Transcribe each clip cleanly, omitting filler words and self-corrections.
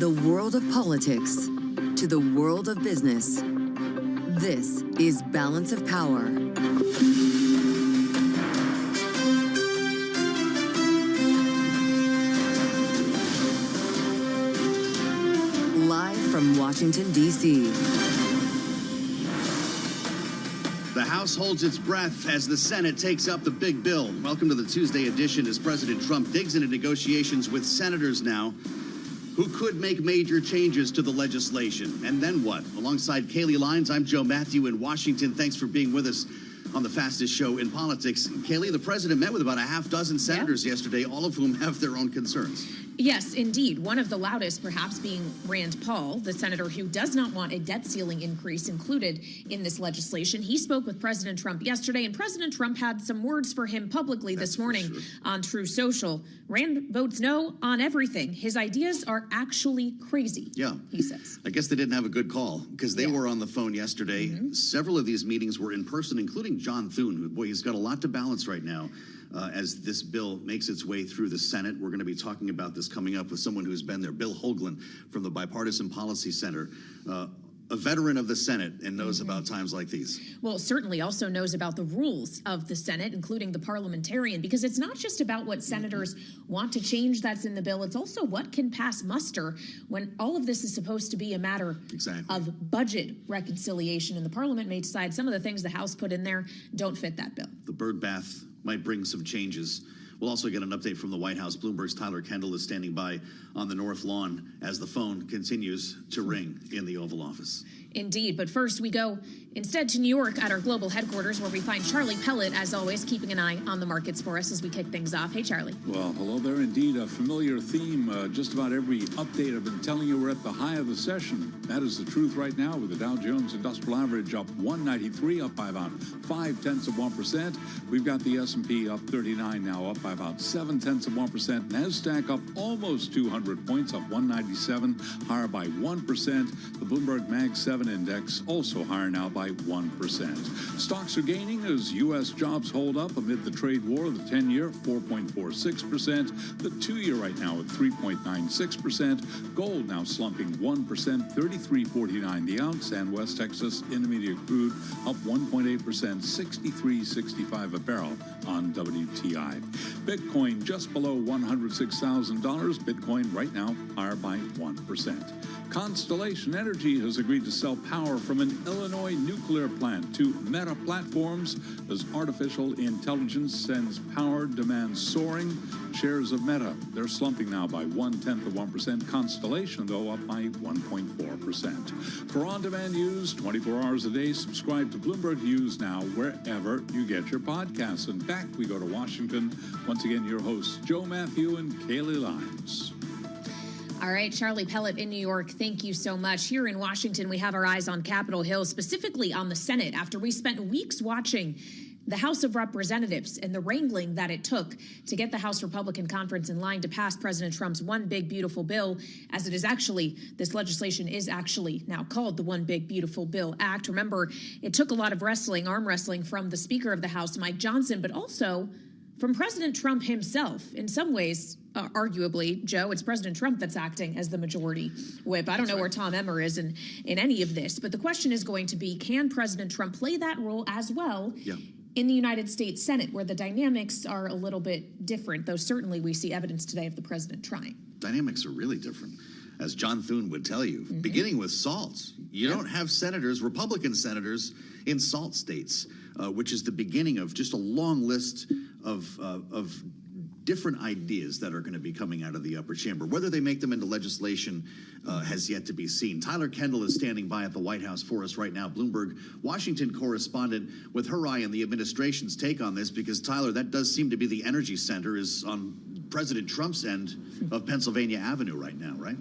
the world of politics to the world of business. This is Balance of Power. Live from Washington, D.C. The House holds its breath as the Senate takes up the big bill. Welcome to the Tuesday edition as President Trump digs into negotiations with senators now who could make major changes to the legislation. And then what? Alongside Kaylee Lyons, I'm Joe Matthew in Washington. Thanks for being with us on the fastest show in politics. Kaylee, the president met with about a half dozen senators yesterday, all of whom have their own concerns. Yes, indeed. One of the loudest perhaps being Rand Paul, the senator who does not want a debt ceiling increase included in this legislation. He spoke with President Trump yesterday, and President Trump had some words for him publicly this morning on True Social. Rand votes no on everything. His ideas are actually crazy, he says. I guess they didn't have a good call because they were on the phone yesterday. Several of these meetings were in person, including John Thune, who, boy, he's got a lot to balance right now. As this bill makes its way through the Senate. We're going to be talking about this coming up with someone who's been there, Bill Hoagland from the Bipartisan Policy Center, a veteran of the Senate and knows about times like these. Well, certainly also knows about the rules of the Senate, including the parliamentarian, because it's not just about what senators want to change that's in the bill. It's also what can pass muster when all of this is supposed to be a matter of budget reconciliation. And the parliament may decide some of the things the House put in there don't fit that bill. The bird bath might bring some changes. We'll also get an update from the White House. Bloomberg's Tyler Kendall is standing by on the North Lawn as the phone continues to ring in the Oval Office. Indeed, but first we go instead to New York at our global headquarters where we find Charlie Pellet, as always, keeping an eye on the markets for us as we kick things off. Hey, Charlie. Well, hello there. Indeed, a familiar theme. Just about every update I've been telling you we're at the high of the session. That is the truth right now with the Dow Jones Industrial Average up 193, up by about 0.5%. We've got the S&P up 39 now, up by about 0.7%. NASDAQ up almost 200 points, up 197, higher by 1%. The Bloomberg Mag 7 Index also higher now by 1%. Stocks are gaining as U.S. jobs hold up amid the trade war. The 10-year, 4.46%. The 2-year right now at 3.96%. Gold now slumping 1%, 33.49 the ounce. And West Texas Intermediate crude up 1.8%, 63.65 a barrel on WTI. Bitcoin just below $106,000. Bitcoin right now higher by 1%. Constellation Energy has agreed to sell power from an Illinois nuclear plant to Meta Platforms as artificial intelligence sends power demand soaring. Shares of Meta, they're slumping now by 0.1%. Constellation, though, up by 1.4%. For on-demand news, 24 hours a day, subscribe to Bloomberg News now wherever you get your podcasts. And back we go to Washington. Once again, your hosts, Joe Matthew and Kaylee Lyons. All right, Charlie Pellet in New York, thank you so much. Here in Washington, we have our eyes on Capitol Hill, specifically on the Senate, after we spent weeks watching the House of Representatives and the wrangling that it took to get the House Republican Conference in line to pass President Trump's One Big Beautiful Bill, as it is actually, this legislation is actually now called the One Big Beautiful Bill Act. Remember, it took a lot of arm wrestling from the Speaker of the House, Mike Johnson, but also from President Trump himself. In some ways, arguably, Joe, it's President Trump that's acting as the majority whip. I don't know where Tom Emmer is in any of this, but the question is going to be, can President Trump play that role as well in the United States Senate, where the dynamics are a little bit different, though certainly we see evidence today of the president trying. Dynamics are really different, as John Thune would tell you, beginning with SALT. You don't have senators, Republican senators, in SALT states, which is the beginning of just a long list of different ideas that are going to be coming out of the upper chamber. Whether they make them into legislation has yet to be seen. Tyler Kendall is standing by at the White House for us right now. Bloomberg Washington correspondent with her eye on the administration's take on this, because, Tyler, that does seem to be the energy center is on President Trump's end of Pennsylvania Avenue right now, right?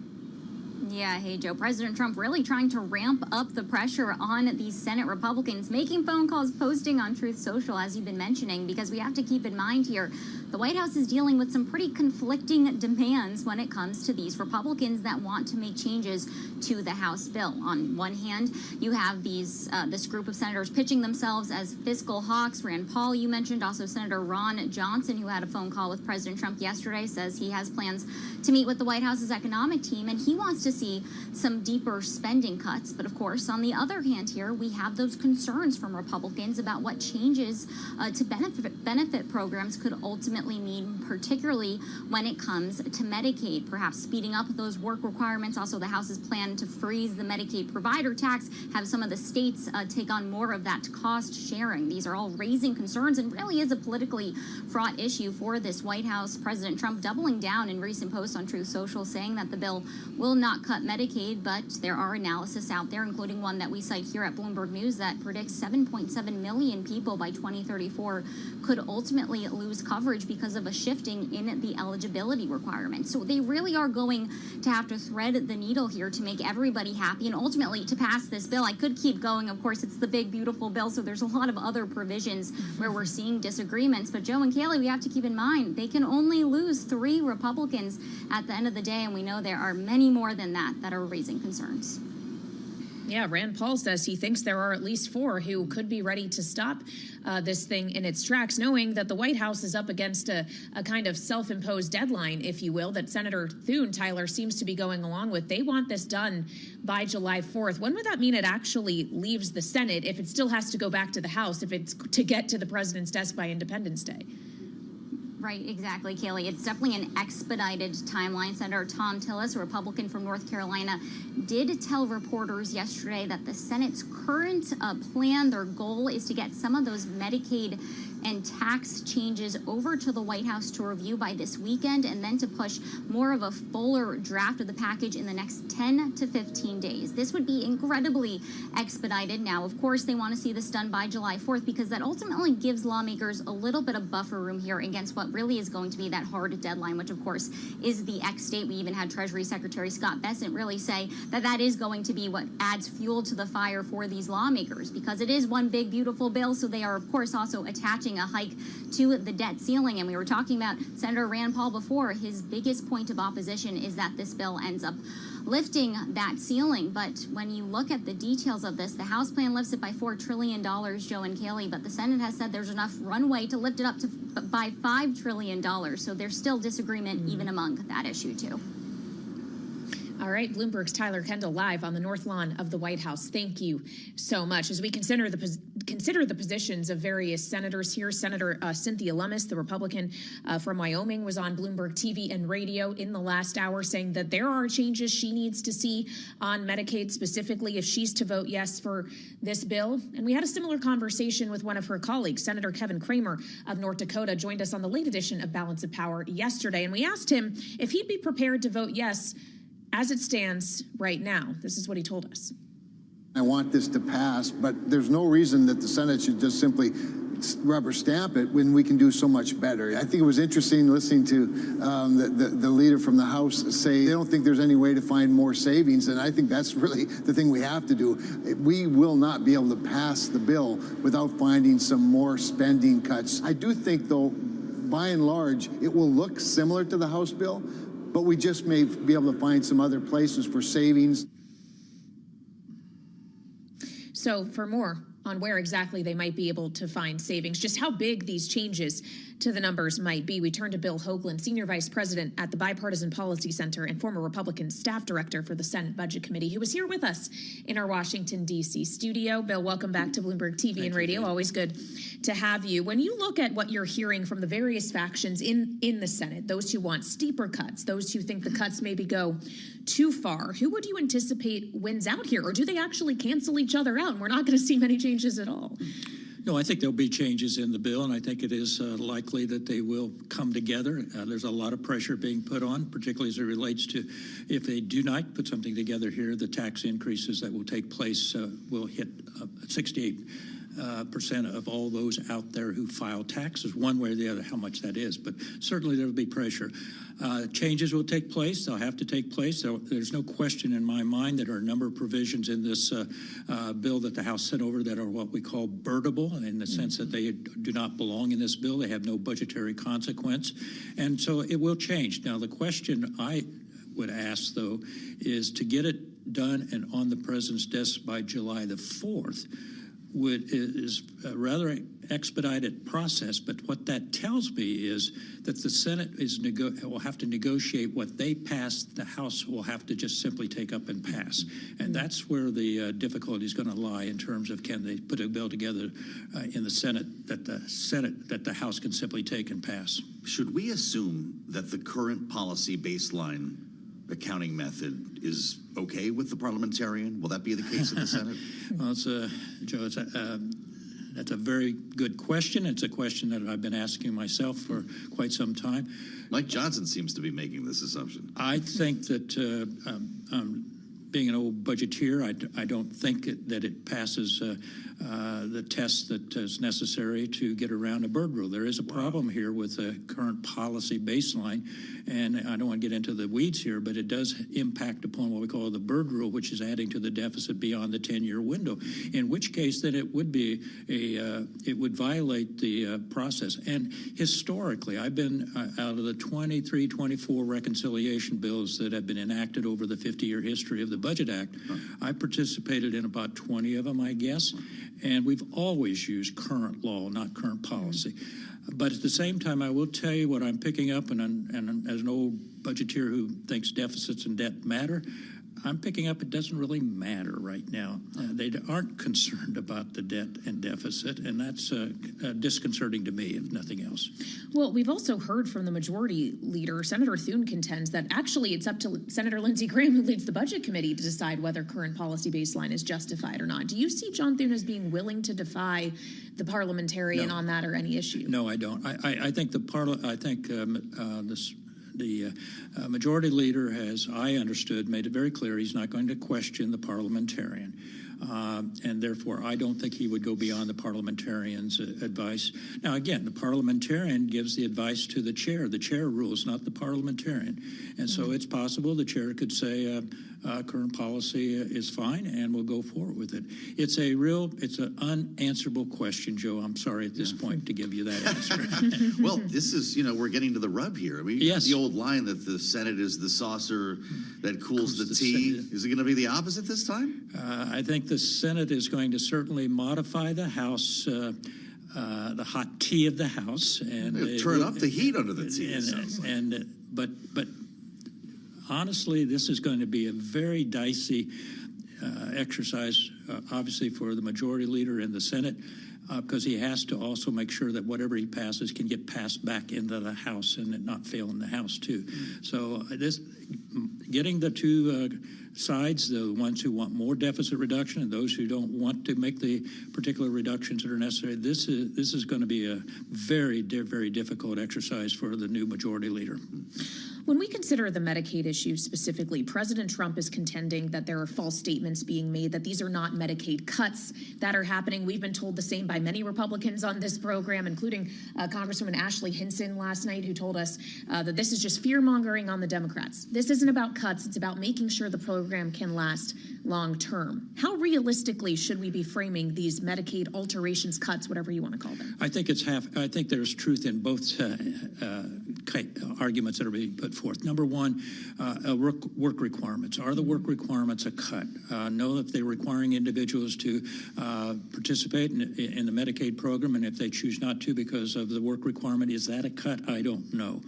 Yeah, hey, Joe. President Trump really trying to ramp up the pressure on these Senate Republicans, making phone calls, posting on Truth Social, as you've been mentioning, because we have to keep in mind here, the White House is dealing with some pretty conflicting demands when it comes to these Republicans that want to make changes to the House bill. On one hand, you have this group of senators pitching themselves as fiscal hawks. Rand Paul, you mentioned, also Senator Ron Johnson, who had a phone call with President Trump yesterday, says he has plans to meet with the White House's economic team, and he wants to see some deeper spending cuts. But of course, on the other hand here, we have those concerns from Republicans about what changes to benefit programs could ultimately mean, particularly when it comes to Medicaid, perhaps speeding up those work requirements. Also, the House's plan to freeze the Medicaid provider tax, have some of the states take on more of that cost sharing. These are all raising concerns and really is a politically fraught issue for this White House. President Trump doubling down in recent posts on Truth Social, saying that the bill will not cut Medicaid, but there are analysis out there, including one that we cite here at Bloomberg News, that predicts 7.7 million people by 2034 could ultimately lose coverage because of a shifting in the eligibility requirements. So they really are going to have to thread the needle here to make everybody happy and ultimately to pass this bill. I could keep going. Of course, it's the big, beautiful bill, so there's a lot of other provisions where we're seeing disagreements. But Joe and Kaylee, we have to keep in mind, they can only lose 3 Republicans at the end of the day, and we know there are many more than that are raising concerns. Yeah, Rand Paul says he thinks there are at least 4 who could be ready to stop this thing in its tracks, knowing that the White House is up against a kind of self-imposed deadline, if you will, that Senator Thune, Tyler, seems to be going along with. They want this done by July 4th. When would that mean it actually leaves the Senate if it still has to go back to the House, if it's to get to the president's desk by Independence Day? Right, exactly, Kaylee. It's definitely an expedited timeline. Senator Tom Tillis, a Republican from North Carolina, did tell reporters yesterday that the Senate's current plan, their goal, is to get some of those Medicaid and tax changes over to the White House to review by this weekend, and then to push more of a fuller draft of the package in the next 10 to 15 days. This would be incredibly expedited. Now, of course, they want to see this done by July 4th because that ultimately gives lawmakers a little bit of buffer room here against what really is going to be that hard deadline, which of course is the X date. We even had Treasury Secretary Scott Bessent really say that that is going to be what adds fuel to the fire for these lawmakers, because it is one big, beautiful bill. So they are, of course, also attaching a hike to the debt ceiling. And we were talking about Senator Rand Paul before. His biggest point of opposition is that this bill ends up lifting that ceiling. But when you look at the details of this, the House plan lifts it by $4 trillion, Joe and Kaylee, but the Senate has said there's enough runway to lift it up to by $5 trillion. So there's still disagreement even among that issue too. All right, Bloomberg's Tyler Kendall live on the North Lawn of the White House. Thank you so much. As we consider the positions of various senators here, Senator Cynthia Lummis, the Republican from Wyoming, was on Bloomberg TV and radio in the last hour saying that there are changes she needs to see on Medicaid, specifically if she's to vote yes for this bill. And we had a similar conversation with one of her colleagues, Senator Kevin Cramer of North Dakota, joined us on the late edition of Balance of Power yesterday. And we asked him if he'd be prepared to vote yes as it stands right now. This is what he told us. I want this to pass, but there's no reason that the Senate should just simply rubber stamp it when we can do so much better. I think it was interesting listening to the leader from the House say they don't think there's any way to find more savings, and I think that's really the thing we have to do. We will not be able to pass the bill without finding some more spending cuts. I do think, though, by and large, it will look similar to the House bill, but we just may be able to find some other places for savings. So for more on where exactly they might be able to find savings, just how big these changes to the numbers might be, we turn to Bill Hoagland, Senior Vice President at the Bipartisan Policy Center and former Republican Staff Director for the Senate Budget Committee, who was here with us in our Washington, D.C. studio. Bill, welcome back to Bloomberg TV and radio. Always good to have you. When you look at what you're hearing from the various factions in the Senate, those who want steeper cuts, those who think the cuts maybe go too far, who would you anticipate wins out here? Or do they actually cancel each other out and we're not going to see many changes at all? No, I think there'll be changes in the bill, and I think it is likely that they will come together. There's a lot of pressure being put on, particularly as it relates to if they do not put something together here, the tax increases that will take place will hit $68 percent of all those out there who file taxes, one way or the other, how much that is. But certainly there will be pressure. Changes will take place. They'll have to take place. There's no question in my mind that there are a number of provisions in this bill that the House sent over that are what we call birdable, in the sense that they do not belong in this bill. They have no budgetary consequence. And so it will change. Now, the question I would ask, though, is to get it done and on the president's desk by July the 4th is a rather expedited process, but what that tells me is that the Senate will have to negotiate what they pass. The House will have to just simply take up and pass, and that's where the difficulty is going to lie in terms of can they put a bill together in the Senate that the House can simply take and pass. Should we assume that the current policy baseline accounting method is okay with the parliamentarian? Will that be the case in the Senate? Well, Joe, that's a very good question. It's a question that I've been asking myself for quite some time. Mike Johnson seems to be making this assumption. I think that being an old budgeteer, I don't think that it passes the test that is necessary to get around a bird rule. There is a problem here with the current policy baseline, and I don't want to get into the weeds here, but it does impact upon what we call the bird rule, which is adding to the deficit beyond the 10-year window, in which case then it would be it would violate the process. And historically, I've been out of the 23, 24 reconciliation bills that have been enacted over the 50-year history of the Budget Act, I participated in about 20 of them, I guess, and we've always used current law, not current policy. But at the same time, I will tell you what I'm picking up, and as an old budgeteer who thinks deficits and debt matter, I'm picking up it doesn't really matter right now. They aren't concerned about the debt and deficit, and that's disconcerting to me, if nothing else. Well, we've also heard from the majority leader, Senator Thune contends that actually it's up to Senator Lindsey Graham, who leads the Budget Committee, to decide whether current policy baseline is justified or not. Do you see John Thune as being willing to defy the parliamentarian on that or any issue? No, I don't. I think the majority leader has, I understood, made it very clear he's not going to question the parliamentarian. And therefore, I don't think he would go beyond the parliamentarian's advice. Now, again, the parliamentarian gives the advice to the chair. The chair rules, not the parliamentarian. And so it's possible the chair could say current policy is fine and we'll go forward with it. It's an unanswerable question, Joe. I'm sorry at this point to give you that answer. Well, this is, we're getting to the rub here. I mean, yes. The old line that the Senate is the saucer that cools the tea. Is it going to be the opposite this time? I think the Senate is going to certainly modify the House, the hot tea of the House, and turn up the heat under the tea. But honestly, this is going to be a very dicey exercise, obviously for the majority leader in the Senate, because he has to also make sure that whatever he passes can get passed back into the House and it not fail in the House too. So getting the two sides, the ones who want more deficit reduction and those who don't want to make the particular reductions that are necessary, this is going to be a very, very difficult exercise for the new majority leader. When we consider the Medicaid issue specifically, President Trump is contending that there are false statements being made, that these are not Medicaid cuts that are happening. We've been told the same by many Republicans on this program, including Congresswoman Ashley Hinson last night, who told us that this is just fear-mongering on the Democrats. This isn't about cuts. It's about making sure the program can last long term. How realistically should we be framing these Medicaid alterations, cuts, whatever you want to call them? I think it's I think there's truth in both arguments that are being put forth. Number one, work requirements. Are the work requirements a cut? No, if they're requiring individuals to participate in the Medicaid program, and if they choose not to because of the work requirement, is that a cut? I don't know.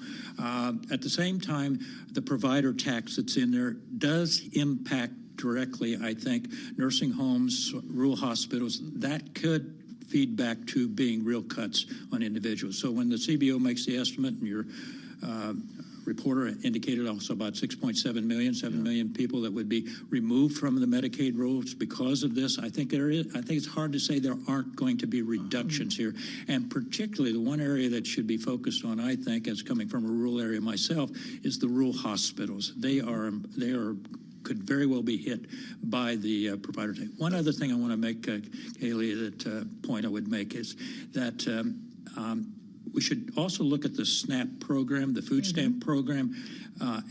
At the same time, the provider tax that's in there does impact directly, I think, nursing homes, rural hospitals. That could feed back to being real cuts on individuals. So when the CBO makes the estimate, and your reporter indicated also about 6.7 million, 7 million people that would be removed from the Medicaid rolls because of this. I think it's hard to say there aren't going to be reductions here, and particularly the one area that should be focused on, I think, as coming from a rural area myself, is the rural hospitals. They are could very well be hit by the provider tax. One other thing I want to make, Kaylee, that point I would make is that we should also look at the SNAP program, the food stamp program,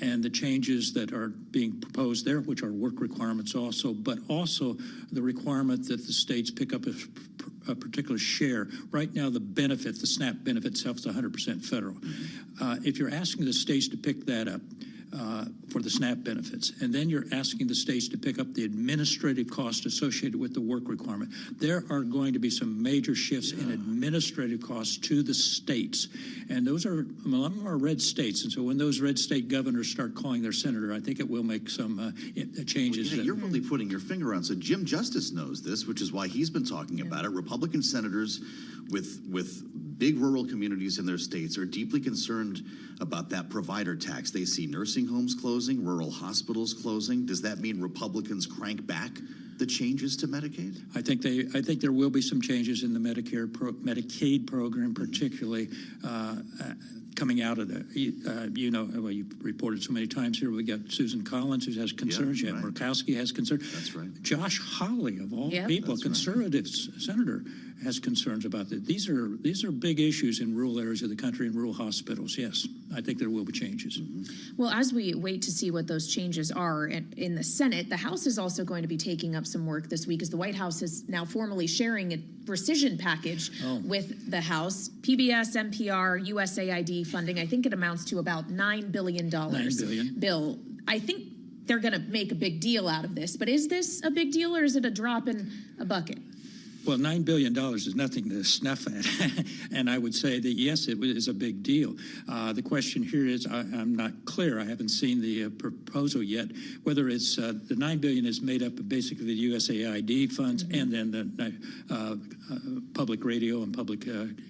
and the changes that are being proposed there, which are work requirements also, but also the requirement that the states pick up a particular share. Right now, the SNAP benefit itself is 100% federal. If you're asking the states to pick that up, for the SNAP benefits, and then you're asking the states to pick up the administrative cost associated with the work requirement. There are going to be some major shifts in administrative costs to the states, and those are, a lot of them are red states, and so when those red state governors start calling their senator, I think it will make some changes. You're really putting your finger on. So Jim Justice knows this, which is why he's been talking about it. Republican senators with big rural communities in their states are deeply concerned about that provider tax. They see nursing homes closing, rural hospitals closing. Does that mean Republicans crank back the changes to Medicaid? I think there will be some changes in the Medicaid program, particularly coming out of the, well, you've reported so many times here. We got Susan Collins, who has concerns. Yeah, right. Murkowski has concerns. That's right. Josh Hawley, of all people, conservative senator, has concerns about that. These are big issues in rural areas of the country and rural hospitals. Yes, I think there will be changes. Well, as we wait to see what those changes are in the Senate, the House is also going to be taking up some work this week, as the White House is now formally sharing a rescission package with the House. PBS, NPR, USAID funding, I think it amounts to about $9 billion. $9 billion. Bill, I think they're going to make a big deal out of this, but is this a big deal or is it a drop in a bucket? Well, $9 billion is nothing to snuff at, and I would say that, yes, it is a big deal. The question here is, I'm not clear, I haven't seen the proposal yet, whether it's the $9 billion is made up of basically the USAID funds and then the public radio and public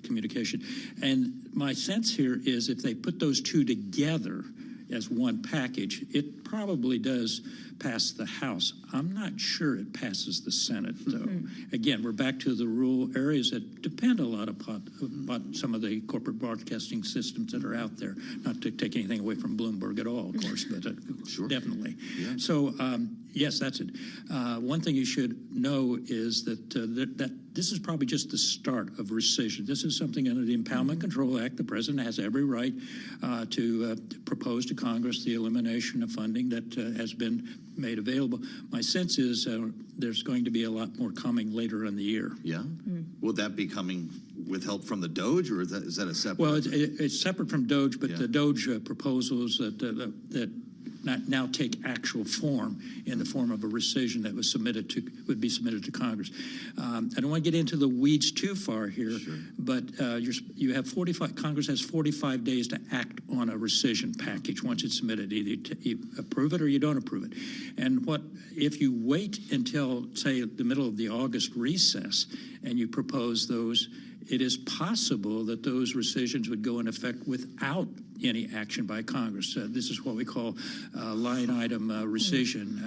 communication. And my sense here is if they put those two together as one package, it probably does pass the House. I'm not sure it passes the Senate, though. Again, we're back to the rural areas that depend a lot upon some of the corporate broadcasting systems that are out there. Not to take anything away from Bloomberg at all, of course, but definitely. Yeah. So, yes, that's it. One thing you should know is that this is probably just the start of rescission. This is something under the Impoundment Control Act. The president has every right to propose to Congress the elimination of funding that has been made available. My sense is there's going to be a lot more coming later in the year. Yeah? Will that be coming with help from the DOJ, or is that a separate? Well, it's separate from DOJ, but the DOJ proposals that now take actual form in the form of a rescission that would be submitted to Congress. I don't want to get into the weeds too far here, but you have 45. Congress has 45 days to act on a rescission package once it's submitted. Either you approve it or you don't approve it. And if you wait until, say, the middle of the August recess and you propose those, it is possible that those rescissions would go in effect without any action by Congress. This is what we call line item rescission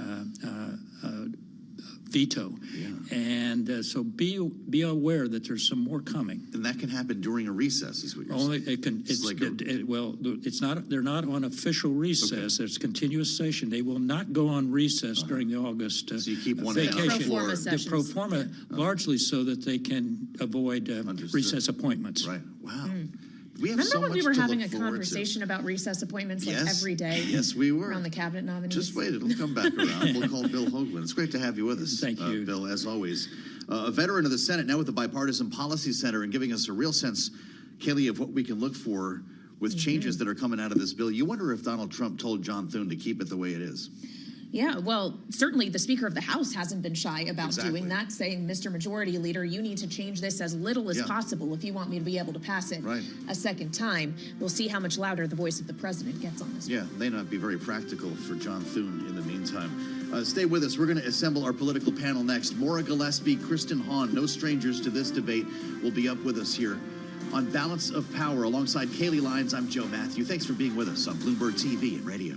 veto. Yeah. And so be aware that there's some more coming. And that can happen during a recess, is what you're saying? It can. It's not. They're not on official recess. Okay. There's continuous session. They will not go on recess during the August so you keep one vacation. The pro forma largely so that they can avoid recess appointments. Right. Wow. We have Remember when we were having a conversation about recess appointments every day? Yes, we were. Around the cabinet nominees. Just wait, it'll come back around. We'll call Bill Hoagland. It's great to have you with us. Thank you. Bill, as always. A veteran of the Senate, now with the Bipartisan Policy Center, and giving us a real sense, Kaylee, of what we can look for with changes that are coming out of this bill. You wonder if Donald Trump told John Thune to keep it the way it is. Yeah, well, certainly the Speaker of the House hasn't been shy about doing that, saying, Mr. Majority Leader, you need to change this as little as possible if you want me to be able to pass it a second time. We'll see how much louder the voice of the president gets on this. Yeah, may not be very practical for John Thune in the meantime. Stay with us. We're going to assemble our political panel next. Maura Gillespie, Kristen Hahn, no strangers to this debate, will be up with us here on Balance of Power. Alongside Kaylee Lyons, I'm Joe Matthew. Thanks for being with us on Bloomberg TV and radio.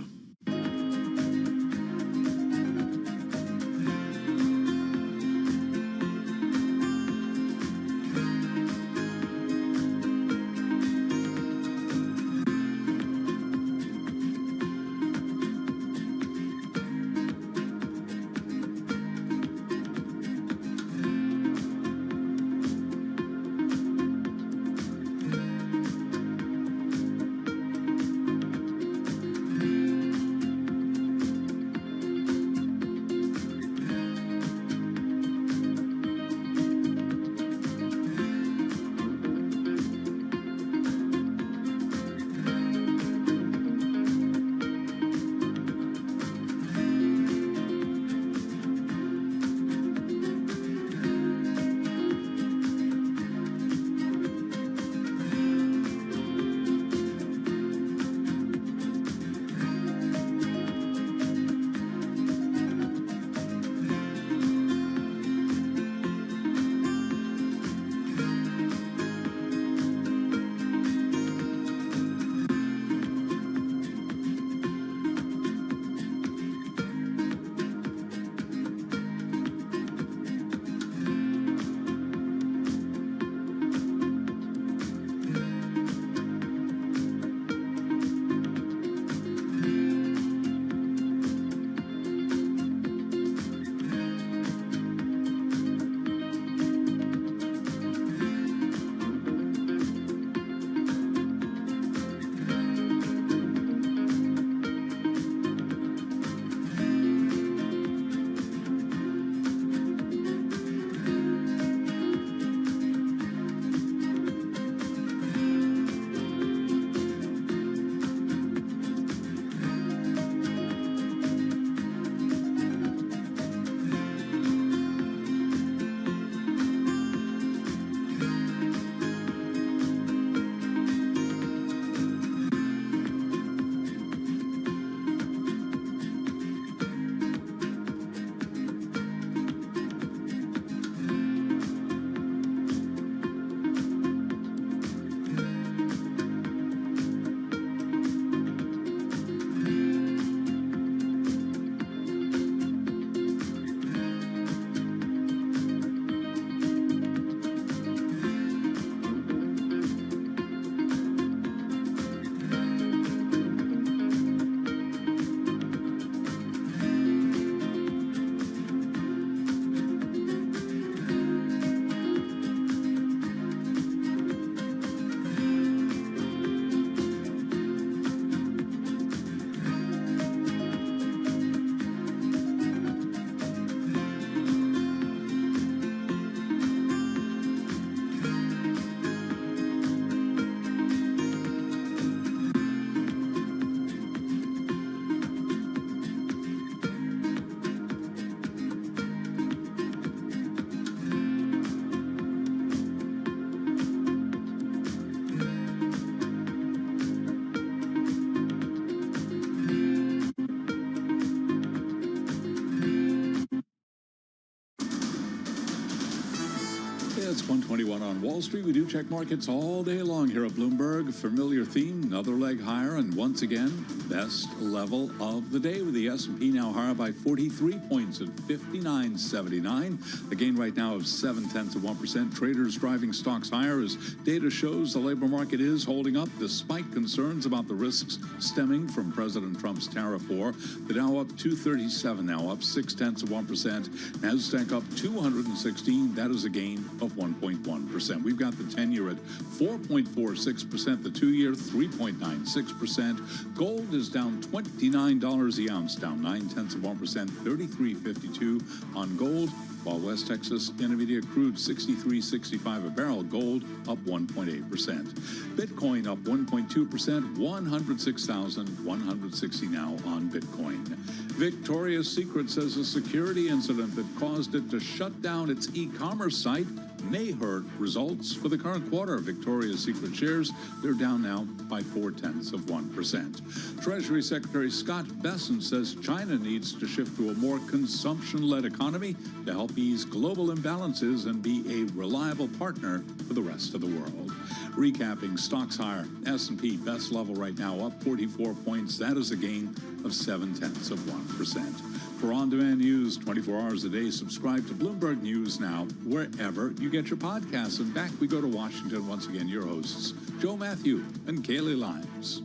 It's 121 on Wall Street. We do check markets all day long here at Bloomberg. Familiar theme, another leg higher, and once again, best level of the day with the S&P now higher by 43 points at 59.79. A gain right now of 0.7%. Traders driving stocks higher as data shows the labor market is holding up despite concerns about the risks stemming from President Trump's tariff war. The Dow up 237 now, up 0.6%. Nasdaq up 216. That is a gain of 1.1%. We've got the 10-year at 4.46%, the 2-year 3.96%. Gold is down $29 the ounce, down 0.9%, 33.52 on gold, while West Texas Intermediate crude 63.65 a barrel, gold up 1.8%. Bitcoin up 1.2%, 106,160 now on Bitcoin. Victoria's Secret says a security incident that caused it to shut down its e-commerce site may hurt results for the current quarter. Victoria's Secret shares, they're down now by 0.4%. Treasury Secretary Scott Bessent says China needs to shift to a more consumption-led economy to help ease global imbalances and be a reliable partner for the rest of the world. Recapping, stocks higher. S&P best level right now, up 44 points. That is a gain of 0.7%. For on-demand news 24 hours a day, subscribe to Bloomberg News Now wherever you get your podcasts. And back we go to Washington once again. Your hosts, Joe Matthew and Kaylee Lyons.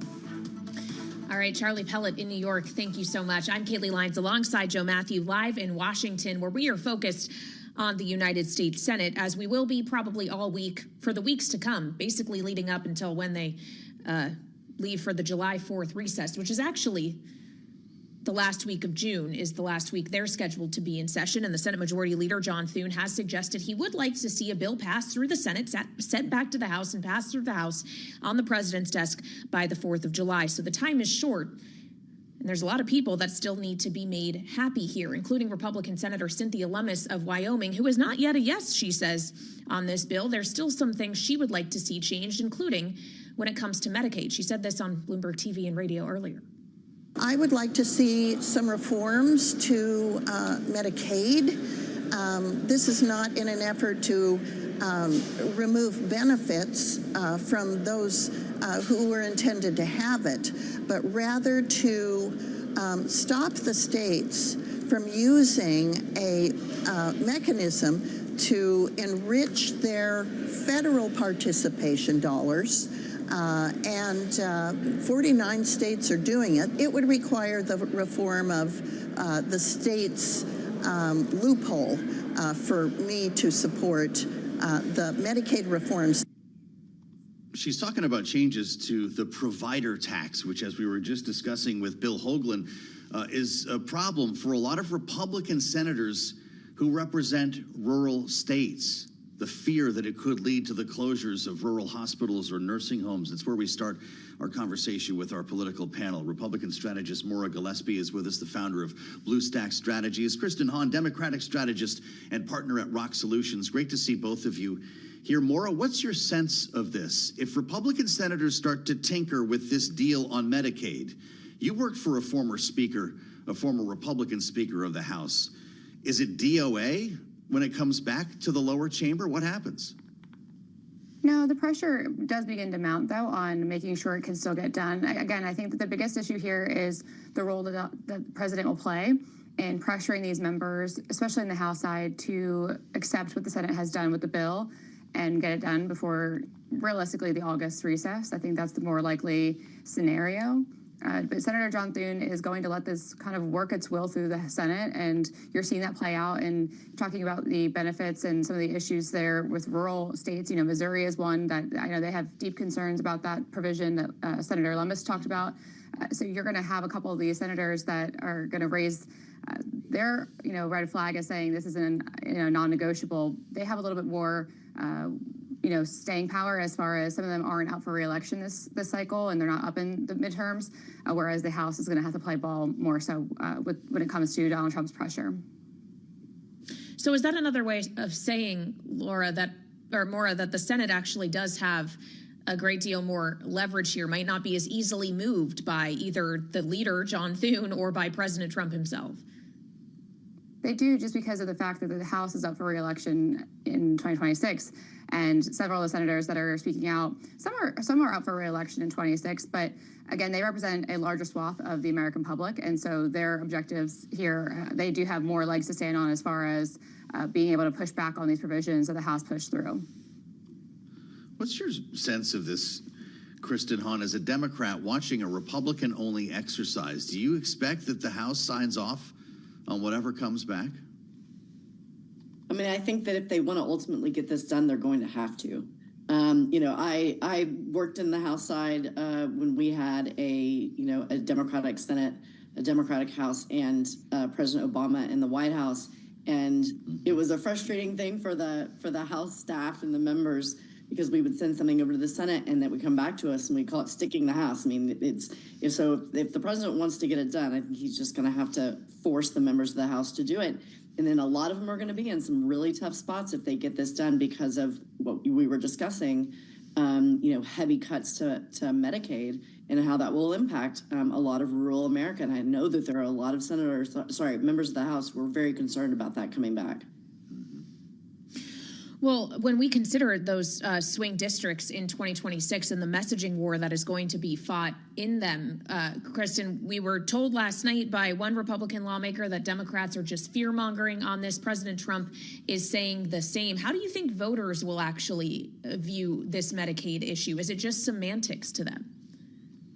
All right, Charlie Pellet in New York, thank you so much. I'm Kaylee Lyons alongside Joe Matthew, live in Washington, where we are focused on the United States Senate, as we will be probably all week for the weeks to come, basically leading up until when they leave for the July 4th recess, which is actually the last week of June is the last week they're scheduled to be in session. And the Senate Majority Leader, John Thune, has suggested he would like to see a bill pass through the Senate, sent back to the House, and passed through the House on the president's desk by the 4th of July. So the time is short. And there's a lot of people that still need to be made happy here, including Republican Senator Cynthia Lummis of Wyoming, who is not yet a yes, she says, on this bill. There's still some things she would like to see changed, including when it comes to Medicaid. She said this on Bloomberg TV and radio earlier. I would like to see some reforms to Medicaid. This is not in an effort to remove benefits from those who were intended to have it, but rather to stop the states from using a mechanism to enrich their federal participation dollars. 49 states are doing it. It would require the reform of the state's loophole for me to support the Medicaid reforms. She's talking about changes to the provider tax, which, as we were just discussing with Bill Hoagland, is a problem for a lot of Republican senators who represent rural states. The fear that it could lead to the closures of rural hospitals or nursing homes. It's where we start our conversation with our political panel. Republican strategist Maura Gillespie is with us, the founder of Blue Stack Strategies. Kristen Hahn, Democratic strategist and partner at Rock Solutions. Great to see both of you here. Maura, what's your sense of this? If Republican senators start to tinker with this deal on Medicaid, you worked for a former Republican speaker of the House. Is it DOA? When it comes back to the lower chamber, what happens? No, the pressure does begin to mount, though, on making sure it can still get done. Again, I think that the biggest issue here is the role that the president will play in pressuring these members, especially in the House side, to accept what the Senate has done with the bill and get it done before, realistically, the August recess. I think that's the more likely scenario. But Senator John Thune is going to let this kind of work its will through the Senate, and you're seeing that play out and talking about the benefits and some of the issues there with rural states. You know, Missouri is one that I know they have deep concerns about that provision that Senator Lummis talked about. So you're going to have a couple of these senators that are going to raise their, red flag as saying this is non-negotiable. They have a little bit more staying power as far as some of them aren't out for re-election this cycle and they're not up in the midterms, whereas the House is going to have to play ball more so when it comes to Donald Trump's pressure. So is that another way of saying, Maura, that the Senate actually does have a great deal more leverage here, might not be as easily moved by either the leader, John Thune, or by President Trump himself? They do, just because of the fact that the House is up for re-election in 2026, and several of the senators that are speaking out, some are up for re-election in 26, but again, they represent a larger swath of the American public, and so their objectives here, they do have more legs to stand on as far as being able to push back on these provisions that the House pushed through. What's your sense of this, Kristen Hahn, as a Democrat watching a Republican-only exercise? Do you expect that the House signs off on whatever comes back? I mean, I think that if they want to ultimately get this done, they're going to have to. I worked in the House side when we had a Democratic Senate, a Democratic House, and President Obama in the White House, and it was a frustrating thing for the House staff and the members, because we would send something over to the Senate and that would come back to us, and we call it sticking the House. I mean, if the president wants to get it done, I think he's just going to have to force the members of the House to do it. And then a lot of them are going to be in some really tough spots if they get this done because of what we were discussing, heavy cuts to Medicaid and how that will impact a lot of rural America. And I know that there are a lot of members of the House who are very concerned about that coming back. Well, when we consider those swing districts in 2026 and the messaging war that is going to be fought in them, Kristen, we were told last night by one Republican lawmaker that Democrats are just fear-mongering on this. President Trump is saying the same. How do you think voters will actually view this Medicaid issue? Is it just semantics to them?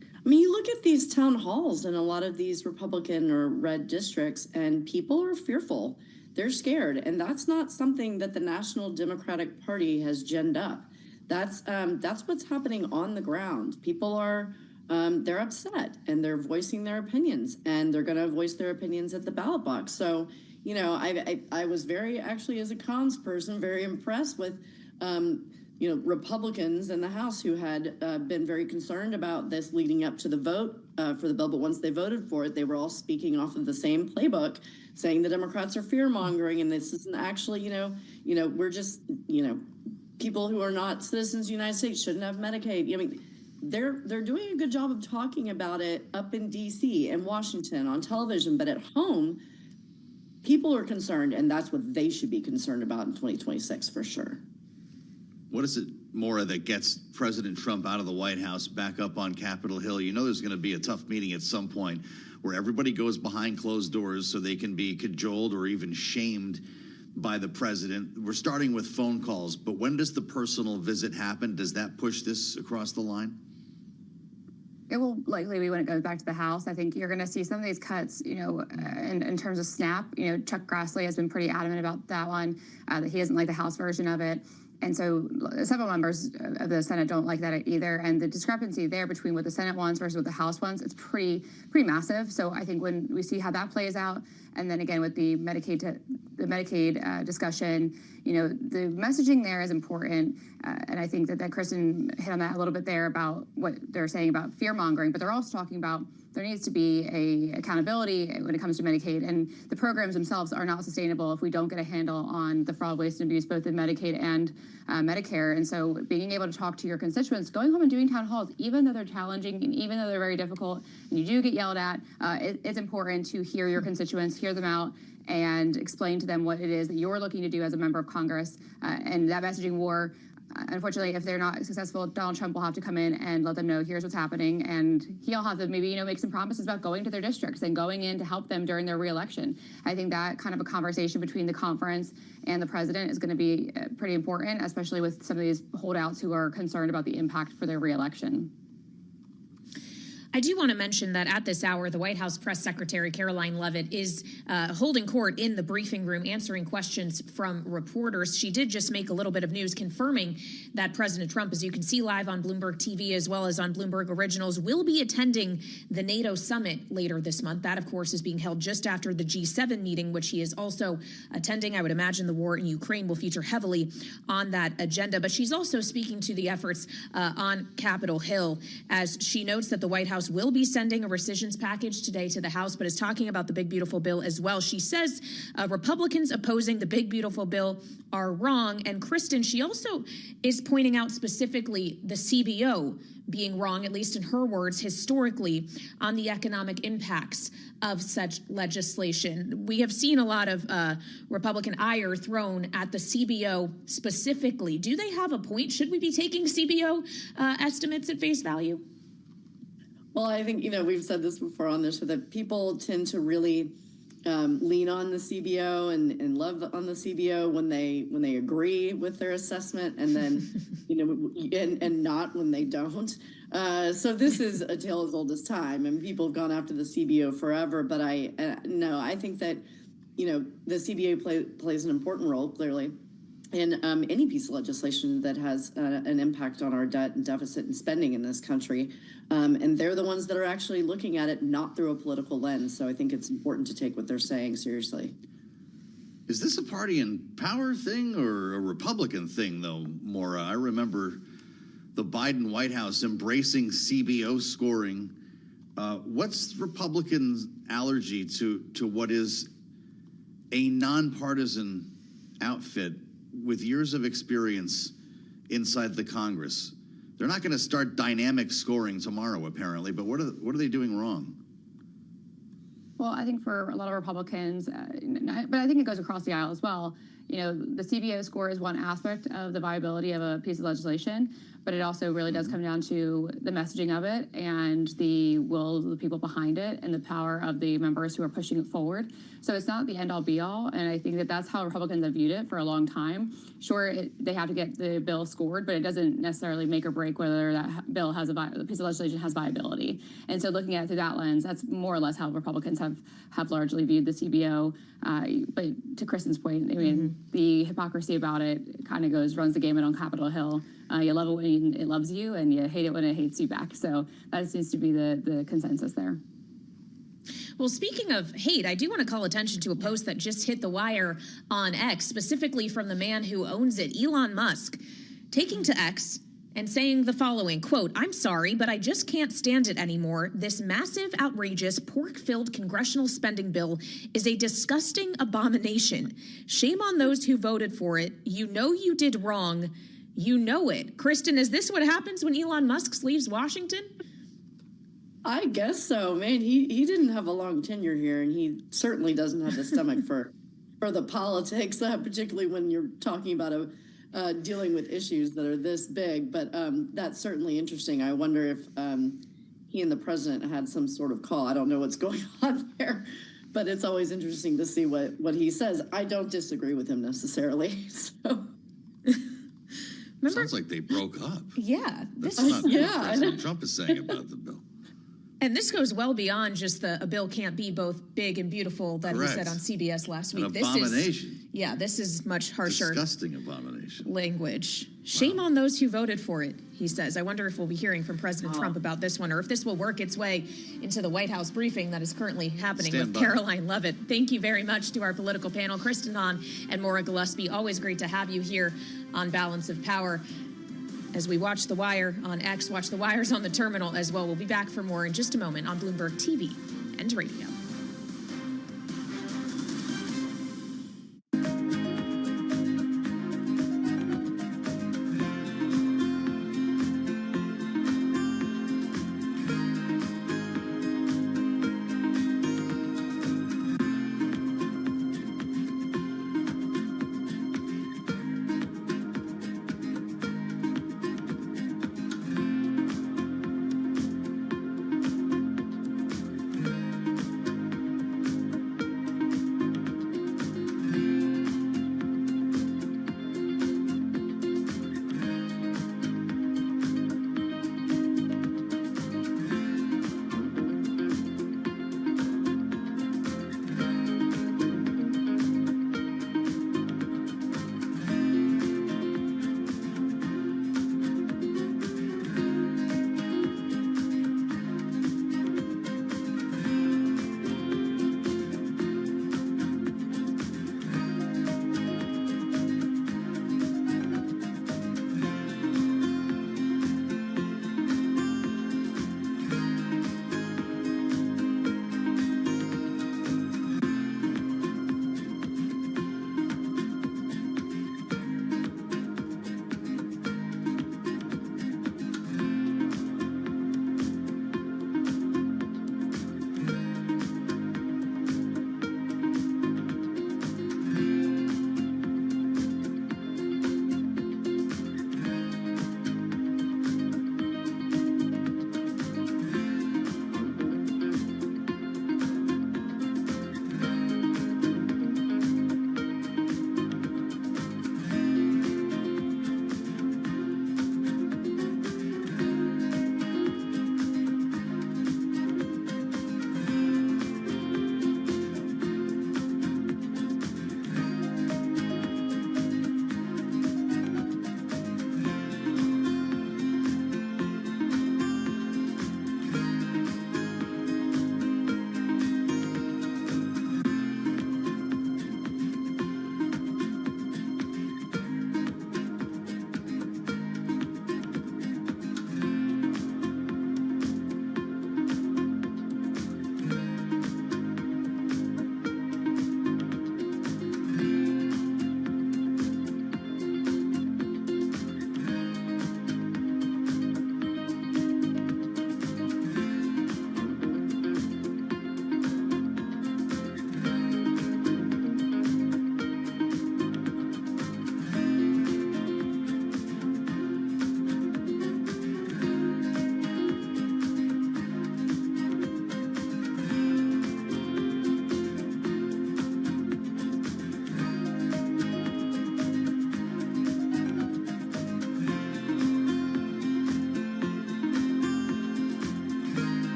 I mean, you look at these town halls in a lot of these Republican or red districts, and people are fearful. They're scared, and that's not something that the National Democratic Party has ginned up. That's what's happening on the ground. People are they're upset, and they're voicing their opinions, and they're going to voice their opinions at the ballot box. So, I was very, actually, as a comms person, very impressed with Republicans in the House who had been very concerned about this leading up to the vote for the bill, but once they voted for it, they were all speaking off of the same playbook, saying the Democrats are fear-mongering, and this isn't actually, we're just, people who are not citizens of the United States shouldn't have Medicaid. I mean, they're doing a good job of talking about it up in D.C. and Washington on television, but at home, people are concerned, and that's what they should be concerned about in 2026 for sure. What is it, Maura, that gets President Trump out of the White House back up on Capitol Hill? You know there's going to be a tough meeting at some point where everybody goes behind closed doors so they can be cajoled or even shamed by the president. We're starting with phone calls, but when does the personal visit happen? Does that push this across the line? It will likely be when it goes back to the House. I think you're going to see some of these cuts, in terms of SNAP. Chuck Grassley has been pretty adamant about that one, that he doesn't like the House version of it. And so several members of the Senate don't like that either. And the discrepancy there between what the Senate wants versus what the House wants, it's pretty massive. So I think when we see how that plays out, and then again with the Medicaid discussion, the messaging there is important. And I think that Kristen hit on that a little bit there about what they're saying about fear mongering, but they're also talking about there needs to be a accountability when it comes to Medicaid, and the programs themselves are not sustainable if we don't get a handle on the fraud, waste, and abuse, both in Medicaid and Medicare. And so being able to talk to your constituents, going home and doing town halls, even though they're challenging and even though they're very difficult and you do get yelled at, it's important to hear your constituents, hear them out, and explain to them what it is that you're looking to do as a member of Congress. And that messaging war, unfortunately, if they're not successful, Donald Trump will have to come in and let them know here's what's happening, and he'll have to maybe make some promises about going to their districts and going in to help them during their reelection. I think that kind of a conversation between the conference and the president is going to be pretty important, especially with some of these holdouts who are concerned about the impact for their reelection. I do want to mention that at this hour, the White House Press Secretary Caroline Leavitt is holding court in the briefing room, answering questions from reporters. She did just make a little bit of news confirming that President Trump, as you can see live on Bloomberg TV as well as on Bloomberg Originals, will be attending the NATO summit later this month. That, of course, is being held just after the G7 meeting, which he is also attending. I would imagine the war in Ukraine will feature heavily on that agenda. But she's also speaking to the efforts on Capitol Hill, as she notes that the White House House will be sending a rescissions package today to the House, but is talking about the big, beautiful bill as well. She says Republicans opposing the big, beautiful bill are wrong. And Kristen, she also is pointing out specifically the CBO being wrong, at least in her words, historically, on the economic impacts of such legislation. We have seen a lot of Republican ire thrown at the CBO specifically. Do they have a point? Should we be taking CBO estimates at face value? Well, I think, we've said this before on this show, that people tend to really lean on the CBO and love on the CBO when they agree with their assessment, and then and not when they don't. So this is a tale as old as time, and people have gone after the CBO forever. But I think that the CBO plays an important role, clearly, in any piece of legislation that has an impact on our debt and deficit and spending in this country. And they're the ones that are actually looking at it not through a political lens. So I think it's important to take what they're saying seriously. Is this a party in power thing or a Republican thing, though, Maura? I remember the Biden White House embracing CBO scoring. What's Republicans' allergy to what is a nonpartisan outfit with years of experience inside the Congress? They're not going to start dynamic scoring tomorrow, apparently, but what are they doing wrong? Well, I think for a lot of Republicans, but I think it goes across the aisle as well. The CBO score is one aspect of the viability of a piece of legislation, but it also really does come down to the messaging of it and the will of the people behind it and the power of the members who are pushing it forward. So it's not the end-all be-all, and I think that that's how Republicans have viewed it for a long time. Sure, they have to get the bill scored, but it doesn't necessarily make or break whether that bill has the piece of legislation has viability. And so looking at it through that lens, that's more or less how Republicans have largely viewed the CBO. But to Kristen's point, I mean, the hypocrisy about it kind of runs the gamut on Capitol Hill. You love it when it loves you, and you hate it when it hates you back. So that seems to be the consensus there. Well, speaking of hate, I do want to call attention to a post that just hit the wire on X, specifically from the man who owns it, Elon Musk, taking to X and saying the following, quote, "I'm sorry, but I just can't stand it anymore. This massive, outrageous, pork-filled congressional spending bill is a disgusting abomination. Shame on those who voted for it. You know you did wrong. You know it." Kristen, is this what happens when Elon Musk leaves Washington? I guess so, man. He didn't have a long tenure here, and he certainly doesn't have the stomach for the politics, particularly when you're talking about dealing with issues that are this big. But that's certainly interesting. I wonder if he and the president had some sort of call. I don't know what's going on there, but it's always interesting to see what he says. I don't disagree with him necessarily. So. Sounds like they broke up. Yeah. That's not what President Trump is saying about the bill. And this goes well beyond just a bill can't be both big and beautiful that he said on CBS last week. An abomination. This is much harsher. Disgusting abomination. Language. Shame on those who voted for it, he says. I wonder if we'll be hearing from President Trump about this one, or if this will work its way into the White House briefing that is currently happening with Caroline Leavitt. Thank you very much to our political panel, Kristen Hahn and Maura Gillespie. Always great to have you here on Balance of Power. As we watch The Wire on X, watch The Wires on the terminal as well. We'll be back for more in just a moment on Bloomberg TV and radio.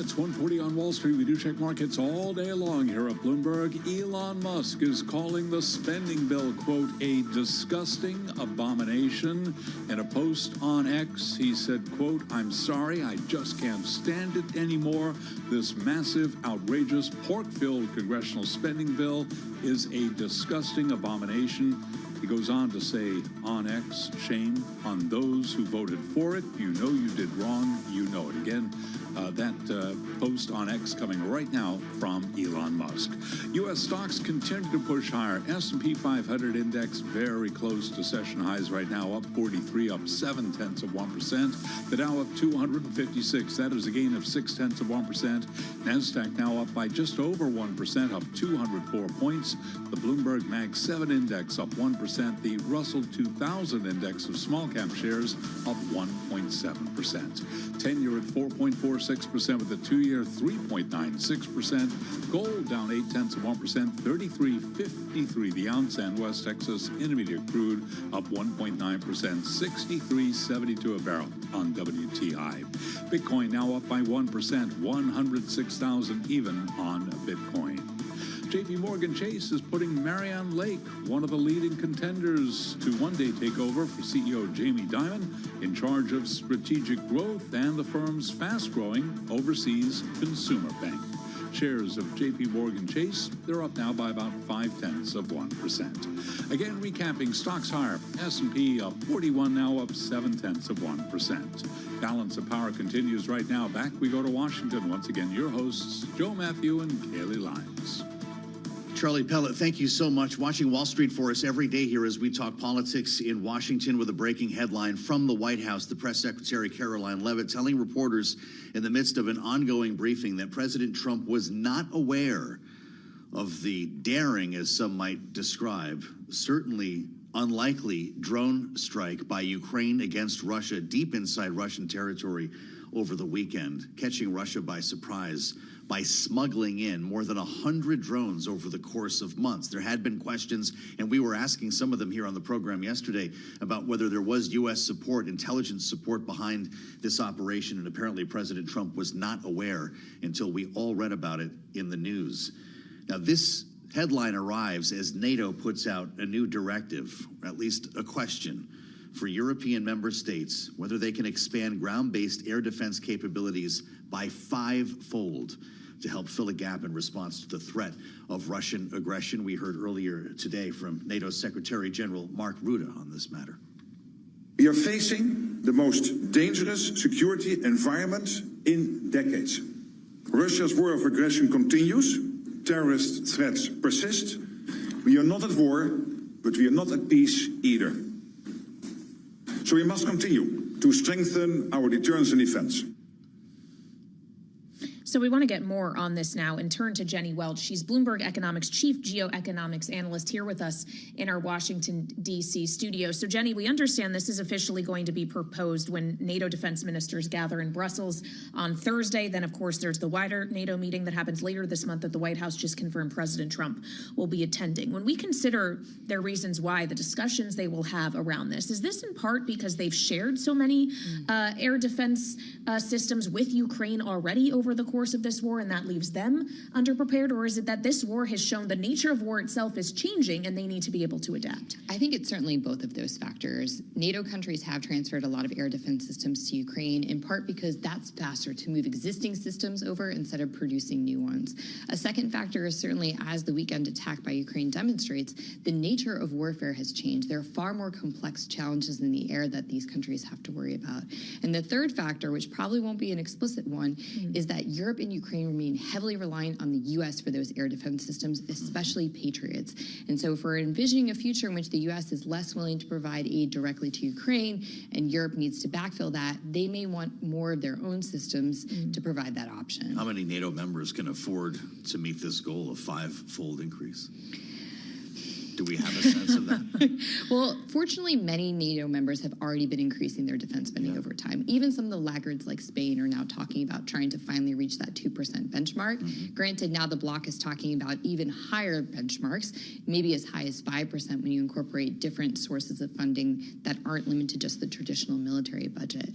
It's 1:40 on Wall Street. We do check markets all day long here at Bloomberg. Elon Musk is calling the spending bill, quote, a disgusting abomination. In a post on X, he said, quote, I'm sorry, I just can't stand it anymore. This massive, outrageous, pork-filled congressional spending bill is a disgusting abomination. He goes on to say on X, shame on those who voted for it. You know you did wrong. You know it. Again, that post on X coming right now from Elon Musk. U.S. stocks continue to push higher. S&P 500 index very close to session highs right now, up 43, up 0.7%. The Dow up 256. That is a gain of 0.6%. NASDAQ now up by just over 1%, up 204 points. The Bloomberg Mag 7 index up 1%. The Russell 2000 index of small cap shares up 1.7%. 10-year at 4.46% with the 2-year 3.96%. Gold down 0.8%, 33.53 the ounce, and West Texas Intermediate crude up 1.9%, 63.72 a barrel on WTI. Bitcoin now up by 1%, 106,000 even on Bitcoin. JP Morgan Chase is putting Marianne Lake, one of the leading contenders to one-day takeover for CEO Jamie Dimon, in charge of strategic growth and the firm's fast-growing overseas consumer bank. Shares of JP Morgan Chase, they're up now by about 0.5%. Again, recapping, stocks higher. S&P up 41, now up 0.7%. Balance of Power continues right now. Back we go to Washington. Once again, your hosts, Joe Matthew and Kaylee Lyons. Charlie Pellet, thank you so much. Watching Wall Street for us every day here as we talk politics in Washington with a breaking headline from the White House. The press secretary, Caroline Leavitt, telling reporters in the midst of an ongoing briefing that President Trump was not aware of the daring, as some might describe, certainly unlikely drone strike by Ukraine against Russia deep inside Russian territory over the weekend, catching Russia by surprise by smuggling in more than 100 drones over the course of months. There had been questions, and we were asking some of them here on the program yesterday about whether there was U.S. support, intelligence support behind this operation, and apparently President Trump was not aware until we all read about it in the news. Now, this headline arrives as NATO puts out a new directive, or at least a question, for European member states whether they can expand ground-based air defense capabilities by 5-fold to help fill a gap in response to the threat of Russian aggression. We heard earlier today from NATO Secretary General Mark Rutte on this matter. We are facing the most dangerous security environment in decades. Russia's war of aggression continues. Terrorist threats persist. We are not at war, but we are not at peace either. So we must continue to strengthen our deterrence and defense. So we want to get more on this now and turn to Jenny Welch. She's Bloomberg Economics Chief Geoeconomics Analyst here with us in our Washington, D.C. studio. So, Jenny, we understand this is officially going to be proposed when NATO defense ministers gather in Brussels on Thursday. Then, of course, there's the wider NATO meeting that happens later this month that the White House just confirmed President Trump will be attending. When we consider their reasons why, the discussions they will have around this, is this in part because they've shared so many air defense systems with Ukraine already over the course of this war, and that leaves them underprepared? Or is it that this war has shown the nature of war itself is changing and they need to be able to adapt? I think it's certainly both of those factors. NATO countries have transferred a lot of air defense systems to Ukraine, in part because that's faster to move existing systems over instead of producing new ones. A second factor is certainly, as the weekend attack by Ukraine demonstrates, the nature of warfare has changed. There are far more complex challenges in the air that these countries have to worry about. And the third factor, which probably won't be an explicit one, is that Europe and Ukraine remain heavily reliant on the U.S. for those air defense systems, especially Patriots. And so if we're envisioning a future in which the U.S. is less willing to provide aid directly to Ukraine and Europe needs to backfill that, they may want more of their own systems to provide that option. How many NATO members can afford to meet this goal of 5-fold increase? Do we have a sense of that? Well, fortunately, many NATO members have already been increasing their defense spending over time. Even some of the laggards like Spain are now talking about trying to finally reach that 2% benchmark. Granted, now the bloc is talking about even higher benchmarks, maybe as high as 5% when you incorporate different sources of funding that aren't limited to just the traditional military budget.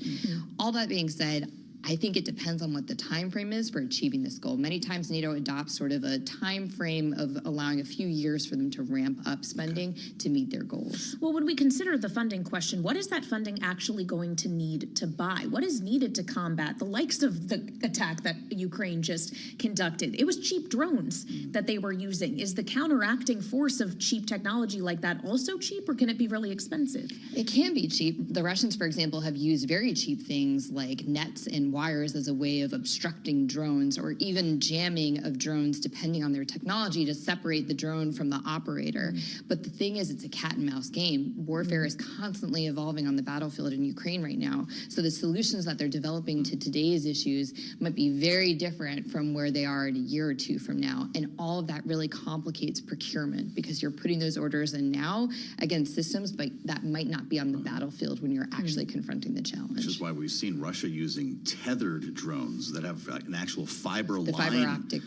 All that being said, I think it depends on what the time frame is for achieving this goal. Many times NATO adopts sort of a time frame of allowing a few years for them to ramp up spending to meet their goals. Well, when we consider the funding question, what is that funding actually going to need to buy? What is needed to combat the likes of the attack that Ukraine just conducted? It was cheap drones that they were using. Is the counteracting force of cheap technology like that also cheap, or can it be really expensive? It can be cheap. The Russians, for example, have used very cheap things like nets and wires as a way of obstructing drones, or even jamming of drones depending on their technology to separate the drone from the operator. But the thing is, it's a cat and mouse game. Warfare is constantly evolving on the battlefield in Ukraine right now. So the solutions that they're developing to today's issues might be very different from where they are in a year or two from now. And all of that really complicates procurement, because you're putting those orders in now against systems but that might not be on the battlefield when you're actually confronting the challenge. Which is why we've seen Russia using tethered drones that have an actual fiber line. The fiber optic,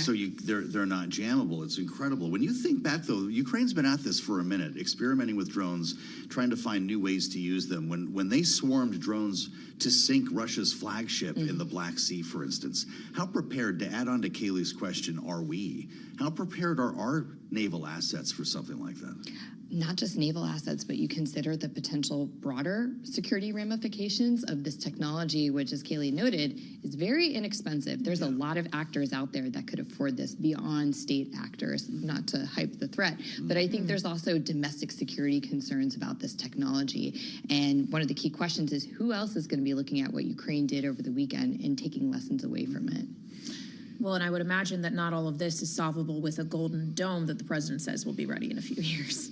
So they're not jammable. It's incredible. When you think back, though, Ukraine's been at this for a minute, experimenting with drones, trying to find new ways to use them. When they swarmed drones to sink Russia's flagship in the Black Sea, for instance, how prepared, to add on to Kaylee's question, are we? How prepared are our naval assets for something like that? Not just naval assets, but you consider the potential broader security ramifications of this technology, which, as Kaylee noted, is very inexpensive. There's a lot of actors out there that could afford this beyond state actors, not to hype the threat. But I think there's also domestic security concerns about this technology. And one of the key questions is, who else is going to be looking at what Ukraine did over the weekend and taking lessons away from it? Well, and I would imagine that not all of this is solvable with a golden dome that the president says will be ready in a few years.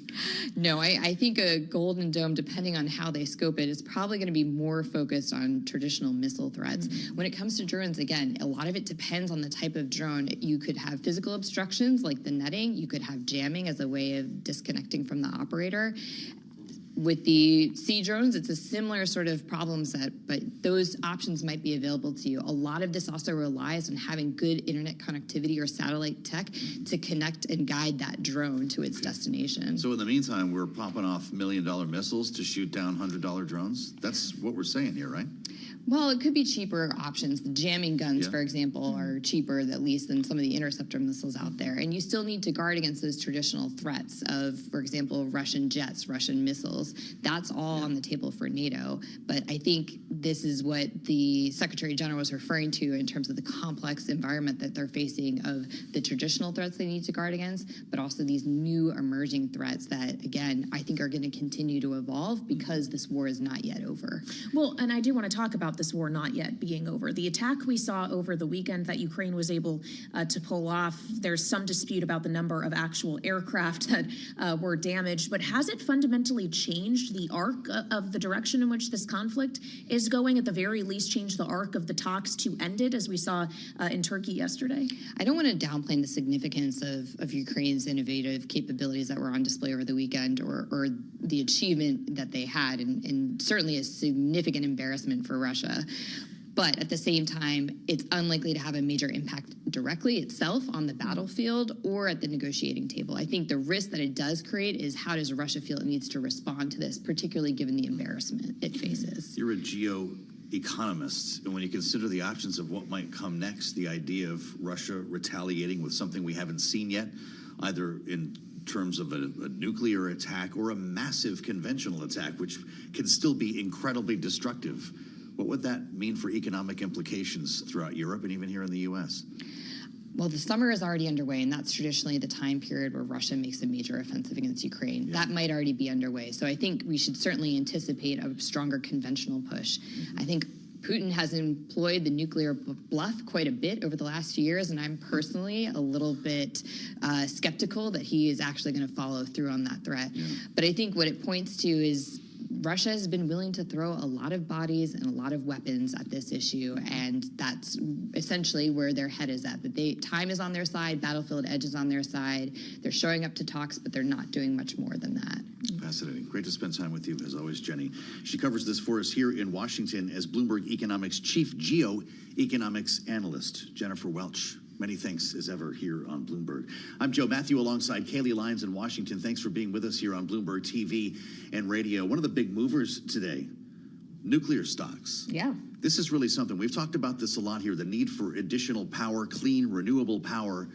No, I think a golden dome, depending on how they scope it, is probably going to be more focused on traditional missile threats. When it comes to drones, again, a lot of it depends on the type of drone. You could have physical obstructions like the netting. You could have jamming as a way of disconnecting from the operator. With the sea drones, it's a similar sort of problem set, but those options might be available to you. A lot of this also relies on having good internet connectivity or satellite tech to connect and guide that drone to its destination. So in the meantime, we're popping off $1 million missiles to shoot down $100 drones? That's what we're saying here, right? Well, it could be cheaper options. The jamming guns, for example, are cheaper, at least, than some of the interceptor missiles out there. And you still need to guard against those traditional threats of, for example, Russian jets, Russian missiles. That's all on the table for NATO. But I think this is what the Secretary General was referring to in terms of the complex environment that they're facing of the traditional threats they need to guard against, but also these new emerging threats that, again, I think are going to continue to evolve because this war is not yet over. Well, and I do want to talk about this war not yet being over. The attack we saw over the weekend that Ukraine was able to pull off, there's some dispute about the number of actual aircraft that were damaged, but has it fundamentally changed the arc of the direction in which this conflict is going? At the very least, changed the arc of the talks to end it, as we saw in Turkey yesterday? I don't want to downplay the significance of Ukraine's innovative capabilities that were on display over the weekend, or the achievement that they had, and certainly a significant embarrassment for Russia. But at the same time, it's unlikely to have a major impact directly itself on the battlefield or at the negotiating table. I think the risk that it does create is, how does Russia feel it needs to respond to this, particularly given the embarrassment it faces? You're a geo-economist, and when you consider the options of what might come next, the idea of Russia retaliating with something we haven't seen yet, either in terms of a nuclear attack or a massive conventional attack, which can still be incredibly destructive, what would that mean for economic implications throughout Europe and even here in the U.S.? Well, the summer is already underway, and that's traditionally the time period where Russia makes a major offensive against Ukraine. That might already be underway. So I think we should certainly anticipate a stronger conventional push. I think Putin has employed the nuclear bluff quite a bit over the last few years, and I'm personally a little bit skeptical that he is actually going to follow through on that threat. But I think what it points to is Russia has been willing to throw a lot of bodies and a lot of weapons at this issue, and that's essentially where their head is at. That time is on their side, battlefield edge is on their side. They're showing up to talks, but they're not doing much more than that. Fascinating. Great to spend time with you, as always, Jenny. She covers this for us here in Washington as Bloomberg Economics Chief Geo-Economics Analyst, Jennifer Welch. Many thanks, as ever, here on Bloomberg. I'm Joe Matthew alongside Kaylee Lyons in Washington. Thanks for being with us here on Bloomberg TV and radio. One of the big movers today, nuclear stocks. Yeah. This is really something. We've talked about this a lot here, the need for additional power, clean, renewable power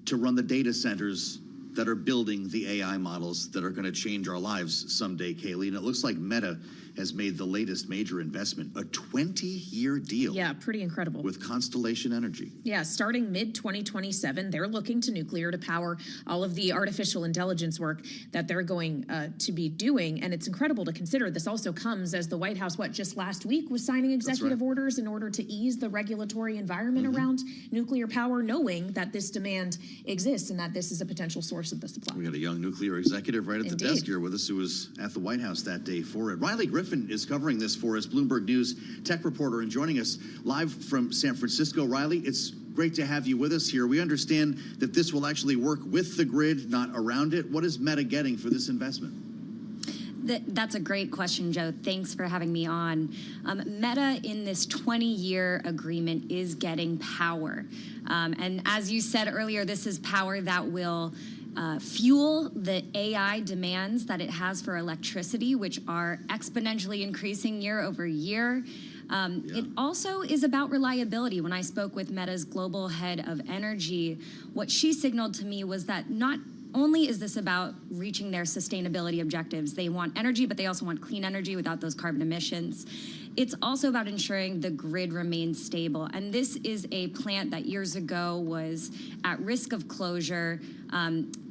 to run the data centers that are building the AI models that are going to change our lives someday, Kaylee. And it looks like Meta has made the latest major investment, a 20-year deal. Yeah, pretty incredible. With Constellation Energy. Yeah, starting mid-2027, they're looking to nuclear to power all of the artificial intelligence work that they're going to be doing. And it's incredible to consider. This also comes as the White House, just last week, was signing executive orders in order to ease the regulatory environment around nuclear power, knowing that this demand exists and that this is a potential source of the supply. We got a young nuclear executive right at the desk here with us who was at the White House that day for it. Riley Griffin is covering this for us, Bloomberg News tech reporter, and joining us live from San Francisco. Riley, it's great to have you with us here. We understand that this will actually work with the grid, not around it. What is Meta getting for this investment? That's a great question, Joe. Thanks for having me on. Meta in this 20-year agreement is getting power. And as you said earlier, this is power that will fuel the AI demands that it has for electricity, which are exponentially increasing year over year. It also is about reliability. When I spoke with Meta's global head of energy, what she signaled to me was that not only is this about reaching their sustainability objectives, they want energy, but they also want clean energy without those carbon emissions. It's also about ensuring the grid remains stable. And this is a plant that years ago was at risk of closure.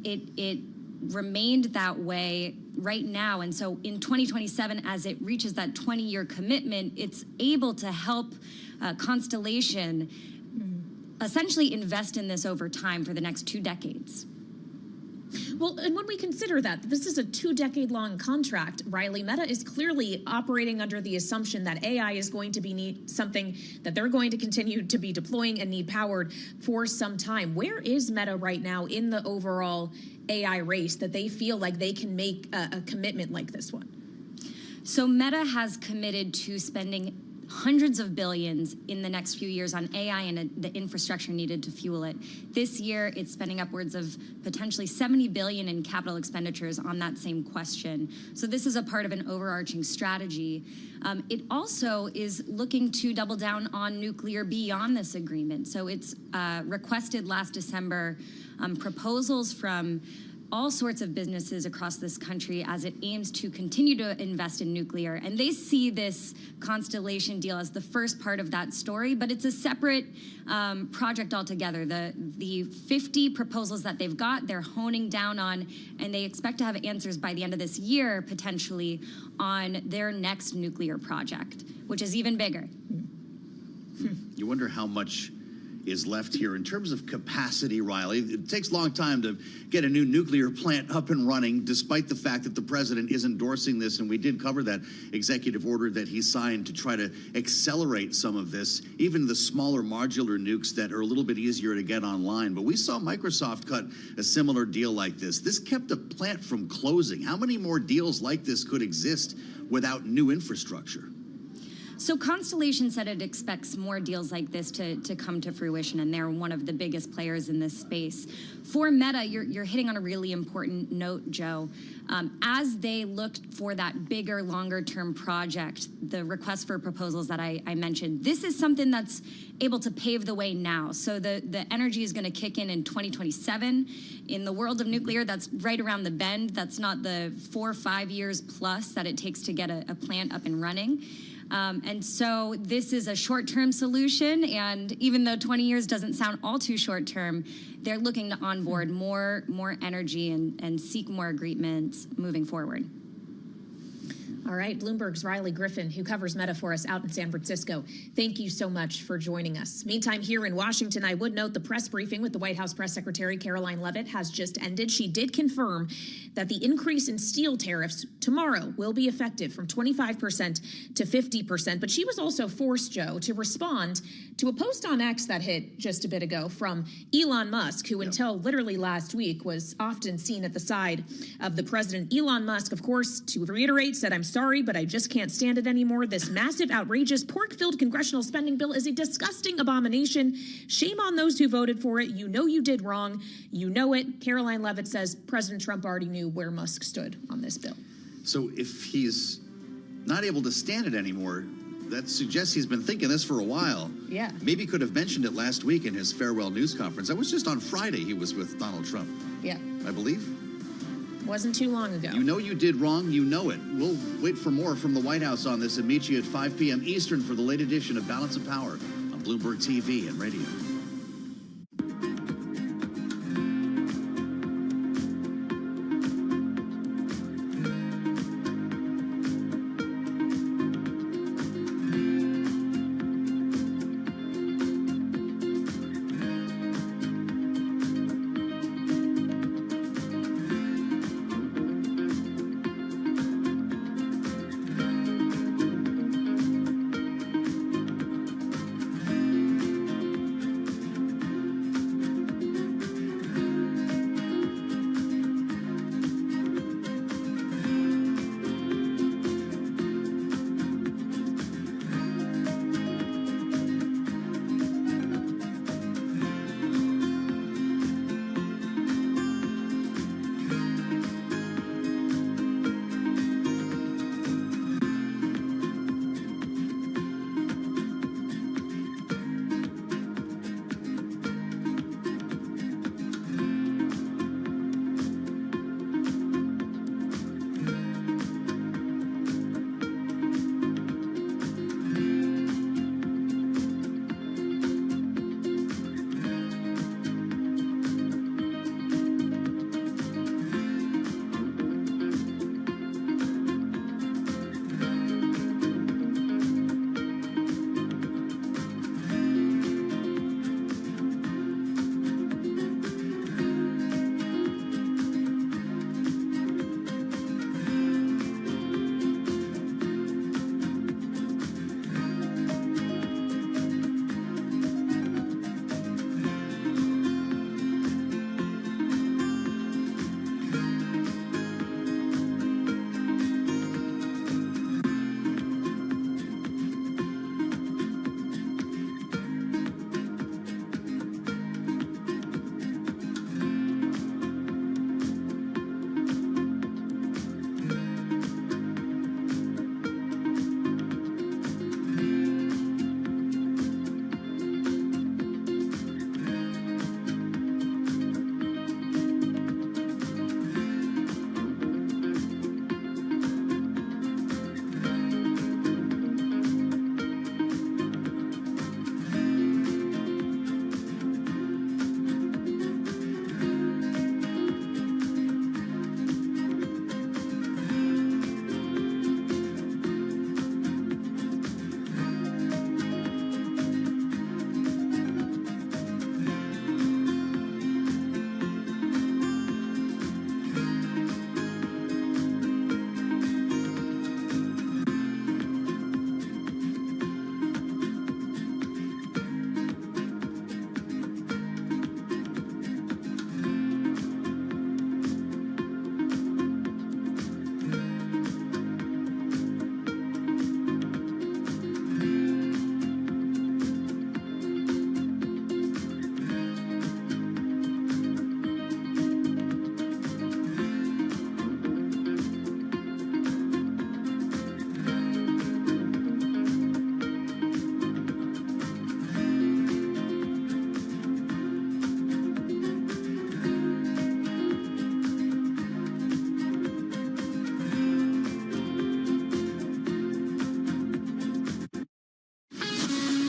It remained that way right now. And so in 2027, as it reaches that 20-year commitment, it's able to help Constellation essentially invest in this over time for the next 2 decades. Well, and when we consider that this is a 2-decade-long contract, Riley, Meta is clearly operating under the assumption that AI is going to be something that they're going to continue to be deploying and need powered for some time. Where is Meta right now in the overall AI race that they feel like they can make a commitment like this one? So Meta has committed to spending hundreds of billions in the next few years on AI and the infrastructure needed to fuel it. This year, it's spending upwards of potentially $70 billion in capital expenditures on that same question. So this is a part of an overarching strategy. It also is looking to double down on nuclear beyond this agreement. So it's requested last December proposals from all sorts of businesses across this country as it aims to continue to invest in nuclear. And they see this Constellation deal as the first part of that story, but it's a separate project altogether. The 50 proposals that they've got, they're honing down on, and they expect to have answers by the end of this year, potentially, on their next nuclear project, which is even bigger. You wonder how much is left here in terms of capacity, Riley. It takes a long time to get a new nuclear plant up and running, despite the fact that the president is endorsing this, and we did cover that executive order that he signed to try to accelerate some of this, even the smaller modular nukes that are a little bit easier to get online. But we saw Microsoft cut a similar deal like this. This kept a plant from closing. How many more deals like this could exist without new infrastructure? So Constellation said it expects more deals like this to come to fruition, and they're one of the biggest players in this space. For Meta, you're hitting on a really important note, Joe. As they looked for that bigger, longer-term project, the request for proposals that I mentioned, this is something that's able to pave the way now. So the energy is going to kick in 2027. In the world of nuclear, that's right around the bend. That's not the 4 or 5 years plus that it takes to get a plant up and running. And so this is a short-term solution, and even though 20 years doesn't sound all too short-term, they're looking to onboard more energy and seek more agreements moving forward. All right, Bloomberg's Riley Griffin, who covers Meta for us out in San Francisco. Thank you so much for joining us. Meantime, here in Washington, I would note the press briefing with the White House Press Secretary Caroline Leavitt has just ended. She did confirm that the increase in steel tariffs tomorrow will be effective from 25% to 50%. But she was also forced, Joe, to respond to a post on X that hit just a bit ago from Elon Musk, who until literally last week was often seen at the side of the president. Elon Musk, of course, to reiterate, said, "I'm sorry, but I just can't stand it anymore. This massive, outrageous, pork-filled congressional spending bill is a disgusting abomination. Shame on those who voted for it. You know you did wrong. You know it." Caroline Leavitt says President Trump already knew where Musk stood on this bill. So if he's not able to stand it anymore. That suggests he's been thinking this for a while. Yeah. Maybe could have mentioned it last week in his farewell news conference. That was just on Friday he was with Donald Trump. Yeah. I believe. Wasn't too long ago. You know you did wrong, you know it. We'll wait for more from the White House on this and meet you at 5 p.m. Eastern for the late edition of Balance of Power on Bloomberg TV and radio.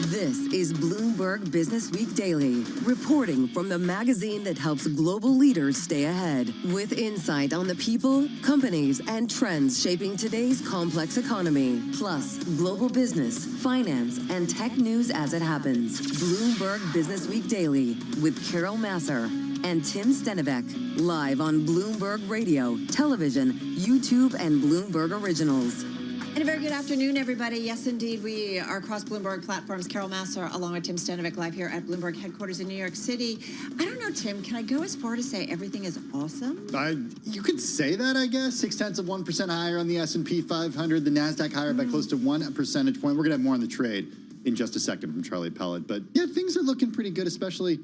This is Bloomberg Business Week Daily, reporting from the magazine that helps global leaders stay ahead, with insight on the people, companies, and trends shaping today's complex economy, plus global business, finance, and tech news as it happens. Bloomberg Business Week Daily with Carol Masser and Tim Stenivek, live on Bloomberg Radio, television, YouTube, and Bloomberg Originals. And a very good afternoon, everybody. Yes, indeed, we are across Bloomberg platforms. Carol Masser, along with Tim Stenivek, live here at Bloomberg headquarters in New York City. I don't know, Tim, can I go as far to say everything is awesome? You could say that, I guess. 0.6% higher on the S&P 500. The NASDAQ higher by close to 1 percentage point. We're going to have more on the trade in just a second from Charlie Pellet. But, yeah, things are looking pretty good, especially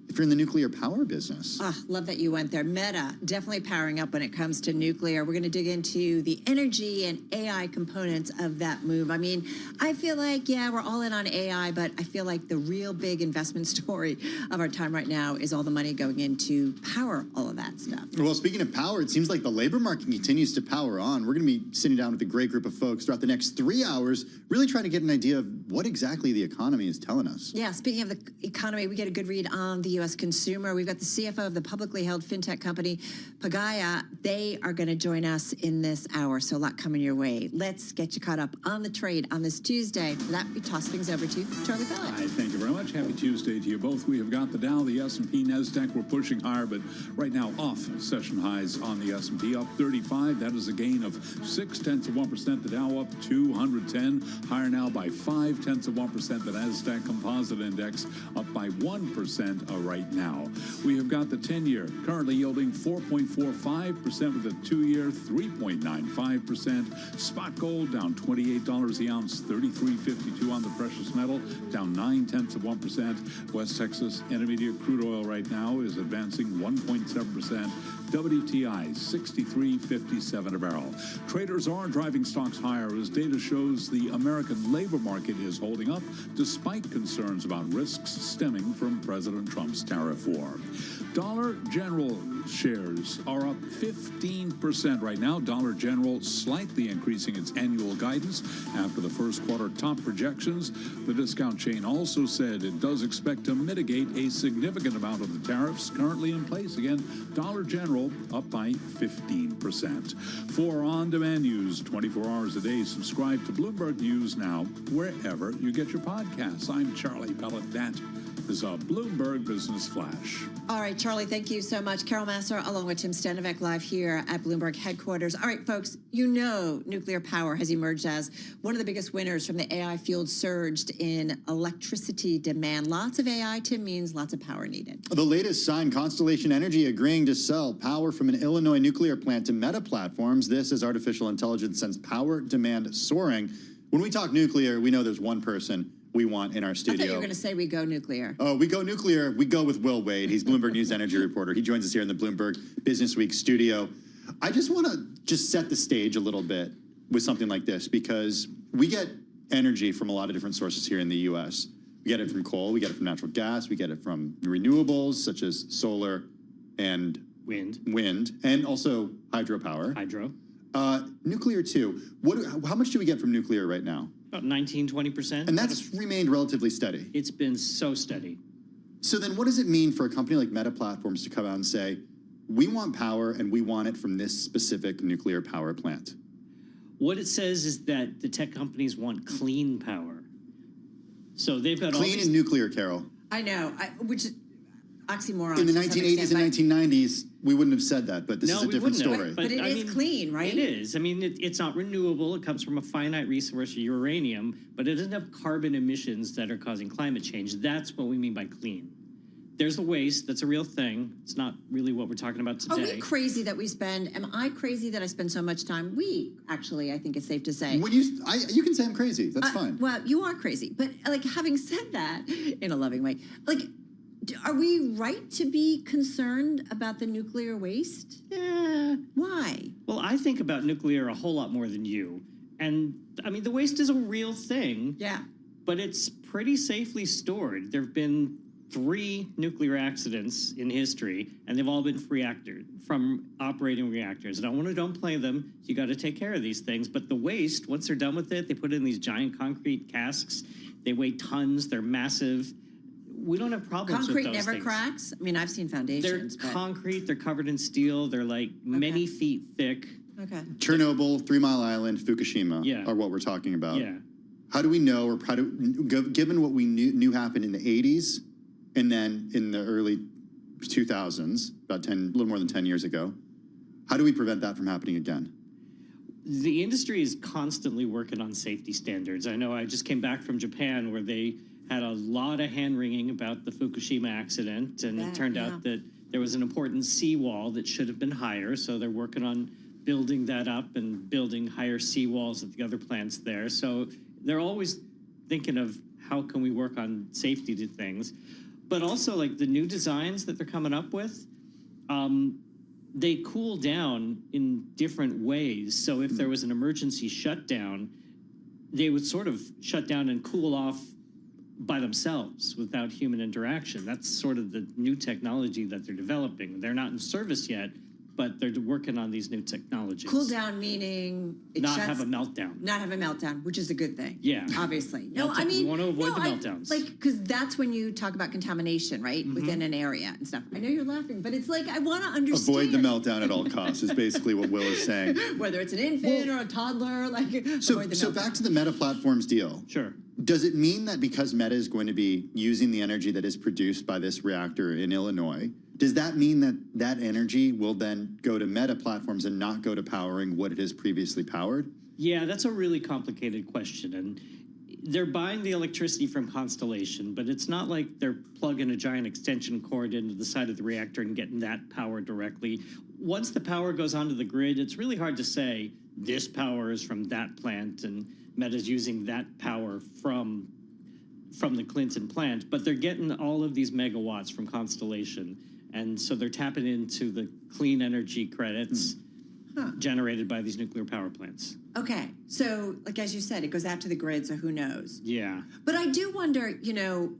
if you're in the nuclear power business. Love that you went there. Meta, definitely powering up when it comes to nuclear. We're going to dig into the energy and AI components of that move. I mean, I feel like, yeah, we're all in on AI, but I feel like the real big investment story of our time right now is all the money going into power all of that stuff. Well, speaking of power, it seems like the labor market continues to power on. We're going to be sitting down with a great group of folks throughout the next 3 hours, really trying to get an idea of what exactly the economy is telling us. Yeah, speaking of the economy, we get a good read on the U.S. consumer. We've got the CFO of the publicly held fintech company, Pagaya. They are going to join us in this hour, so a lot coming your way. Let's get you caught up on the trade on this Tuesday. For that, we toss things over to Charlie Pellet. Hi, thank you very much. Happy Tuesday to you both. We have got the Dow, the S&P, NASDAQ. We're pushing higher, but right now off session highs on the S&P, up 35. That is a gain of 0.6%. The Dow up 210, higher now by 0.5%. The NASDAQ Composite Index up by 1% right now. We have got the 10-year currently yielding 4.45% with the 2-year 3.95%. Spot gold down $28 the ounce, 33.52 on the precious metal, down 0.9%. West Texas Intermediate crude oil right now is advancing 1.7%. WTI 63.57 a barrel. Traders are driving stocks higher as data shows the American labor market is holding up despite concerns about risks stemming from President Trump's tariff war. Dollar General shares are up 15% right now. Dollar General slightly increasing its annual guidance after the first quarter top projections. The discount chain also said it does expect to mitigate a significant amount of the tariffs currently in place. Again, Dollar General up by 15%. For on-demand news 24 hours a day, subscribe to Bloomberg News now wherever you get your podcasts. I'm Charlie Pellet. That is a Bloomberg Business Flash. All right, Charlie, thank you so much. Carol Massar, along with Tim Stanovic, live here at Bloomberg headquarters. All right, folks, you know nuclear power has emerged as one of the biggest winners from the AI-fueled surge in electricity demand. Lots of AI, Tim, means lots of power needed. The latest sign, Constellation Energy agreeing to sell power from an Illinois nuclear plant to Meta Platforms. This as artificial intelligence sends power demand soaring. When we talk nuclear, we know there's one person we want in our studio. I thought you were going to say we go nuclear. Oh, we go nuclear. We go with Will Wade. He's Bloomberg News energy reporter. He joins us here in the Bloomberg Business Week studio. I just want to set the stage a little bit with something like this because we get energy from a lot of different sources here in the U.S. We get it from coal. We get it from natural gas. We get it from renewables such as solar and wind, and also hydropower. Nuclear too. How much do we get from nuclear right now? About 19-20%. And that's remained relatively steady. It's been so steady. So then what does it mean for a company like Meta Platforms to come out and say, we want power and we want it from this specific nuclear power plant? What it says is that the tech companies want clean power. So they've got clean and nuclear, Carol. I know, which is oxymoron. In the 1980s and 1990s, we wouldn't have said that, but this is a different story. But it is clean, right? It is. I mean, it's not renewable. It comes from a finite resource, uranium, but it doesn't have carbon emissions that are causing climate change. That's what we mean by clean. There's the waste. That's a real thing. It's not really what we're talking about today. Are we crazy that we spend, am I crazy that I spend so much time? We, actually, I think it's safe to say. When you can say I'm crazy. That's fine. Well, you are crazy. But, like, having said that, in a loving way, like, are we right to be concerned about the nuclear waste? Yeah. Why? Well, I think about nuclear a whole lot more than you. And, I mean, the waste is a real thing. Yeah. But it's pretty safely stored. There have been 3 nuclear accidents in history, and they've all been from operating reactors. And don't play them. You got to take care of these things. But the waste, once they're done with it, they put it in these giant concrete casks. They weigh tons. They're massive. We don't have problems with those Concrete never things. cracks? I mean, I've seen foundations. They're concrete. They're covered in steel. They're like many feet thick. Okay. Chernobyl, 3 Mile Island, Fukushima are what we're talking about. Yeah. How do we know, or given what we knew happened in the 80s and then in the early 2000s, a little more than 10 years ago, how do we prevent that from happening again? The industry is constantly working on safety standards. I know I just came back from Japan where they had a lot of hand-wringing about the Fukushima accident, and it turned out that there was an important seawall that should have been higher, so they're working on building that up and building higher seawalls at the other plants there. So they're always thinking of how can we work on safety to things. But also, like the new designs that they're coming up with, they cool down in different ways. So if there was an emergency shutdown, they would sort of shut down and cool off by themselves without human interaction. That's sort of the new technology that they're developing. They're not in service yet, but they're working on these new technologies. Cool down meaning not have a meltdown. Not have a meltdown, which is a good thing. Yeah. Obviously. No, I mean, we want to avoid the meltdowns. Because that's when you talk about contamination, right? Within an area and stuff. I know you're laughing, but it's like, I want to understand. Avoid the meltdown at all costs is basically what Will is saying. Whether it's an infant or a toddler, like So avoid the meltdown. back to the Meta Platforms deal. Sure. Does it mean that because Meta is going to be using the energy that is produced by this reactor in Illinois, does that mean that that energy will then go to Meta Platforms and not go to powering what it has previously powered? Yeah, that's a really complicated question. And they're buying the electricity from Constellation, but it's not like they're plugging a giant extension cord into the side of the reactor and getting that power directly. Once the power goes onto the grid, it's really hard to say this power is from that plant and Meta's using that power from the Clinton plant, but they're getting all of these megawatts from Constellation. And so they're tapping into the clean energy credits generated by these nuclear power plants. Okay, so like as you said, it goes out to the grid, so who knows? Yeah. But I do wonder,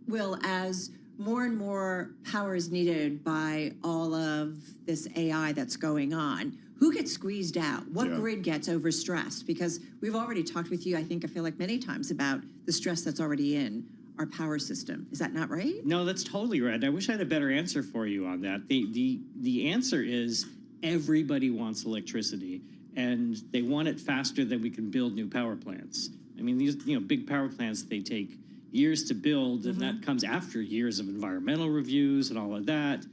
Will, as more and more power is needed by all of this AI that's going on, who gets squeezed out? What grid gets overstressed? Because we've already talked with you, I feel like many times about the stress that's already in our power system. Is that not right? No, that's totally right. I wish I had a better answer for you on that. The answer is everybody wants electricity, and they want it faster than we can build new power plants. I mean, these big power plants, they take years to build, and that comes after years of environmental reviews and all of that.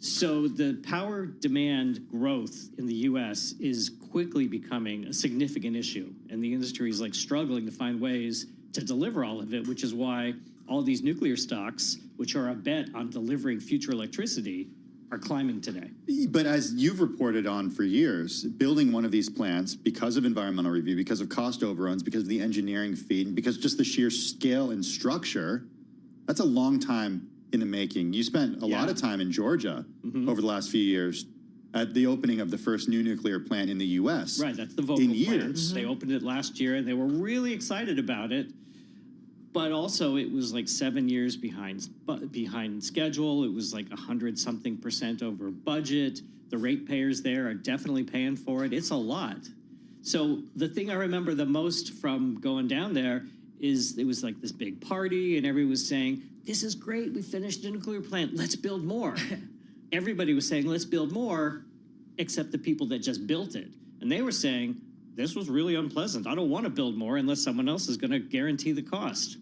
So the power demand growth in the U.S. is quickly becoming a significant issue, and the industry is like struggling to find ways to deliver all of it, which is why all these nuclear stocks, which are a bet on delivering future electricity, are climbing today. But as you've reported on for years, building one of these plants, because of environmental review, because of cost overruns, because of the engineering fee, and because just the sheer scale and structure, that's a long time in the making. You spent a lot of time in Georgia over the last few years at the opening of the first new nuclear plant in the U.S. Right, that's the Vogtle plant. They opened it last year, and they were really excited about it. But also, it was like 7 years behind schedule. It was like 100-something% over budget. The ratepayers there are definitely paying for it. It's a lot. So the thing I remember the most from going down there is it was like this big party, and everyone was saying, "This is great. We finished a nuclear plant. Let's build more." Everybody was saying, "Let's build more," except the people that just built it. And they were saying, "This was really unpleasant. I don't want to build more unless someone else is going to guarantee the cost."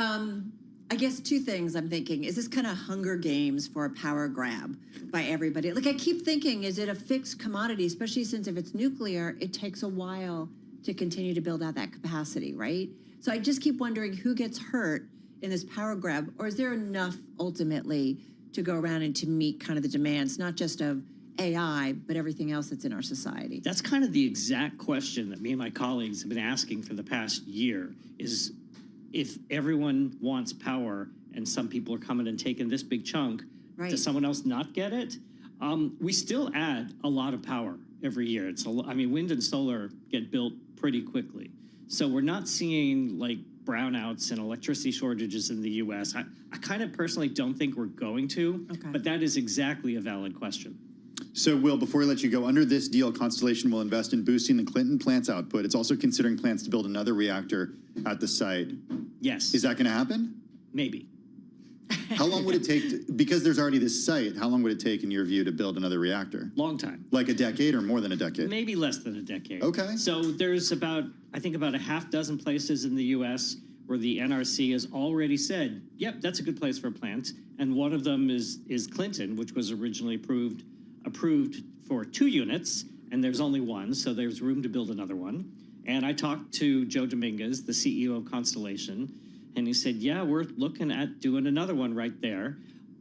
I guess two things I'm thinking. Is this kind of Hunger Games for a power grab by everybody? Like I keep thinking, is it a fixed commodity, especially since if it's nuclear, it takes a while to continue to build out that capacity, right? So I just keep wondering who gets hurt in this power grab, or is there enough ultimately to go around and to meet kind of the demands, not just of AI, but everything else that's in our society? That's kind of the exact question that me and my colleagues have been asking for the past year is if everyone wants power and some people are coming and taking this big chunk, does someone else not get it? We still add a lot of power every year. Wind and solar get built pretty quickly. So we're not seeing like brownouts and electricity shortages in the U.S. I kind of personally don't think we're going to, but that is exactly a valid question. So, Will, before we let you go, under this deal, Constellation will invest in boosting the Clinton plant's output. It's also considering plans to build another reactor at the site. Yes. Is that going to happen? Maybe. How long would it take, because there's already this site, how long would it take, in your view, to build another reactor? Long time. Like a decade or more than a decade? Maybe less than a decade. Okay. So there's about a half dozen places in the U.S. where the NRC has already said, yep, that's a good place for a plant. And one of them is Clinton, which was originally approved for 2 units, and there's only one, so there's room to build another one. And I talked to Joe Dominguez, the CEO of Constellation, and he said, yeah, we're looking at doing another one right there.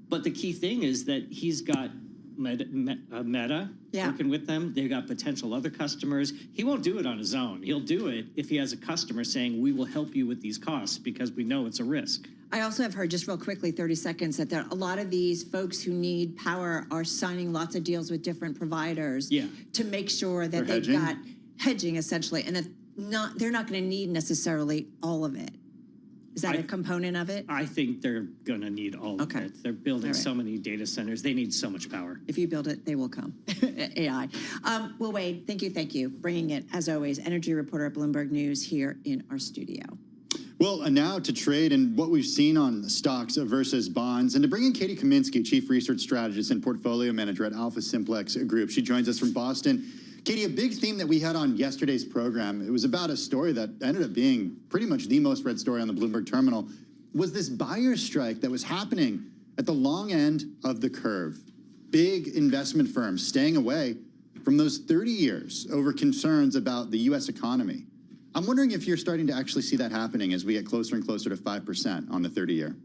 But the key thing is that he's got Meta working with them. They've got potential other customers. He won't do it on his own. He'll do it if he has a customer saying, we will help you with these costs because we know it's a risk. I also have heard, just real quickly, 30 seconds, that a lot of these folks who need power are signing lots of deals with different providers to make sure that they've got hedging, essentially, and that they're not going to need necessarily all of it. Is that a component of it? I think they're going to need all of it. They're building so many data centers. They need so much power. If you build it, they will come. AI. Will Wade, thank you. Bringing it, as always, energy reporter at Bloomberg News here in our studio. Well, and now to trade and what we've seen on the stocks versus bonds, and to bring in Katie Kaminsky, Chief Research Strategist and Portfolio Manager at Alpha Simplex Group. She joins us from Boston. Katie, a big theme that we had on yesterday's program, it was about a story that ended up being pretty much the most read story on the Bloomberg terminal, was this buyer strike that was happening at the long end of the curve. Big investment firms staying away from those 30 years over concerns about the U.S. economy. I'm wondering if you're starting to actually see that happening as we get closer and closer to 5% on the 30-year.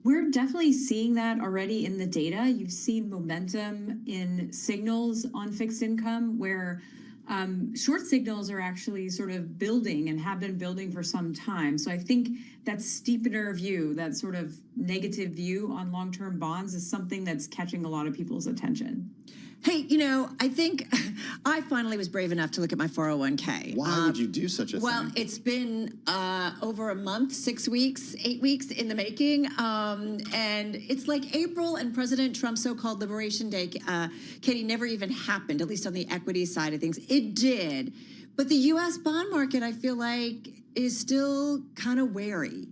We're definitely seeing that already in the data. You've seen momentum in signals on fixed income where short signals are actually sort of building and have been building for some time. So I think that steepener view, that sort of negative view on long-term bonds is something that's catching a lot of people's attention. Hey, I think I finally was brave enough to look at my 401k. Why would you do such a thing? Well, it's been over a month, 6 weeks, 8 weeks in the making. And it's like April and President Trump's so-called Liberation Day, Katie, never even happened, at least on the equity side of things. It did. But the U.S. bond market, I feel like, is still kind of wary.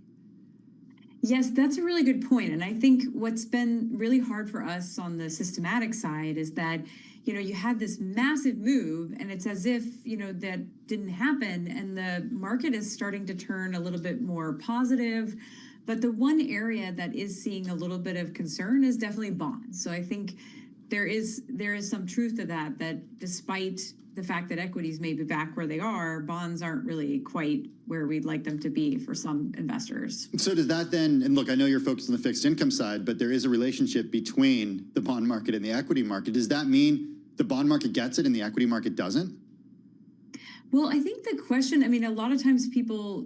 Yes, that's a really good point. And I think what's been really hard for us on the systematic side is that, you had this massive move and it's as if, that didn't happen and the market is starting to turn a little bit more positive. But the one area that is seeing a little bit of concern is definitely bonds. So I think there is some truth to that despite the fact that equities may be back where they are, bonds aren't really quite where we'd like them to be for some investors. So does that then, and look, I know you're focused on the fixed income side, but there is a relationship between the bond market and the equity market. Does that mean the bond market gets it and the equity market doesn't? Well, I think the question, a lot of times people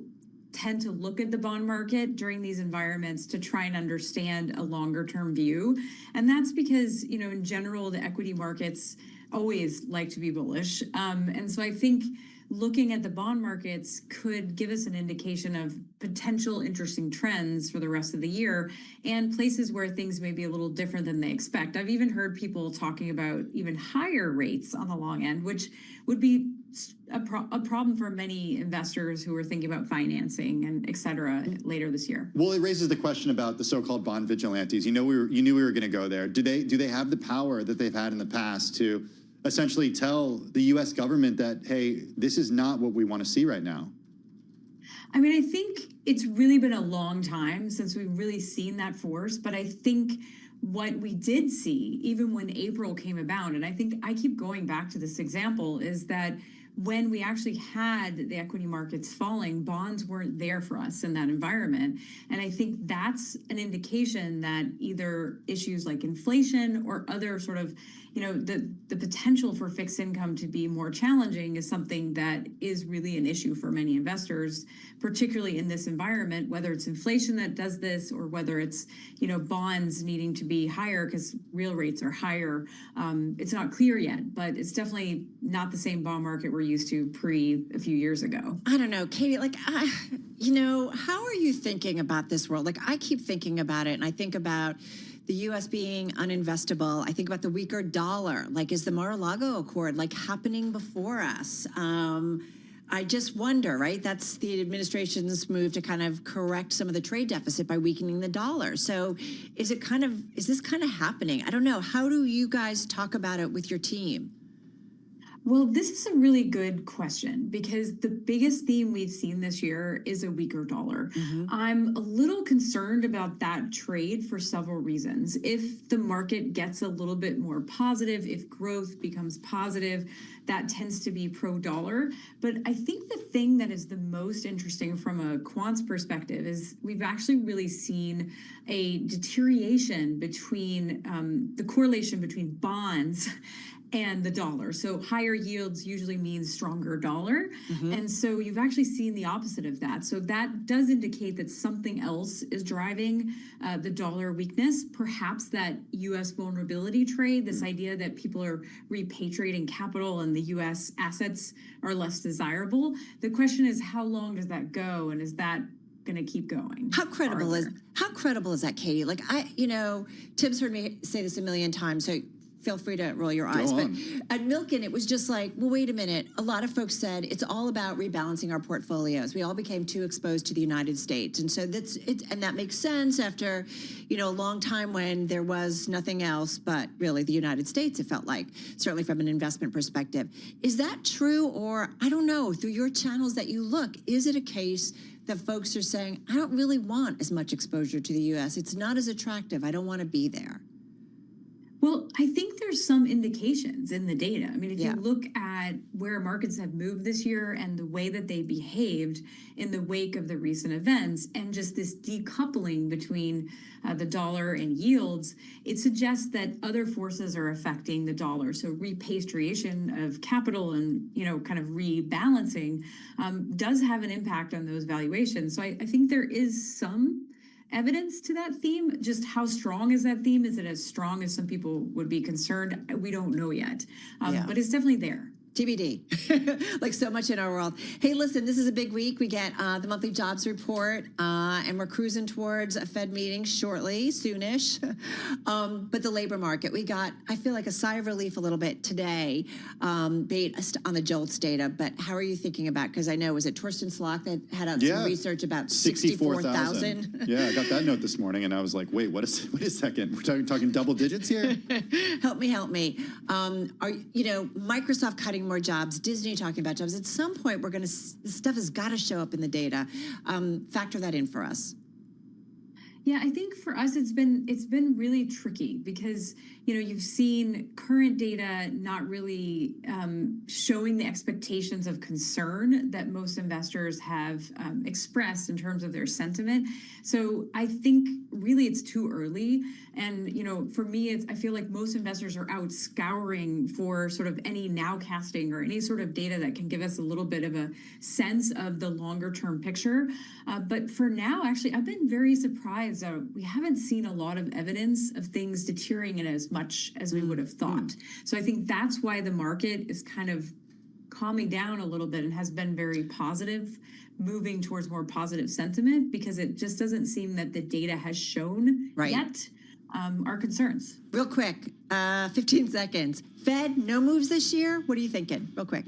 tend to look at the bond market during these environments to try and understand a longer term view. And that's because, in general, the equity markets always like to be bullish. And so I think looking at the bond markets could give us an indication of potential interesting trends for the rest of the year and places where things may be a little different than they expect. I've even heard people talking about even higher rates on the long end, which would be a problem for many investors who are thinking about financing and et cetera later this year. Well, it raises the question about the so-called bond vigilantes. You knew we were going to go there. Do they have the power that they've had in the past to essentially tell the U.S. government that, hey, this is not what we want to see right now? I think it's really been a long time since we've really seen that force, but I think what we did see, even when April came about, and I think I keep going back to this example, is that when we actually had the equity markets falling, bonds weren't there for us in that environment. And I think that's an indication that either issues like inflation or other sort of, the potential for fixed income to be more challenging is something that is really an issue for many investors, particularly in this environment, whether it's inflation that does this or whether it's, bonds needing to be higher because real rates are higher. It's not clear yet, but it's definitely not the same bond market we're used to a few years ago. I don't know, Katie, how are you thinking about this world? I keep thinking about it and I think about the U.S. being uninvestable. I think about the weaker dollar. Is the Mar-a-Lago Accord happening before us? I just wonder, right? That's the administration's move to kind of correct some of the trade deficit by weakening the dollar. So is this kind of happening? I don't know. How do you guys talk about it with your team? Well, this is a really good question because the biggest theme we've seen this year is a weaker dollar. Mm-hmm. I'm a little concerned about that trade for several reasons. If the market gets a little bit more positive, if growth becomes positive, that tends to be pro-dollar. But I think the thing that is the most interesting from a quant's perspective is we've actually really seen a deterioration between the correlation between bonds and the dollar. So higher yields usually means stronger dollar. And so you've actually seen the opposite of that. So that does indicate that something else is driving the dollar weakness, perhaps that U.S. vulnerability trade, this idea that people are repatriating capital and the U.S. assets are less desirable. The question is, how long does that go? And is that going to keep going? How credible is that, Katie? Like, Tim's heard me say this a million times, so feel free to roll your eyes. But at Milken, it was just like, well, wait a minute. A lot of folks said it's all about rebalancing our portfolios. We all became too exposed to the United States. And so that's it. And that makes sense after, a long time when there was nothing else but really the United States, it felt like, certainly from an investment perspective. Is that true? Or I don't know, through your channels that you look, is it a case that folks are saying, I don't really want as much exposure to the U.S. It's not as attractive. I don't want to be there. Well, I think there's some indications in the data. I mean, if you look at where markets have moved this year and the way that they behaved in the wake of the recent events and just this decoupling between the dollar and yields, it suggests that other forces are affecting the dollar. So repatriation of capital and, kind of rebalancing does have an impact on those valuations. So I think there is some evidence to that theme. Just how strong is that theme? Is it as strong as some people would be concerned? We don't know yet, but it's definitely there. TBD, like so much in our world. Hey, listen, this is a big week. We get the monthly jobs report, and we're cruising towards a Fed meeting shortly, soonish. But the labor market, we got, I feel like a sigh of relief a little bit today, based on the JOLTS data. But how are you thinking about, because I know, was it Torsten Slok that had out some research about 64,000? Yeah, I got that note this morning, and I was like, wait a second. We're talking double digits here? Help me. Microsoft cutting more jobs, Disney talking about jobs. At some point, this stuff has got to show up in the data. Factor that in for us. Yeah, I think for us it's been really tricky because you've seen current data not really showing the expectations of concern that most investors have expressed in terms of their sentiment. So I think really it's too early. And for me, I feel like most investors are out scouring for sort of any nowcasting or any sort of data that can give us a little bit of a sense of the longer term picture. But for now, actually, I've been very surprised. We haven't seen a lot of evidence of things deteriorating as much as we would have thought. So I think that's why the market is kind of calming down a little bit and has been very positive, moving towards more positive sentiment, because it just doesn't seem that the data has shown yet our concerns. Real quick, 15 seconds. Fed, no moves this year? What are you thinking? Real quick.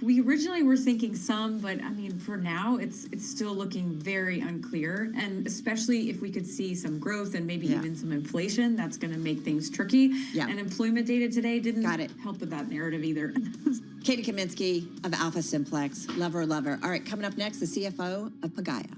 We originally were thinking some, but I mean, for now, it's still looking very unclear. And especially if we could see some growth and maybe even some inflation, that's going to make things tricky. Yeah. And employment data today didn't help with that narrative either. Katie Kaminsky of Alpha Simplex. Love her. All right, coming up next, the CFO of Pagaya.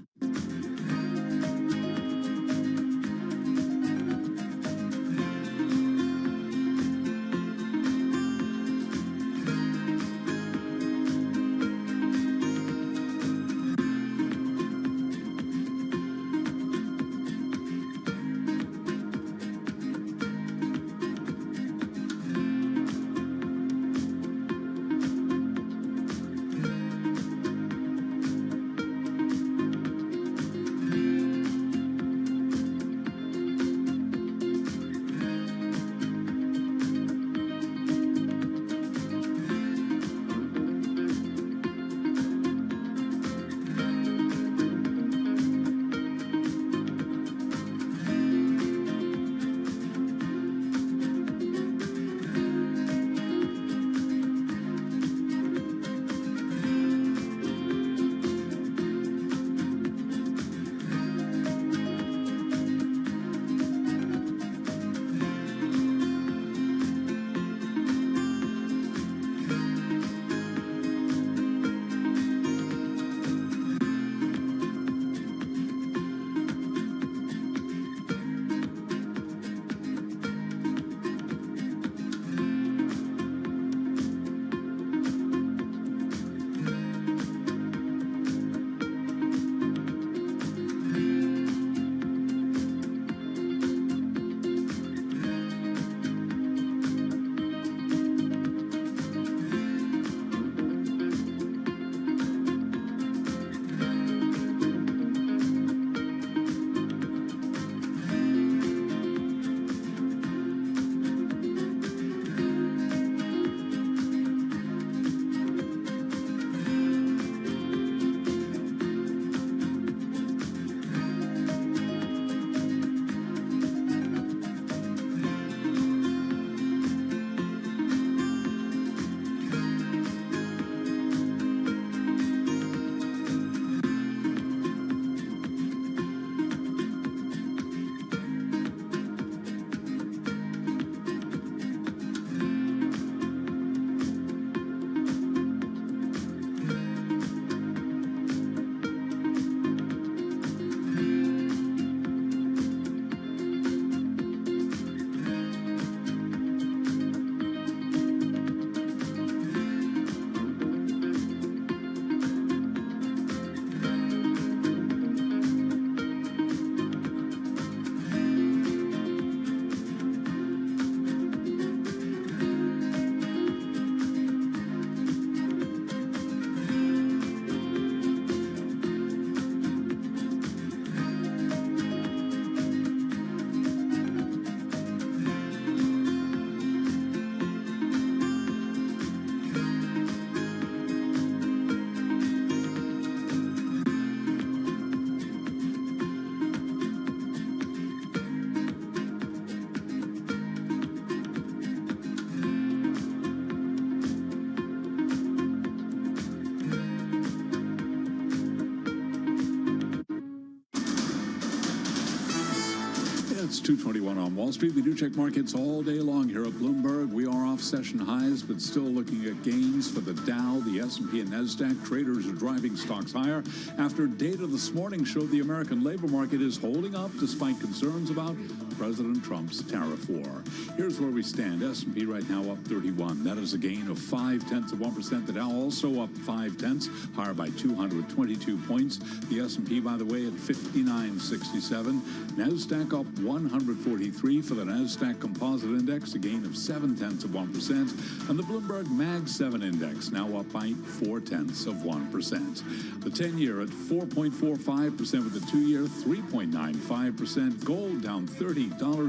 It's 2:21 on Wall Street. We do check markets all day long here at Bloomberg. We are off session highs, but still looking at gains for the Dow, the S&P, and NASDAQ. Traders are driving stocks higher after data this morning showed the American labor market is holding up despite concerns about President Trump's tariff war. Here's where we stand. S&P right now up 31. That is a gain of 0.5%. The Dow also up 0.5, higher by 222 points. The S&P, by the way, at 59.67. NASDAQ up 143 for the NASDAQ Composite Index, a gain of 0.7%. And the Bloomberg Mag 7 Index now up by 0.4%. The 10-year at 4.45% with the 2-year 3.95%. Gold down $30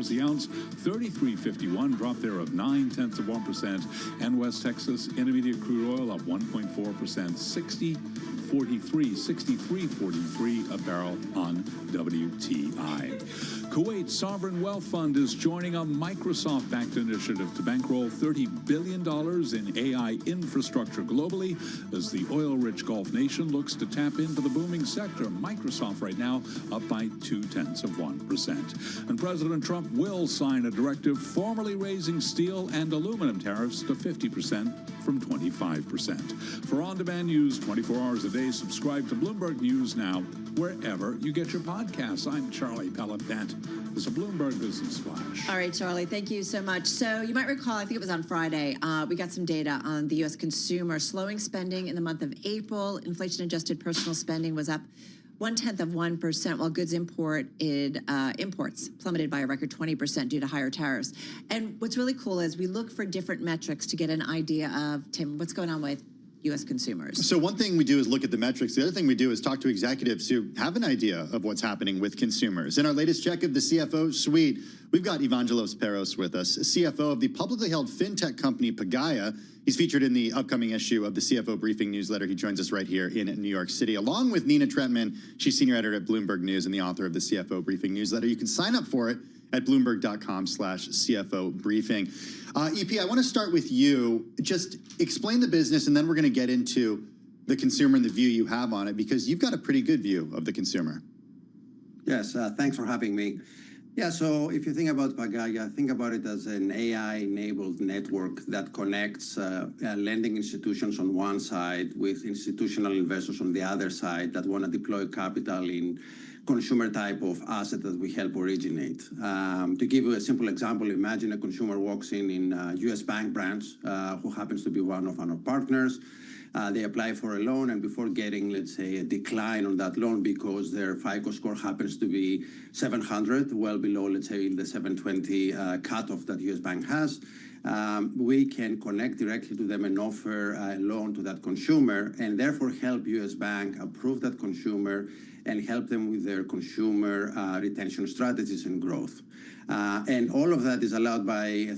the ounce, 33.51, drop there of 0.9%. And West Texas Intermediate crude oil up 1.4%, 63.43 a barrel on WTI. Kuwait Sovereign Wealth Fund is joining a Microsoft-backed initiative to bankroll $30 billion in AI infrastructure globally as the oil-rich Gulf nation looks to tap into the booming sector. Microsoft right now up by 0.2%. And President Trump will sign a directive formally raising steel and aluminum tariffs to 50% from 25%. For on-demand news 24 hours a day, subscribe to Bloomberg News Now wherever you get your podcasts. I'm Charlie Pellet. That is a Bloomberg Business Flash. All right, Charlie, thank you so much. So you might recall, I think it was on Friday, we got some data on the U.S. consumer slowing spending in the month of April. Inflation-adjusted personal spending was up 0.1%, while goods imports plummeted by a record 20% due to higher tariffs. And what's really cool is we look for different metrics to get an idea of, Tim, what's going on with U.S. consumers. So one thing we do is look at the metrics. The other thing we do is talk to executives who have an idea of what's happening with consumers. In our latest check of the CFO suite, we've got Evangelos Peros with us, CFO of the publicly held fintech company Pagaya. He's featured in the upcoming issue of the CFO Briefing newsletter. He joins us right here in New York City, along with Nina Trentman. She's senior editor at Bloomberg News and the author of the CFO Briefing newsletter. You can sign up for it at Bloomberg.com/CFO Briefing. EP, I want to start with you. Just explain the business, and then we're going to get into the consumer and the view you have on it, because you've got a pretty good view of the consumer. Yes, thanks for having me. Yeah, so if you think about Pagaya, think about it as an AI-enabled network that connects lending institutions on one side with institutional investors on the other side that want to deploy capital in consumer type of asset that we help originate. To give you a simple example, imagine a consumer walks in US bank branch who happens to be one of our partners. They apply for a loan, and before getting, let's say, a decline on that loan because their FICO score happens to be 700, well below, let's say, the 720 cutoff that US Bank has, we can connect directly to them and offer a loan to that consumer, and therefore help US Bank approve that consumer and help them with their consumer retention strategies and growth. And all of that is allowed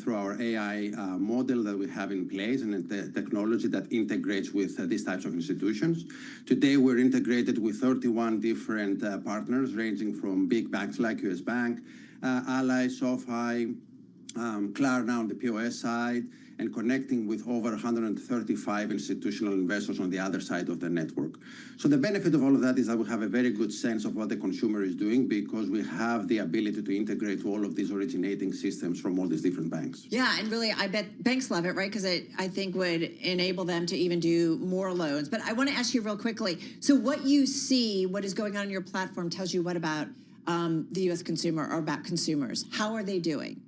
through our AI model that we have in place and the technology that integrates with these types of institutions. Today, we're integrated with 31 different partners, ranging from big banks like US Bank, Ally, SoFi, Klarna on the POS side, and connecting with over 135 institutional investors on the other side of the network. So the benefit of all of that is that we have a very good sense of what the consumer is doing, because we have the ability to integrate all of these originating systems from all these different banks. Yeah, and really, I bet banks love it, right? Because it, I think, would enable them to even do more loans. But I want to ask you real quickly, so what you see, what is going on your platform, tells you what about the U.S. consumer or about consumers? How are they doing?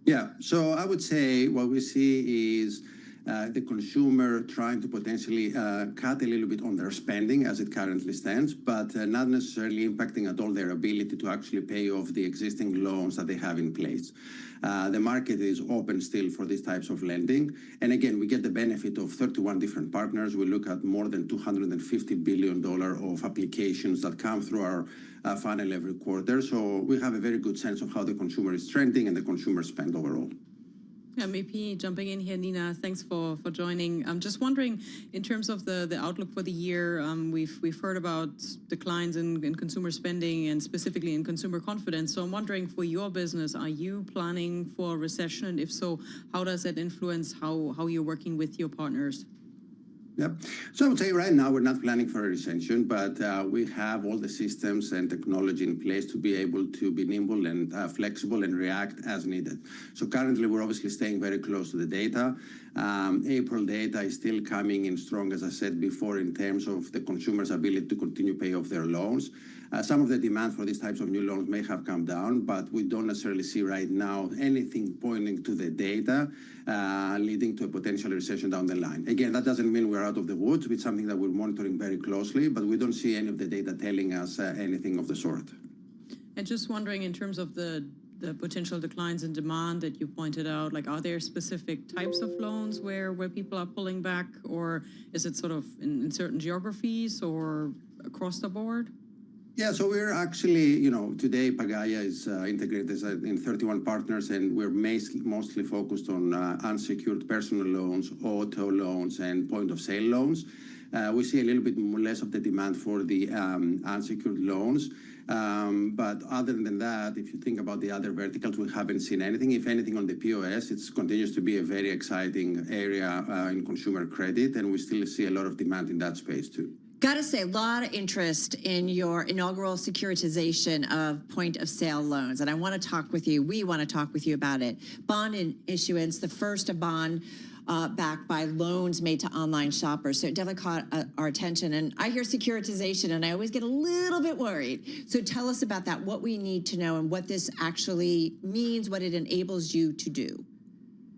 Yeah, so I would say what we see is the consumer trying to potentially cut a little bit on their spending as it currently stands, but not necessarily impacting at all their ability to actually pay off the existing loans that they have in place. The market is open still for these types of lending. And again, we get the benefit of 31 different partners. We look at more than $250 billion of applications that come through our funnel every quarter. So we have a very good sense of how the consumer is trending and the consumer spend overall. MEP, jumping in here, Nina, thanks for joining. I'm just wondering, in terms of the outlook for the year, we've heard about declines in consumer spending and specifically in consumer confidence. So I'm wondering, for your business, are you planning for a recession? And if so, how does that influence how you're working with your partners? Yep. So I would say right now we're not planning for a recession, but we have all the systems and technology in place to be able to be nimble and flexible and react as needed. So currently we're obviously staying very close to the data. April data is still coming in strong, as I said before, in terms of the consumer's ability to continue pay off their loans. Some of the demand for these types of new loans may have come down, but we don't necessarily see right now anything pointing to the data leading to a potential recession down the line. Again, that doesn't mean we're out of the woods. It's something that we're monitoring very closely, but we don't see any of the data telling us anything of the sort. And just wondering, in terms of the potential declines in demand that you pointed out, like, are there specific types of loans where people are pulling back, or is it sort of in certain geographies or across the board? Yeah, so we're actually, today Pagaya is integrated in 31 partners, and we're mostly focused on unsecured personal loans, auto loans, and point-of-sale loans. We see a little bit less of the demand for the unsecured loans. But other than that, if you think about the other verticals, we haven't seen anything. If anything, on the POS, it continues to be a very exciting area in consumer credit, and we still see a lot of demand in that space too. Got to say, a lot of interest in your inaugural securitization of point-of-sale loans, and I want to talk with you. We want to talk with you about it. Bond issuance, the first of bond backed by loans made to online shoppers. So it definitely caught our attention. And I hear securitization, and I always get a little bit worried. So tell us about that, what we need to know, and what this actually means, what it enables you to do.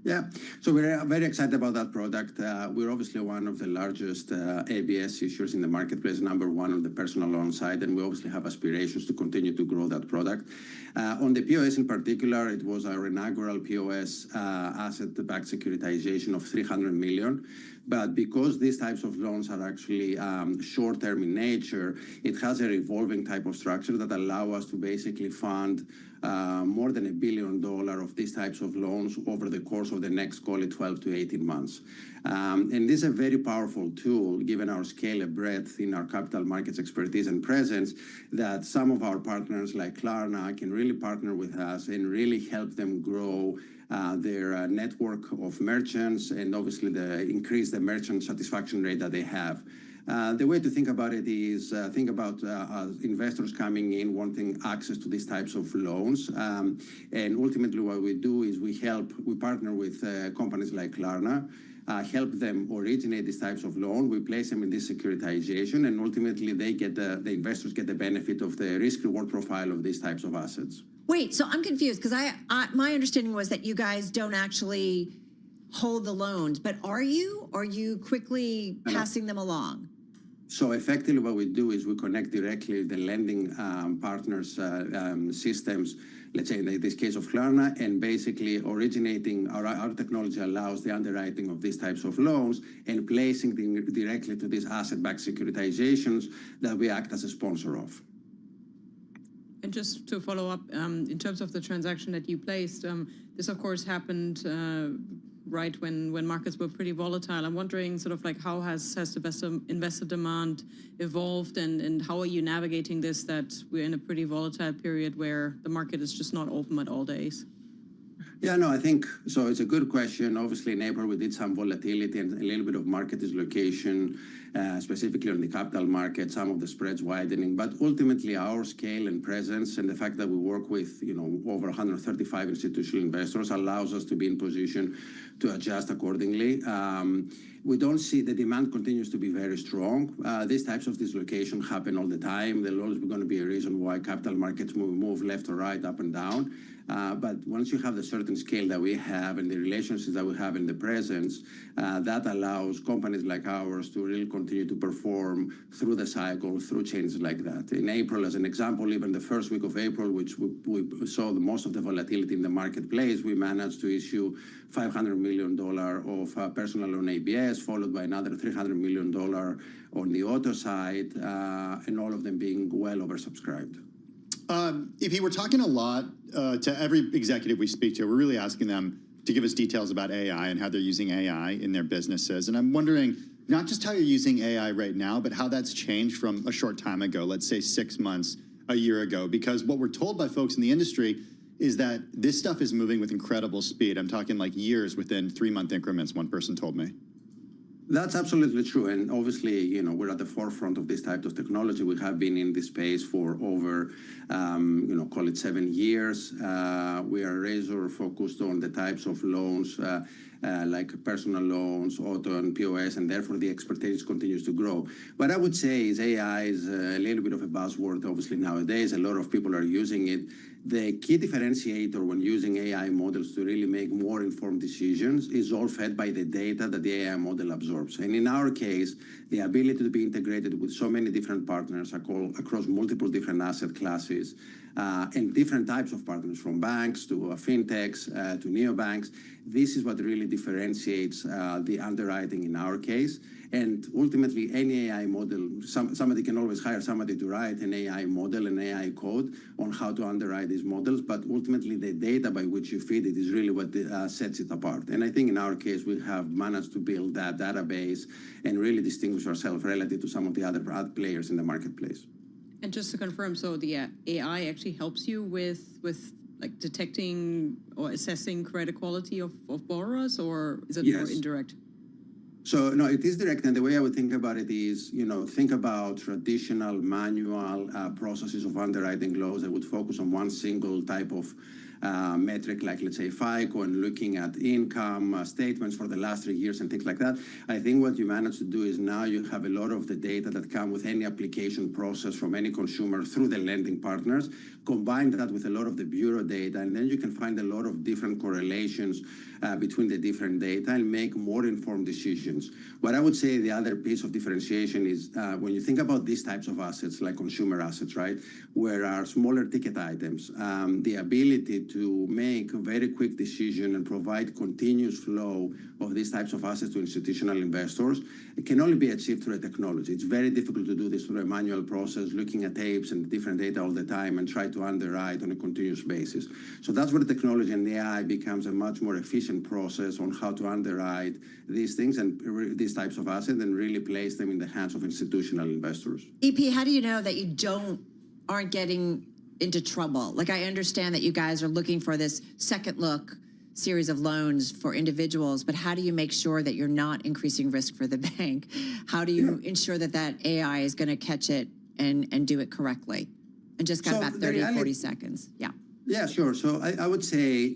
Yeah, so we're very excited about that product. We're obviously one of the largest ABS issuers in the marketplace, number one on the personal loan side, and we obviously have aspirations to continue to grow that product. On the POS in particular, it was our inaugural POS asset-backed securitization of $300 million. But because these types of loans are actually short-term in nature, it has a revolving type of structure that allow us to basically fund more than $1 billion of these types of loans over the course of the next, call it 12 to 18 months. And this is a very powerful tool, given our scale and breadth in our capital markets expertise and presence, that some of our partners like Klarna can really partner with us and really help them grow their network of merchants, and obviously increase the merchant satisfaction rate that they have. The way to think about it is think about investors coming in wanting access to these types of loans. And ultimately what we do is we partner with companies like Klarna, help them originate these types of loans. We place them in this securitization, and ultimately the investors get the benefit of the risk-reward profile of these types of assets. Wait, so I'm confused, because my understanding was that you guys don't actually hold the loans, but are you quickly passing them along? So effectively what we do is we connect directly the lending partners' systems, let's say in this case of Klarna, and basically originating, our technology allows the underwriting of these types of loans and placing them directly to these asset-backed securitizations that we act as a sponsor of. And just to follow up, in terms of the transaction that you placed, this of course happened right when markets were pretty volatile. I'm wondering sort of like how has the investor demand evolved, and how are you navigating this, that we're in a pretty volatile period where the market is just not open at all days? Yeah, no, I think, so it's a good question. Obviously in April we did some volatility and a little bit of market dislocation, specifically on the capital market, some of the spreads widening. But ultimately our scale and presence and the fact that we work with over 135 institutional investors allows us to be in position to adjust accordingly. We don't see the demand continues to be very strong. These types of dislocation happen all the time. There'll always be going to be a reason why capital markets move left or right, up and down. But once you have the certain scale that we have and the relationships that we have in the presence, that allows companies like ours to really continue to perform through the cycle, through changes like that. In April, as an example, even the first week of April, which we saw most of the volatility in the marketplace, we managed to issue $500 million of personal loan ABS, followed by another $300 million on the auto side, and all of them being well oversubscribed. EP, we're talking a lot to every executive we speak to. We're really asking them to give us details about AI and how they're using AI in their businesses. And I'm wondering not just how you're using AI right now, but how that's changed from a short time ago, let's say 6 months, a year ago. Because what we're told by folks in the industry is that this stuff is moving with incredible speed. I'm talking like years within 3-month increments, one person told me. That's absolutely true. And obviously, we're at the forefront of this type of technology. We have been in this space for over, call it 7 years. We are razor focused on the types of loans like personal loans, auto and POS, and therefore the expertise continues to grow. What I would say is AI is a little bit of a buzzword, obviously, nowadays. A lot of people are using it. The key differentiator when using AI models to really make more informed decisions is all fed by the data that the AI model absorbs. And in our case, the ability to be integrated with so many different partners across multiple different asset classes and different types of partners, from banks to fintechs to neobanks, this is what really differentiates the underwriting in our case. And ultimately, any AI model, somebody can always hire somebody to write an AI model, an AI code on how to underwrite these models. But ultimately, the data by which you feed it is really what sets it apart. And I think in our case, we have managed to build that database and really distinguish ourselves relative to some of the other players in the marketplace. And just to confirm, so the AI actually helps you with like detecting or assessing credit quality of borrowers, or is it more indirect? So no, it is direct, and the way I would think about it is, think about traditional manual processes of underwriting loans that would focus on one single type of metric, like let's say FICO, and looking at income statements for the last 3 years and things like that. I think what you manage to do is now you have a lot of the data that come with any application process from any consumer through the lending partners, combine that with a lot of the bureau data, and then you can find a lot of different correlations between the different data and make more informed decisions. What I would say the other piece of differentiation is when you think about these types of assets, like consumer assets, right, where are smaller ticket items, the ability to make a very quick decision and provide continuous flow of these types of assets to institutional investors, it can only be achieved through a technology. It's very difficult to do this through a manual process, looking at tapes and different data all the time and try to underwrite on a continuous basis. So that's where the technology and the AI becomes a much more efficient process on how to underwrite these things and these types of assets and really place them in the hands of institutional investors. EP, how do you know that you aren't getting into trouble? Like, I understand that you guys are looking for this second look series of loans for individuals, but how do you make sure that you're not increasing risk for the bank? How do you ensure that AI is going to catch it and do it correctly? And just got about 30, 40 seconds. Yeah. Yeah, sure. So I would say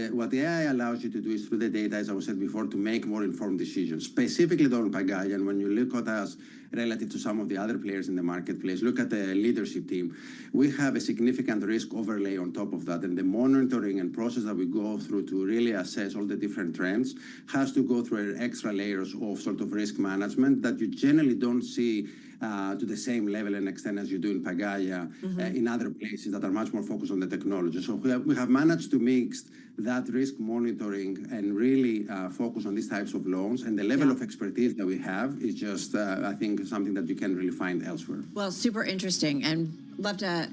what the AI allows you to do is through the data, as I said before, to make more informed decisions. Specifically on Pagaya, and when you look at us relative to some of the other players in the marketplace, look at the leadership team. We have a significant risk overlay on top of that, and the monitoring and process that we go through to really assess all the different trends has to go through extra layers of sort of risk management that you generally don't see to the same level and extent as you do in Pagaya in other places that are much more focused on the technology. So we have managed to mix that risk monitoring and really focus on these types of loans. And the level of expertise that we have is just, I think, something that you can really find elsewhere. Well, super interesting, and love to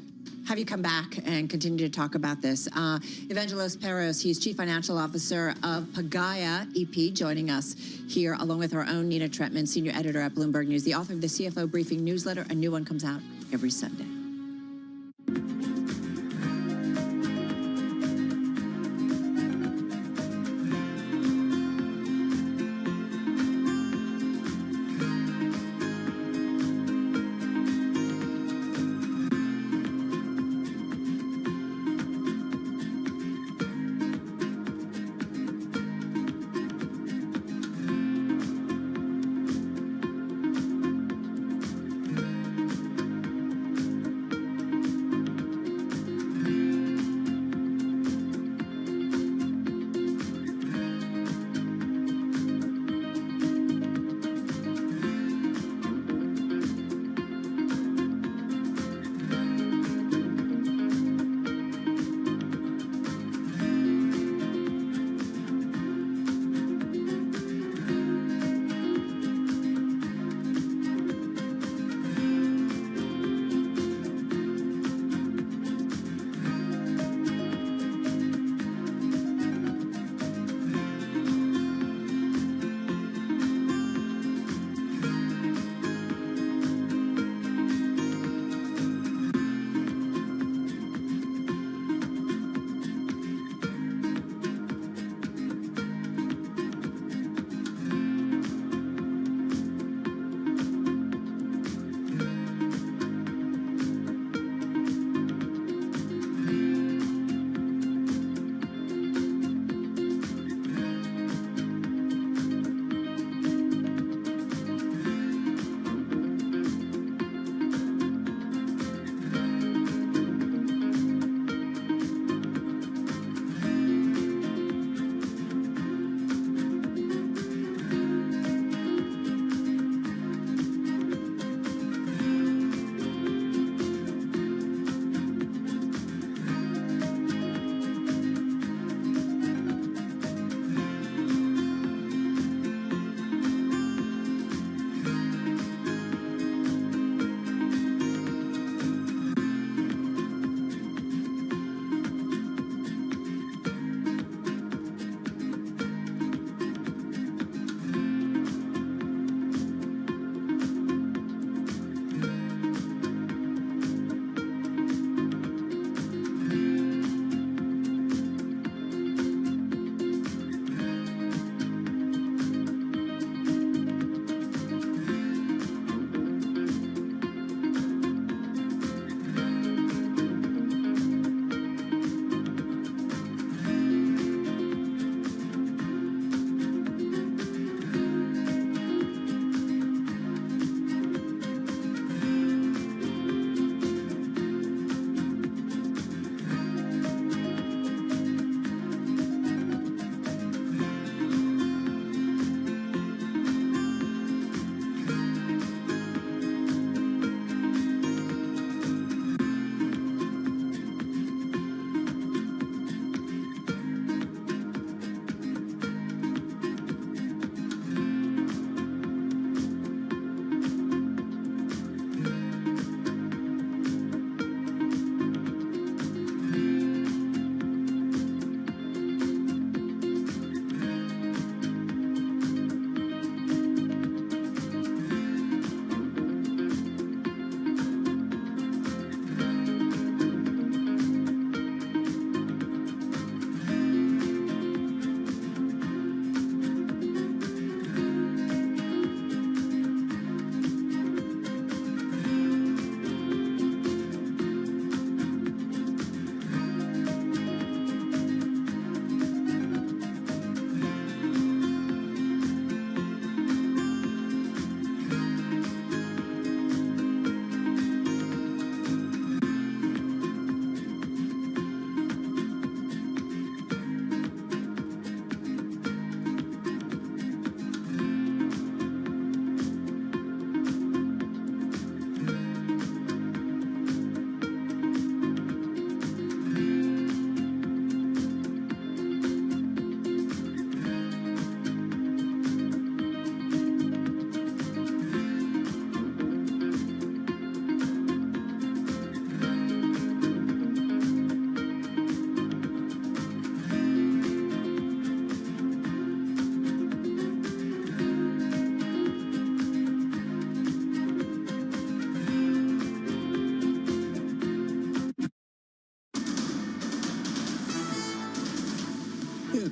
have you come back and continue to talk about this. Evangelos Peros, he's Chief Financial Officer of Pagaya EP, joining us here, along with our own Nina Tretman, Senior Editor at Bloomberg News, the author of the CFO Briefing newsletter. A new one comes out every Sunday.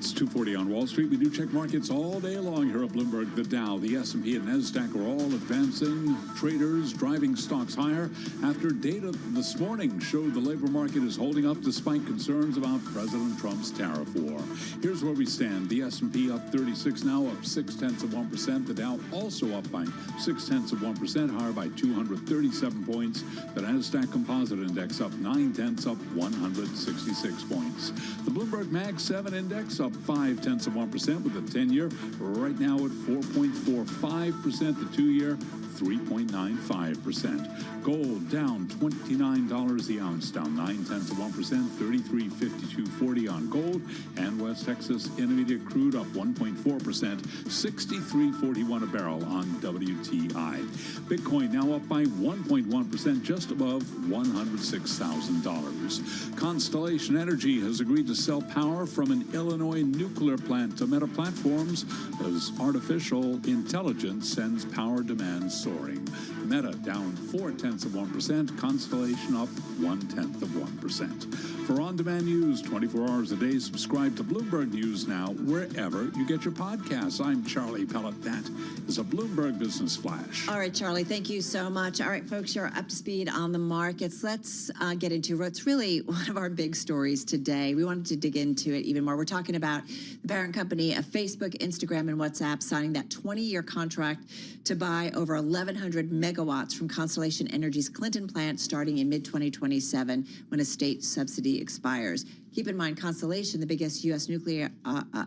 It's 2:40 on Wall Street. We do check markets all day long here at Bloomberg. The Dow, the S&P, and NASDAQ are all advancing. Traders driving stocks higher after data this morning showed the labor market is holding up despite concerns about President Trump's tariff war. Here's where we stand. The S&P up 36 now, up 0.6%. The Dow also up by 0.6%, higher by 237 points. The NASDAQ Composite Index up 0.9, up 166 points. The Bloomberg Mag 7 Index up 0.5% with the 10-year right now at 4.45%. The 2-year 3.95%. Gold down $29 the ounce, down 0.9%, 33.5240 on gold. And West Texas Intermediate crude up 1.4%, 63.41 a barrel on WTI. Bitcoin now up by 1.1%, just above $106,000. Constellation Energy has agreed to sell power from an Illinois nuclear plant to Meta Platforms as artificial intelligence sends power demand soaring. Meta down 0.4%, Constellation up 0.1%. For on-demand news 24 hours a day, subscribe to Bloomberg News Now wherever you get your podcasts. I'm Charlie Pellet. That is a Bloomberg Business Flash. All right, Charlie, thank you so much. All right, folks, you're up to speed on the markets. Let's get into what's really one of our big stories today. We wanted to dig into it even more. We're talking about the parent company of Facebook, Instagram, and WhatsApp signing that 20-year contract to buy over 1,100 megawatts from Constellation Energy's Clinton plant starting in mid-2027 when a state subsidy expires. Keep in mind, Constellation, the biggest U.S. nuclear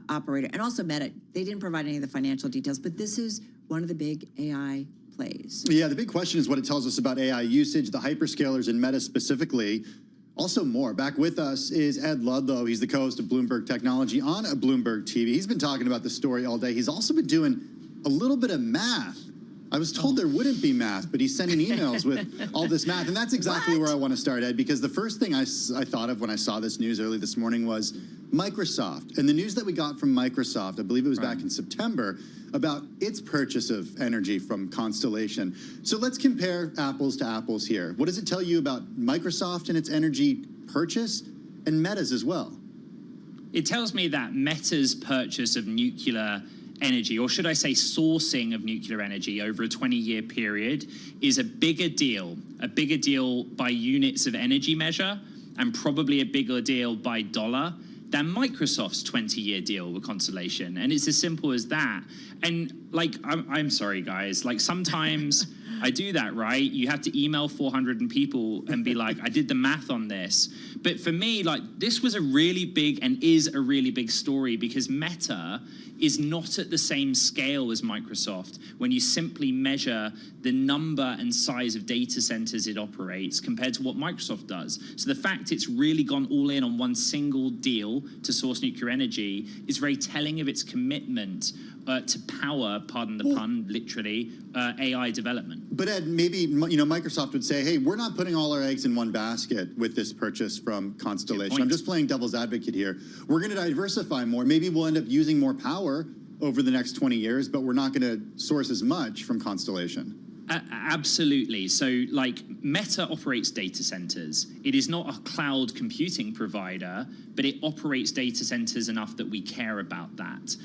operator, and also Meta, they didn't provide any of the financial details, but this is one of the big AI plays. Yeah, the big question is what it tells us about AI usage, the hyperscalers and Meta specifically. Also more. Back with us is Ed Ludlow. He's the co-host of Bloomberg Technology on Bloomberg TV. He's been talking about the story all day. He's also been doing a little bit of math. I was told there wouldn't be math, but he's sending emails with all this math. And that's exactly where I want to start, Ed, because the first thing I thought of when I saw this news early this morning was Microsoft. And the news that we got from Microsoft, I believe it was back in September, about its purchase of energy from Constellation. So let's compare apples to apples here. What does it tell you about Microsoft and its energy purchase and Meta's as well? It tells me that Meta's purchase of nuclear energy, or should I say sourcing of nuclear energy over a 20-year period, is a bigger deal by units of energy measure, and probably a bigger deal by dollar than Microsoft's 20-year deal with Constellation. And it's as simple as that. And like, I'm sorry, guys, like sometimes I do that, right? You have to email 400 people and be like, I did the math on this. But for me, like, this was a really big and is a really big story because Meta is not at the same scale as Microsoft when you simply measure the number and size of data centers it operates compared to what Microsoft does. So the fact it's really gone all in on one single deal to source nuclear energy is very telling of its commitment to power, pardon the pun, literally, AI development. But Ed, maybe Microsoft would say, hey, we're not putting all our eggs in one basket with this purchase from Constellation. I'm just playing devil's advocate here. We're going to diversify more. Maybe we'll end up using more power over the next 20 years, but we're not going to source as much from Constellation. Absolutely. So, like, Meta operates data centers. It is not a cloud computing provider, but it operates data centers enough that we care about that.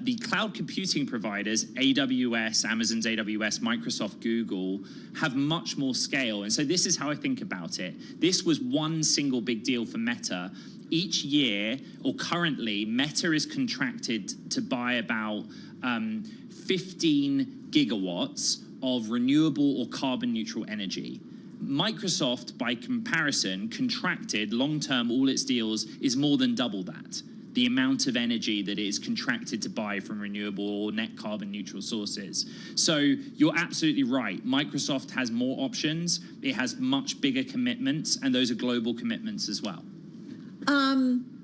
The cloud computing providers, AWS, Amazon's AWS, Microsoft, Google, have much more scale. And so this is how I think about it. This was one single big deal for Meta. Each year, or currently, Meta is contracted to buy about 15 gigawatts of renewable or carbon neutral energy. Microsoft, by comparison, contracted long-term, all its deals is more than double that. The amount of energy that it is contracted to buy from renewable or net carbon neutral sources. So you're absolutely right. Microsoft has more options. It has much bigger commitments, and those are global commitments as well.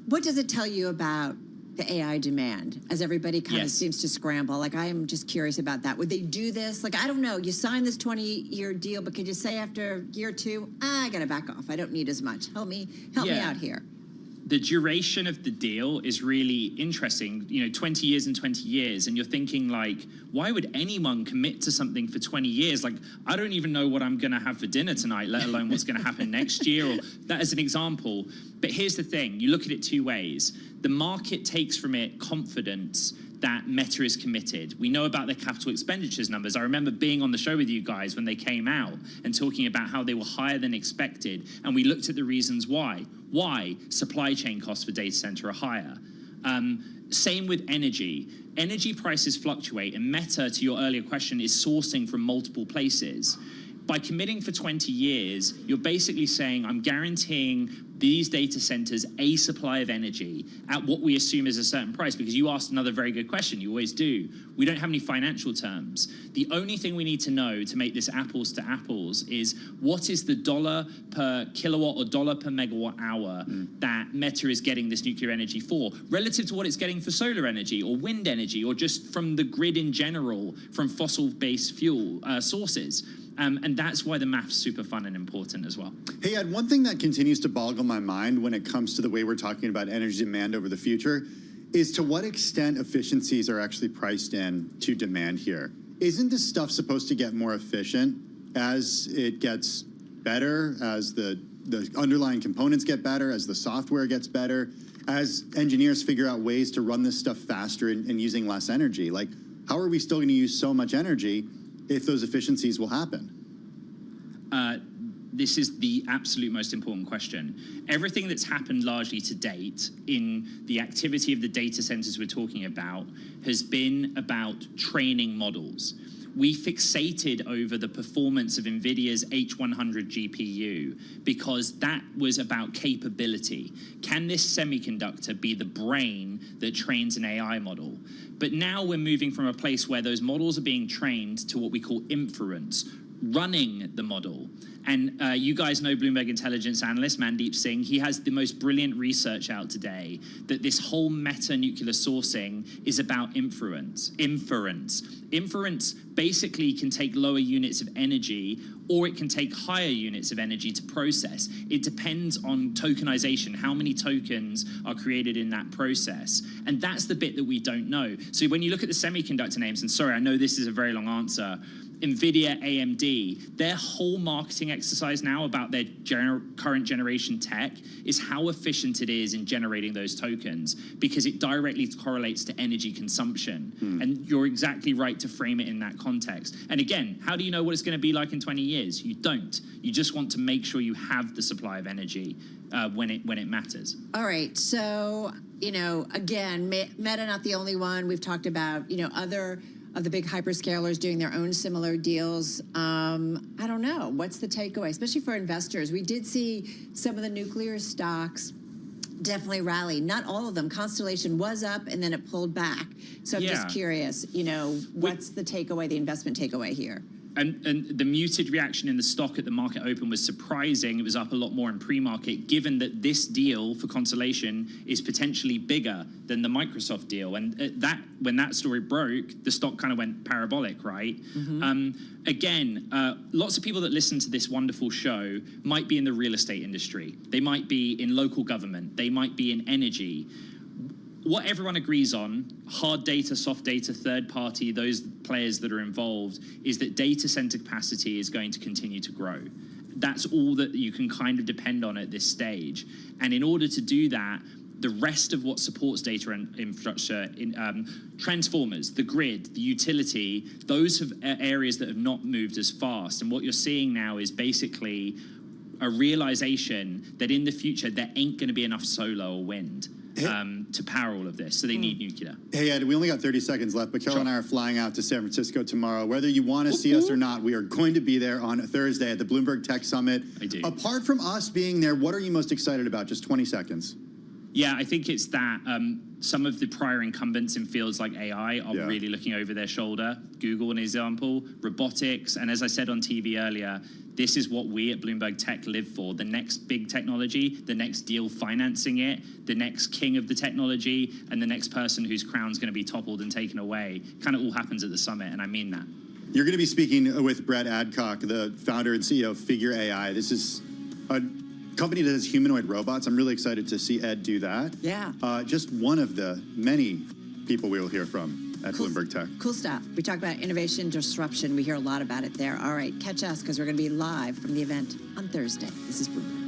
What does it tell you about the AI demand as everybody kind of seems to scramble? Like, I am just curious about that. Would they do this? Like, I don't know. You sign this 20-year deal, but could you say after year two, I got to back off. I don't need as much. Help me out here. the duration of the deal is really interesting. 20 years and 20 years, and you're thinking like, why would anyone commit to something for 20 years? Like, I don't even know what I'm going to have for dinner tonight, let alone what's going to happen next year, or that as an example. But here's the thing, you look at it two ways. The market takes from it confidence that Meta is committed. We know about their capital expenditures numbers. I remember being on the show with you guys when they came out and talking about how they were higher than expected, and we looked at the reasons why. Why? Supply chain costs for data center are higher. Same with energy. Energy prices fluctuate, and Meta, to your earlier question, is sourcing from multiple places. By committing for 20 years, you're basically saying, I'm guaranteeing these data centers a supply of energy at what we assume is a certain price, because you asked another very good question, you always do. We don't have any financial terms. The only thing we need to know to make this apples to apples is what is the dollar per kilowatt or dollar per megawatt hour that Meta is getting this nuclear energy for, relative to what it's getting for solar energy or wind energy, or just from the grid in general, from fossil-based fuel sources. And that's why the math's super fun and important as well. Hey, Ed, one thing that continues to boggle my mind when it comes to the way we're talking about energy demand over the future is to what extent efficiencies are actually priced in to demand here. Isn't this stuff supposed to get more efficient as it gets better, as the underlying components get better, as the software gets better, as engineers figure out ways to run this stuff faster and using less energy? Like, how are we still going to use so much energy if those efficiencies will happen? This is the absolute most important question. Everything that's happened largely to date in the activity of the data centers we're talking about has been about training models. We fixated over the performance of NVIDIA's H100 GPU because that was about capability. Can this semiconductor be the brain that trains an AI model? But now we're moving from a place where those models are being trained to what we call inference, running the model. And you guys know Bloomberg intelligence analyst Mandeep Singh. He has the most brilliant research out today that this whole meta-nuclear sourcing is about inference. Inference basically can take lower units of energy, or it can take higher units of energy to process. It depends on tokenization, how many tokens are created in that process. And that's the bit that we don't know. So when you look at the semiconductor names, and sorry, I know this is a very long answer, NVIDIA, AMD, their whole marketing exercise now about their current generation tech is how efficient it is in generating those tokens, because it directly correlates to energy consumption. And you're exactly right to frame it in that context. And again, how do you know what it's going to be like in 20 years? You don't. You just want to make sure you have the supply of energy when it matters. All right. So, again, Meta not the only one. We've talked about, other of the big hyperscalers doing their own similar deals. I don't know. What's the takeaway, especially for investors? We did see some of the nuclear stocks definitely rally. Not all of them. Constellation was up and then it pulled back. So I'm just curious, what's the takeaway, the investment takeaway here? And the muted reaction in the stock at the market open was surprising. It was up a lot more in pre-market, given that this deal for Constellation is potentially bigger than the Microsoft deal. And when that story broke, the stock kind of went parabolic, right? Again, lots of people that listen to this wonderful show might be in the real estate industry. They might be in local government. They might be in energy. What everyone agrees on, hard data, soft data, third party, those players that are involved, is that data center capacity is going to continue to grow. That's all that you can kind of depend on at this stage. And in order to do that, the rest of what supports data and infrastructure, transformers, the grid, the utility, those are areas that have not moved as fast. And what you're seeing now is basically a realization that in the future, there ain't going to be enough solar or wind to power all of this. So they need nuclear. Hey, Ed, we only got 30 seconds left, but Carol and I are flying out to San Francisco tomorrow. Whether you want to see us or not, we are going to be there on Thursday at the Bloomberg Tech Summit. I do. Apart from us being there, what are you most excited about? Just 20 seconds. Yeah, I think it's that some of the prior incumbents in fields like AI are really looking over their shoulder. Google, an example, robotics, and as I said on TV earlier, this is what we at Bloomberg Tech live for. The next big technology, the next deal financing it, the next king of the technology, and the next person whose crown's going to be toppled and taken away. Kind of all happens at the summit, and I mean that. You're going to be speaking with Brett Adcock, the founder and CEO of Figure AI. This is a company that does humanoid robots. I'm really excited to see Ed do that. Yeah. Just one of the many people we will hear from at Bloomberg Tech. Cool stuff. We talk about innovation, disruption. We hear a lot about it there. All right, catch us because we're going to be live from the event on Thursday. This is Bloomberg.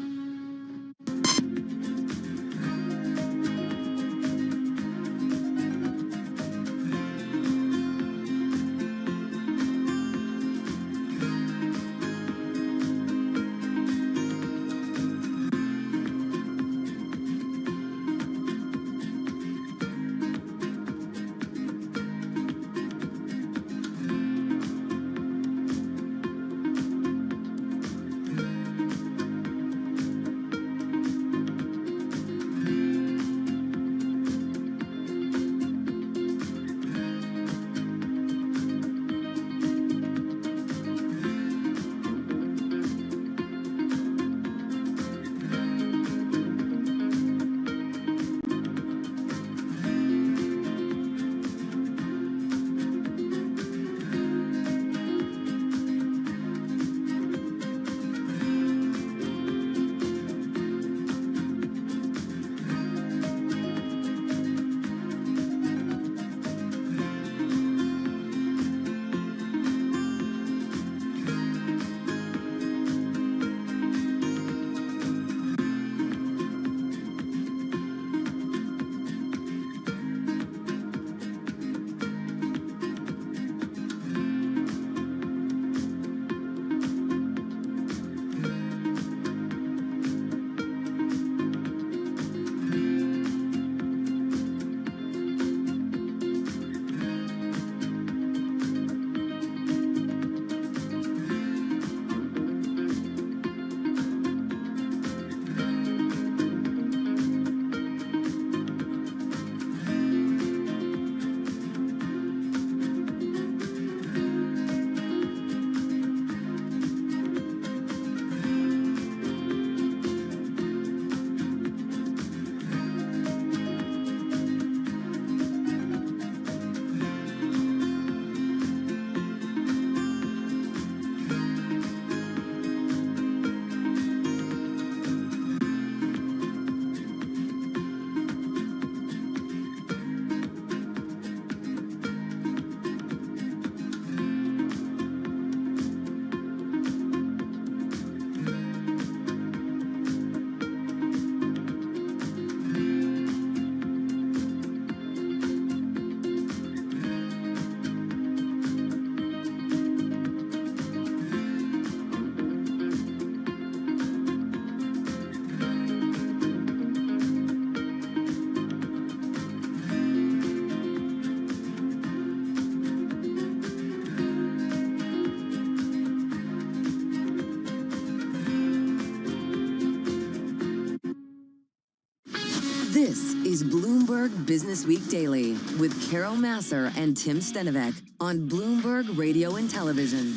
This is Bloomberg Business Week Daily with Carol Masser and Tim Stenovec on Bloomberg Radio and Television.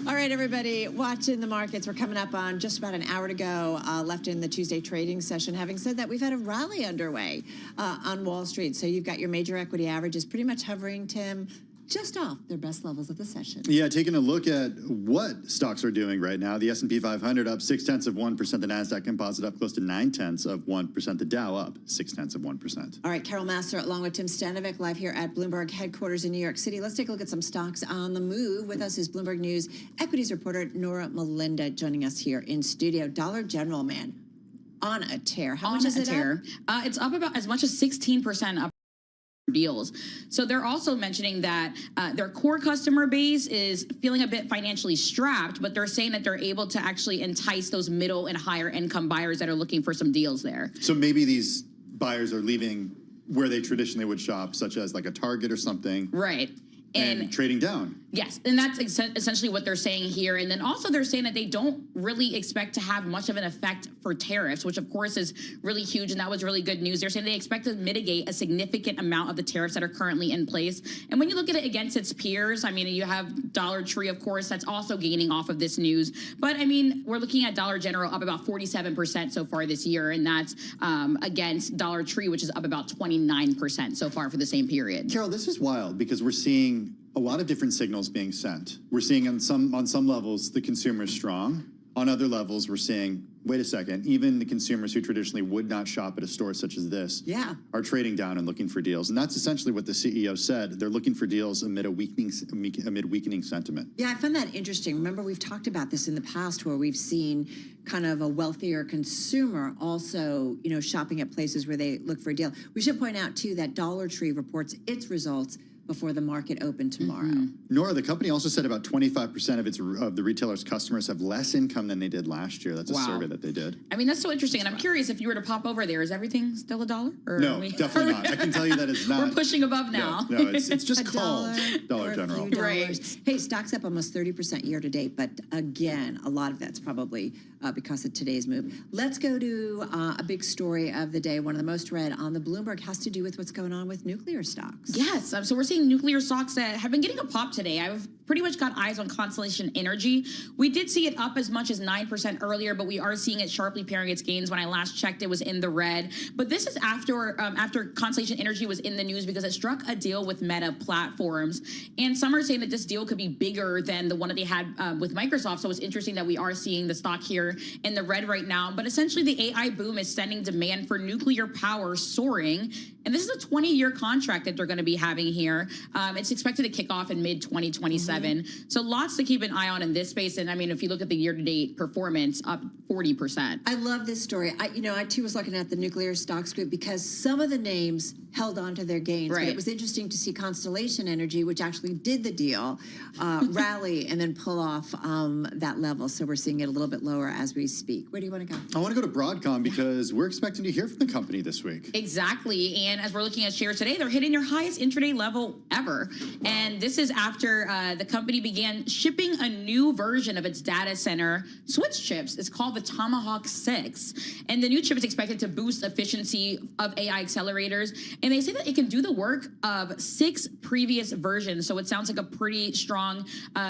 All right, everybody, watching the markets. We're coming up on just about an hour to go left in the Tuesday trading session. Having said that, we've had a rally underway on Wall Street. So you've got your major equity averages pretty much hovering, Tim, just off their best levels of the session. Yeah, taking a look at what stocks are doing right now. The S&P 500 up 0.6%. The NASDAQ Composite up close to 0.9%. The Dow up 0.6%. All right, Carol Masser along with Tim Stenovec live here at Bloomberg headquarters in New York City. Let's take a look at some stocks on the move. With us is Bloomberg News equities reporter Nora Melinda joining us here in studio. Dollar General, man, on a tear. How much is it up? It's up about as much as 16% up. Deals. So they're also mentioning that their core customer base is feeling a bit financially strapped, but they're saying that they're able to actually entice those middle and higher income buyers that are looking for some deals there. So maybe these buyers are leaving where they traditionally would shop, such as like a Target or something. Right. And trading down. Yes, and that's essentially what they're saying here. And then also they're saying that they don't really expect to have much of an effect for tariffs, which of course is really huge, and that was really good news. They're saying they expect to mitigate a significant amount of the tariffs that are currently in place. And when you look at it against its peers, I mean, you have Dollar Tree, of course, that's also gaining off of this news. But I mean, we're looking at Dollar General up about 47% so far this year, and that's against Dollar Tree, which is up about 29% so far for the same period. Carol, this is wild because we're seeing a lot of different signals being sent. We're seeing on some levels the consumer is strong. On other levels, we're seeing wait a second, even the consumers who traditionally would not shop at a store such as this are trading down and looking for deals. And that's essentially what the CEO said. They're looking for deals amid weakening sentiment. Yeah, I find that interesting. Remember, we've talked about this in the past where we've seen kind of a wealthier consumer also, shopping at places where they look for a deal. We should point out, too, that Dollar Tree reports its results before the market opened tomorrow. Nora, the company also said about 25% of the retailer's customers have less income than they did last year. That's a survey that they did. I mean, that's so interesting. And I'm curious, if you were to pop over there, is everything still $1? Or no, definitely not. I can tell you that it's not. We're pushing above now. No, it's just called Dollar General. Right. Hey, stock's up almost 30% year to date, but again, a lot of that's probably because of today's move. Let's go to a big story of the day. One of the most read on the Bloomberg has to do with what's going on with nuclear stocks. Yes, so we're seeing nuclear stocks that have been getting a pop today. I've pretty much got eyes on Constellation Energy. We did see it up as much as 9% earlier, but we are seeing it sharply paring its gains. When I last checked, it was in the red. But this is after Constellation Energy was in the news because it struck a deal with Meta Platforms. And some are saying that this deal could be bigger than the one that they had with Microsoft. So it's interesting that we are seeing the stock here in the red right now. But essentially, the AI boom is sending demand for nuclear power soaring. And this is a 20-year contract that they're going to be having here. It's expected to kick off in mid-2027. So lots to keep an eye on in this space. And I mean, if you look at the year-to-date performance, up 40%. I love this story. I too was looking at the nuclear stocks group because some of the names held on to their gains. But it was interesting to see Constellation Energy, which actually did the deal, rally and then pull off that level. So we're seeing it a little bit lower as we speak. Where do you want to go? I want to go to Broadcom because we're expecting to hear from the company this week. Exactly. And as we're looking at shares today, they're hitting their highest intraday level ever. And this is after the company began shipping a new version of its data center switch chips. It's called the Tomahawk 6. And the new chip is expected to boost efficiency of AI accelerators. And they say that it can do the work of 6 previous versions. So it sounds like a pretty strong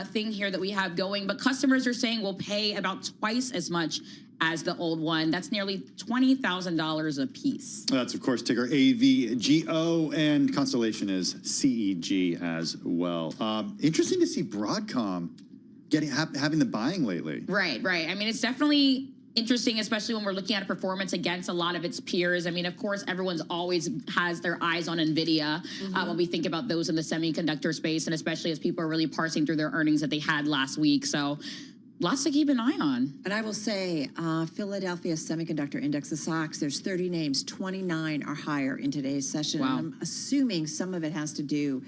thing here that we have going. But customers are saying we'll pay about twice as much as the old one. That's nearly $20,000 a piece. That's, of course, ticker AVGO, and Constellation is CEG as well. Interesting to see Broadcom having the buying lately. Right. I mean, it's definitely interesting, especially when we're looking at performance against a lot of its peers. I mean, of course, everyone's always has their eyes on NVIDIA when we think about those in the semiconductor space, and especially as people are really parsing through their earnings that they had last week. So lots to keep an eye on. And I will say, Philadelphia Semiconductor Index, the SOX, there's 30 names, 29 are higher in today's session. Wow. I'm assuming some of it has to do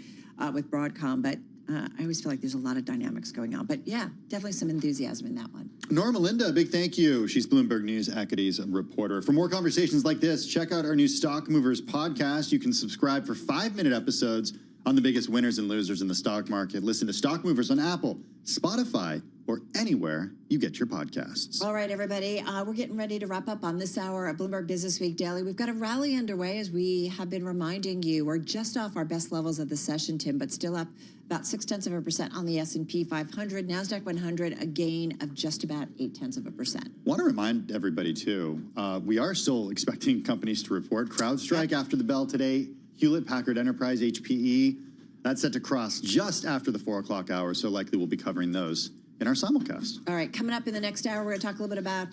with Broadcom, but I always feel like there's a lot of dynamics going on. But yeah, definitely some enthusiasm in that one. Nora Melinda, big thank you. She's Bloomberg News equities reporter. For more conversations like this, check out our new Stock Movers podcast. You can subscribe for 5-minute episodes on the biggest winners and losers in the stock market. Listen to Stock Movers on Apple, Spotify, or anywhere you get your podcasts. All right, everybody. We're getting ready to wrap up on this hour of Bloomberg Business Week Daily. We've got a rally underway, as we have been reminding you. We're just off our best levels of the session, Tim, but still up about 0.6% on the S&P 500. NASDAQ 100, a gain of just about 0.8%. Want to remind everybody, too, we are still expecting companies to report. CrowdStrike after the bell today, Hewlett-Packard Enterprise, HPE. That's set to cross just after the 4 o'clock hour, so likely we'll be covering those in our simulcast. All right, coming up in the next hour, we're going to talk a little bit about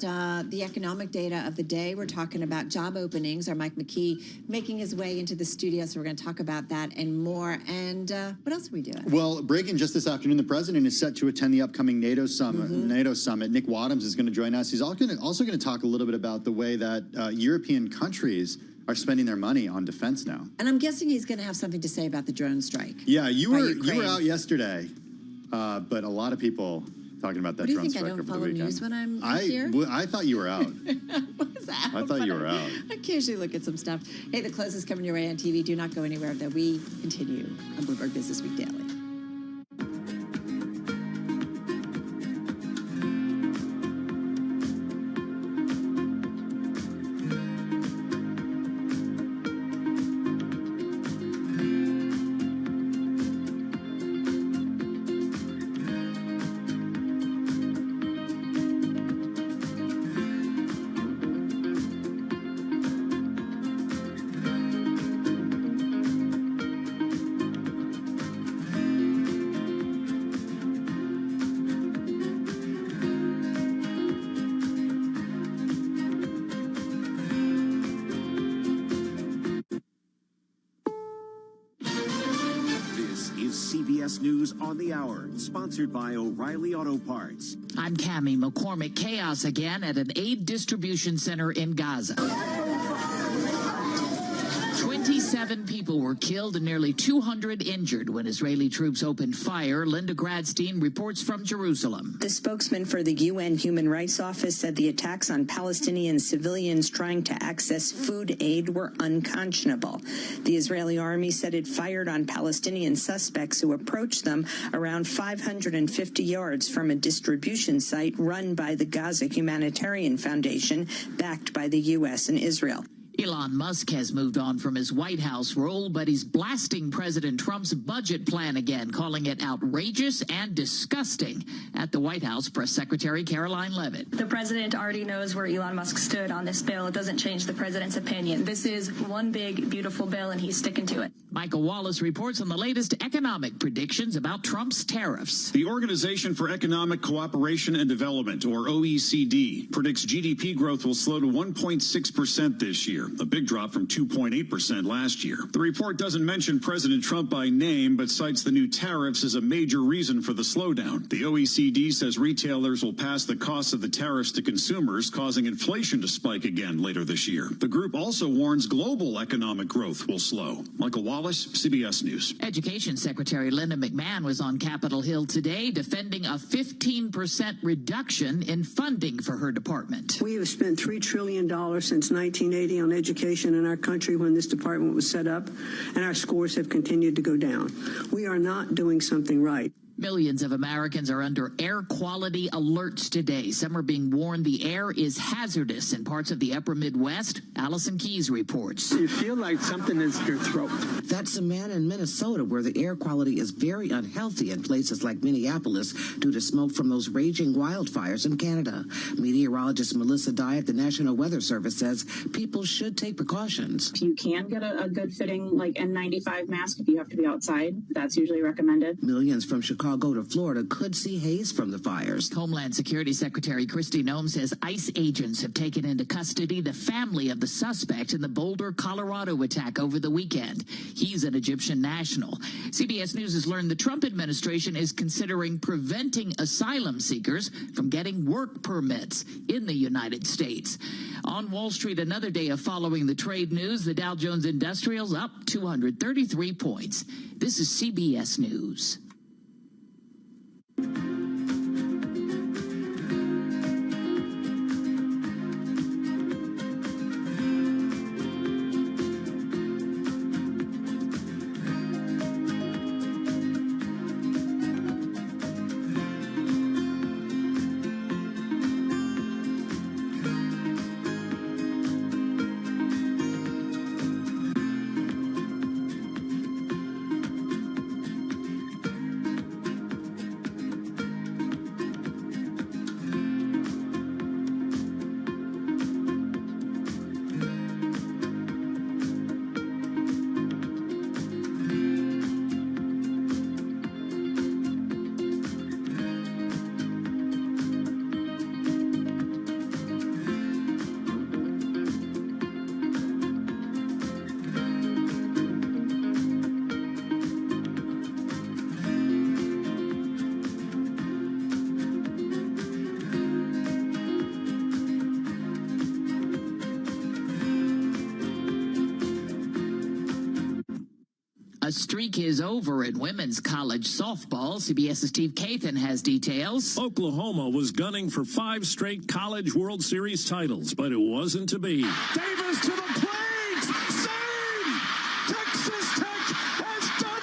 the economic data of the day. We're talking about job openings. Our Mike McKee making his way into the studio, so we're going to talk about that and more. And what else are we doing? Well, breaking just this afternoon, the president is set to attend the upcoming NATO summit. Nick Wadhams is going to join us. He's also going to talk a little bit about the way that European countries are spending their money on defense now. And I'm guessing he's going to have something to say about the drone strike. Yeah, you were out yesterday, but a lot of people talking about that drone strike over the weekend. What do you think, I don't follow news when I'm here? I thought you were out. What is that? I thought you were out. I occasionally look at some stuff. Hey, the close is coming your way on TV. Do not go anywhere, though. We continue on Bloomberg Business Week Daily. CBS News on the Hour, sponsored by O'Reilly Auto Parts. I'm Cammie McCormick. Chaos again at an aid distribution center in Gaza. 27 people were killed and nearly 200 injured when Israeli troops opened fire. Linda Gradstein reports from Jerusalem. The spokesman for the UN Human Rights Office said the attacks on Palestinian civilians trying to access food aid were unconscionable. The Israeli army said it fired on Palestinian suspects who approached them around 550 yards from a distribution site run by the Gaza Humanitarian Foundation, backed by the U.S. and Israel. Elon Musk has moved on from his White House role, but he's blasting President Trump's budget plan again, calling it outrageous and disgusting. At the White House, Press Secretary Caroline Leavitt. The president already knows where Elon Musk stood on this bill. It doesn't change the president's opinion. This is one big, beautiful bill, and he's sticking to it. Michael Wallace reports on the latest economic predictions about Trump's tariffs. The Organization for Economic Cooperation and Development, or OECD, predicts GDP growth will slow to 1.6% this year, a big drop from 2.8% last year. The report doesn't mention President Trump by name, but cites the new tariffs as a major reason for the slowdown. The OECD says retailers will pass the costs of the tariffs to consumers, causing inflation to spike again later this year. The group also warns global economic growth will slow. Michael Wallace, CBS News. Education Secretary Linda McMahon was on Capitol Hill today defending a 15% reduction in funding for her department. We have spent $3 trillion since 1980 on education in our country when this department was set up, and our scores have continued to go down. We are not doing something right. Millions of Americans are under air quality alerts today. Some are being warned the air is hazardous in parts of the upper Midwest. Allison Keyes reports. You feel like something is in your throat. That's a man in Minnesota where the air quality is very unhealthy in places like Minneapolis due to smoke from those raging wildfires in Canada. Meteorologist Melissa Dye at the National Weather Service says people should take precautions. You can get a good fitting like N95 mask if you have to be outside. That's usually recommended. Millions from Chicago to Florida could see haze from the fires. Homeland Security Secretary Kristi Noem says ICE agents have taken into custody the family of the suspect in the Boulder, Colorado attack over the weekend. He's an Egyptian national. CBS News has learned the Trump administration is considering preventing asylum seekers from getting work permits in the United States. On Wall Street, another day of following the trade news. The Dow Jones Industrials up 233 points. This is CBS News. A streak is over in women's college softball. CBS's Steve Kathan has details. Oklahoma was gunning for 5 straight College World Series titles, but it wasn't to be. Davis to the plate! Save! Texas Tech has done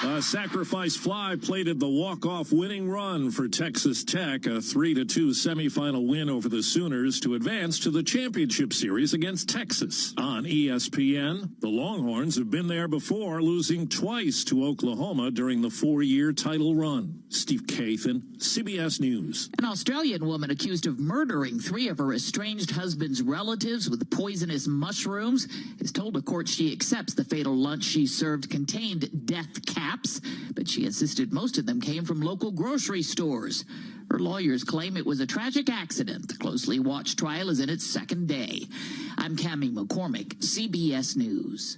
it! A sacrifice fly plated the walk-off winning run for Texas Tech, a 3-2 semifinal win over the Sooners to advance to the championship series against Texas. On ESPN, the Longhorns have been there before, losing twice to Oklahoma during the 4-year title run. Steve Kathan, CBS News. An Australian woman accused of murdering 3 of her estranged husband's relatives with poisonous mushrooms has told a court she accepts the fatal lunch she served contained death caps, but she insisted most of them came from local grocery stores. Her lawyers claim it was a tragic accident. The closely watched trial is in its 2nd day. I'm Cammie McCormick, CBS News.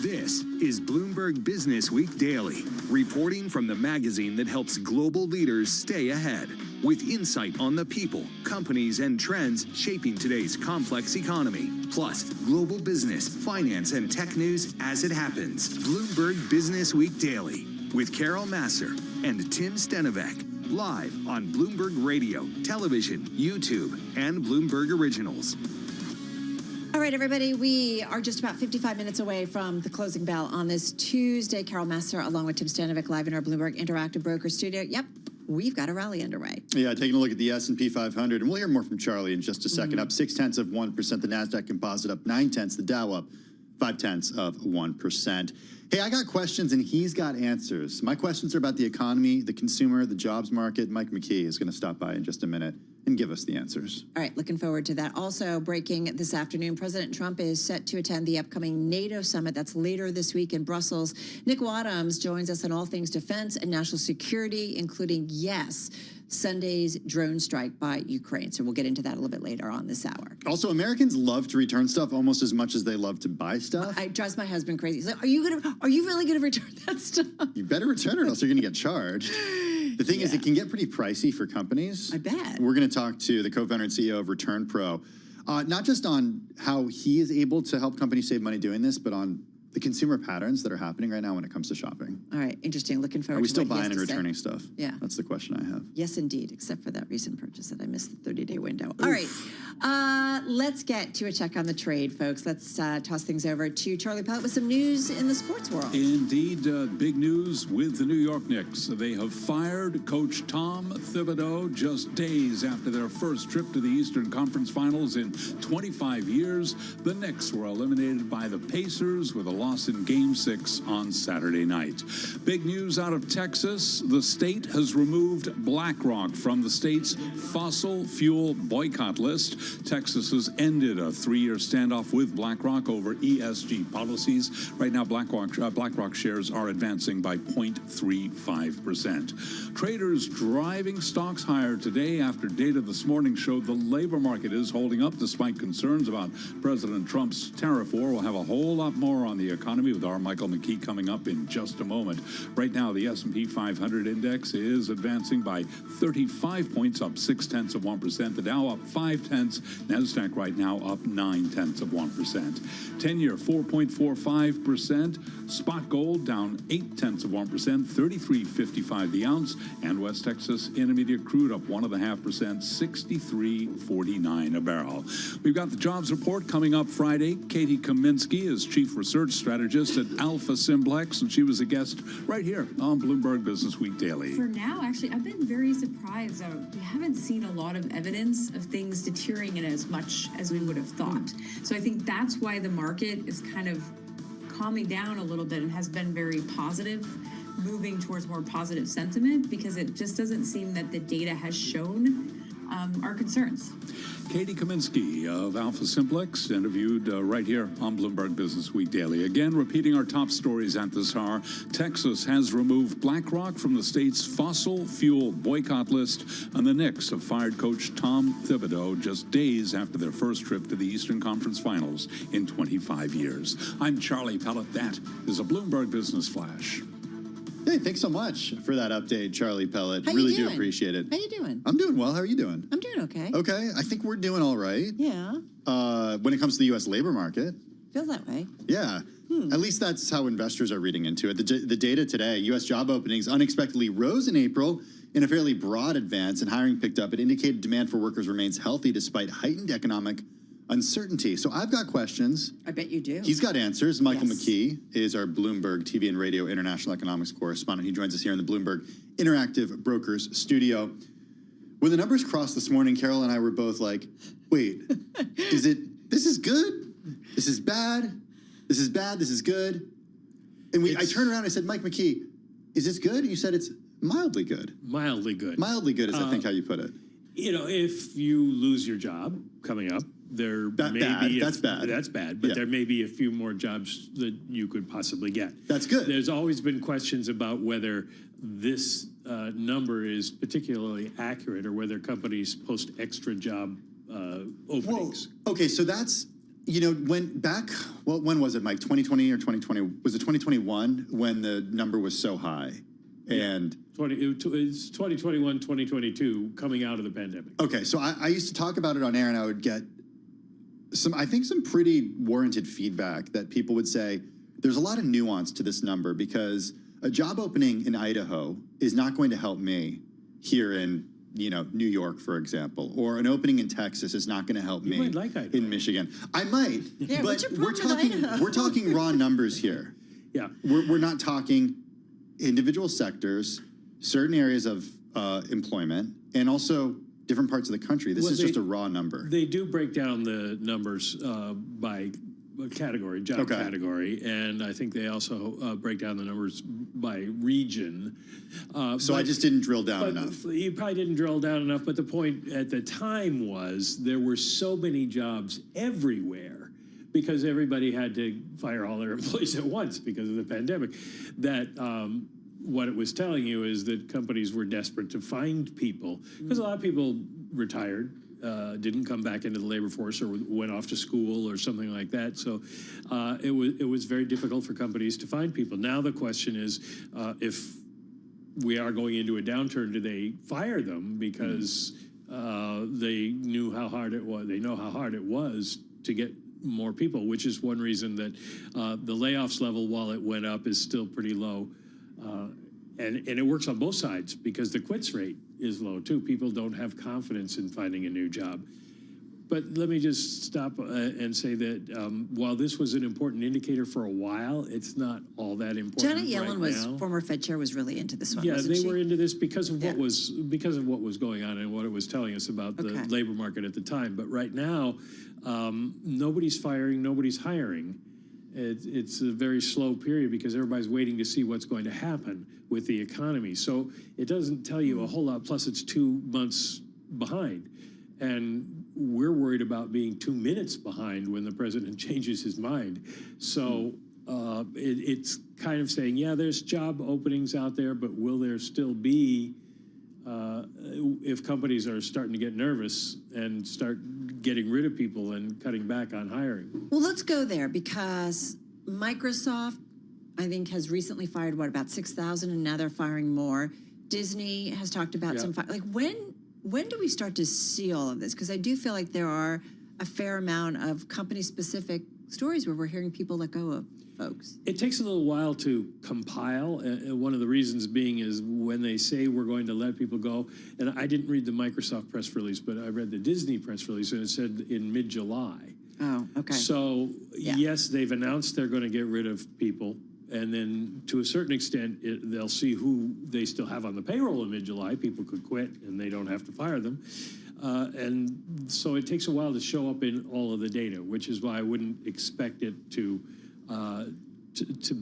This is Bloomberg Business Week Daily, reporting from the magazine that helps global leaders stay ahead, with insight on the people, companies, and trends shaping today's complex economy. Plus, global business, finance, and tech news as it happens. Bloomberg Business Week Daily with Carol Masser and Tim Stenovec. Live on Bloomberg Radio, television, YouTube, and Bloomberg Originals. All right, everybody, we are just about 55 minutes away from the closing bell on this Tuesday. Carol Masser, along with Tim Stanovic, live in our Bloomberg Interactive Broker Studio. Yep, we've got a rally underway. Yeah, taking a look at the S&P 500, and we'll hear more from Charlie in just a second. Up 0.6%, the NASDAQ Composite up 0.9, the Dow up 0.5%. Hey, I got questions, and he's got answers. My questions are about the economy, the consumer, the jobs market. Mike McKee is going to stop by in just a minute and give us the answers. All right, looking forward to that. Also, breaking this afternoon, President Trump is set to attend the upcoming NATO summit. That's later this week in Brussels. Nick Wadhams joins us on all things defense and national security, including, yes, Sunday's drone strike by Ukraine. So we'll get into that a little bit later on this hour. Also, Americans love to return stuff almost as much as they love to buy stuff. It drives my husband crazy. He's like, are you really going to return that stuff? You better return it, or else you're going to get charged. The thing is, it can get pretty pricey for companies. I bet. We're going to talk to the co-founder and CEO of Return Pro, not just on how he is able to help companies save money doing this, but on the consumer patterns that are happening right now when it comes to shopping. All right, interesting. Looking forward to Are we still what he has buying and to say. returning stuff? Yeah. That's the question I have. Yes, indeed, except for that recent purchase that I missed the 30-day window. All right, let's get to a check on the trade, folks. Let's toss things over to Charlie Pellet with some news in the sports world. Indeed, big news with the New York Knicks. They have fired coach Tom Thibodeau just days after their first trip to the Eastern Conference Finals in 25 years. The Knicks were eliminated by the Pacers with a loss in Game 6 on Saturday night. Big news out of Texas. The state has removed BlackRock from the state's fossil fuel boycott list. Texas has ended a 3-year standoff with BlackRock over ESG policies. Right now, BlackRock shares are advancing by 0.35%. Traders driving stocks higher today after data this morning showed the labor market is holding up despite concerns about President Trump's tariff war. We'll have a whole lot more on the economy with our Michael McKee coming up in just a moment. Right now, the S&P 500 index is advancing by 35 points, up 0.6%. The Dow up 0.5. NASDAQ right now up 0.9%. 10-year 4.45%. Spot gold down 0.8%, 33.55 the ounce. And West Texas Intermediate crude up 1.5%, 63.49 a barrel. We've got the jobs report coming up Friday. Katie Kaminsky is chief research strategist at Alpha Simplex, and she was a guest right here on Bloomberg Business Week Daily. For now, actually, I've been very surprised. We haven't seen a lot of evidence of things deteriorating as much as we would have thought. So I think that's why the market is kind of calming down a little bit and has been very positive, moving towards more positive sentiment, because it just doesn't seem that the data has shown our concerns. Katie Kaminsky of Alpha Simplex, interviewed right here on Bloomberg Business Week Daily. Again, repeating our top stories at this hour. Texas has removed BlackRock from the state's fossil fuel boycott list, and the Knicks have fired coach Tom Thibodeau just days after their first trip to the Eastern Conference Finals in 25 years. I'm Charlie Pellet. That is a Bloomberg Business Flash. Hey, thanks so much for that update, Charlie Pellet. How really you do doing? appreciate it. How you doing? I'm doing well. How are you doing? I'm doing okay. Okay, I think we're doing all right. Yeah. When it comes to the U.S. labor market. Feels that way. Yeah. At least that's how investors are reading into it. The data today, U.S. job openings unexpectedly rose in April in a fairly broad advance, and hiring picked up. It indicated demand for workers remains healthy despite heightened economic uncertainty. So I've got questions. I bet you do. He's got answers. Michael Yes. McKee is our Bloomberg TV and radio international economics correspondent. He joins us here in the Bloomberg Interactive Brokers studio. When the numbers crossed this morning, Carol and I were both like, wait, this is good? This is bad? This is bad? This is good? And I turned around and I said, Mike McKee, is this good? And you said it's mildly good. Mildly good. Mildly good is, I think, how you put it. You know, if you lose your job coming up, there may be That's bad. That's bad, but there may be a few more jobs that you could possibly get. That's good. There's always been questions about whether this number is particularly accurate or whether companies post extra job openings. Whoa. Okay, so that's You know, when was it, Mike? 2020 or 2020? Was it 2021 when the number was so high? And it's 2021, 2022 coming out of the pandemic. Okay, so I used to talk about it on air, and I would get some pretty warranted feedback that people would say, there's a lot of nuance to this number because a job opening in Idaho is not going to help me here in New York, for example, or an opening in Texas is not going to help me in Michigan. I might, Yeah, but we're talking raw numbers here. Yeah, we're not talking individual sectors, certain areas of employment, and also different parts of the country. This is just a raw number. They do break down the numbers by category, job category, and I think they also break down the numbers by region. So I just didn't drill down enough. You probably didn't drill down enough, but the point at the time was there were so many jobs everywhere because everybody had to fire all their employees at once because of the pandemic, that what it was telling you is that companies were desperate to find people because a lot of people retired, didn't come back into the labor force or went off to school or something like that. So it was very difficult for companies to find people. Now the question is, if we are going into a downturn, do they fire them because they knew how hard it was? They know how hard it was to get more people, which is one reason that the layoffs level, while it went up, is still pretty low. And it works on both sides because the quits rate is low too. People don't have confidence in finding a new job. But let me just stop and say that while this was an important indicator for a while, it's not all that important. Janet Yellen former Fed chair, was really into this one. Yeah, wasn't they she? were into this because of what was going on and what it was telling us about the labor market at the time. But right now, nobody's firing, nobody's hiring. It's a very slow period because everybody's waiting to see what's going to happen with the economy. So it doesn't tell you a whole lot. Plus, it's 2 months behind. And we're worried about being 2 minutes behind when the president changes his mind. So it's kind of saying, yeah, there's job openings out there, but will there still be if companies are starting to get nervous and start getting rid of people and cutting back on hiring? Well, let's go there because Microsoft, I think, has recently fired, about 6,000, and now they're firing more. Disney has talked about some when do we start to see all of this? Because I do feel like there are a fair amount of company-specific stories where we're hearing people let go of folks. It takes a little while to compile. One of the reasons being is when they say we're going to let people go, and I didn't read the Microsoft press release, but I read the Disney press release, and it said in mid-July. Oh, okay. So, yes, they've announced they're going to get rid of people. And then to a certain extent, they'll see who they still have on the payroll in mid-July. People could quit and they don't have to fire them. And so it takes a while to show up in all of the data, which is why I wouldn't expect it to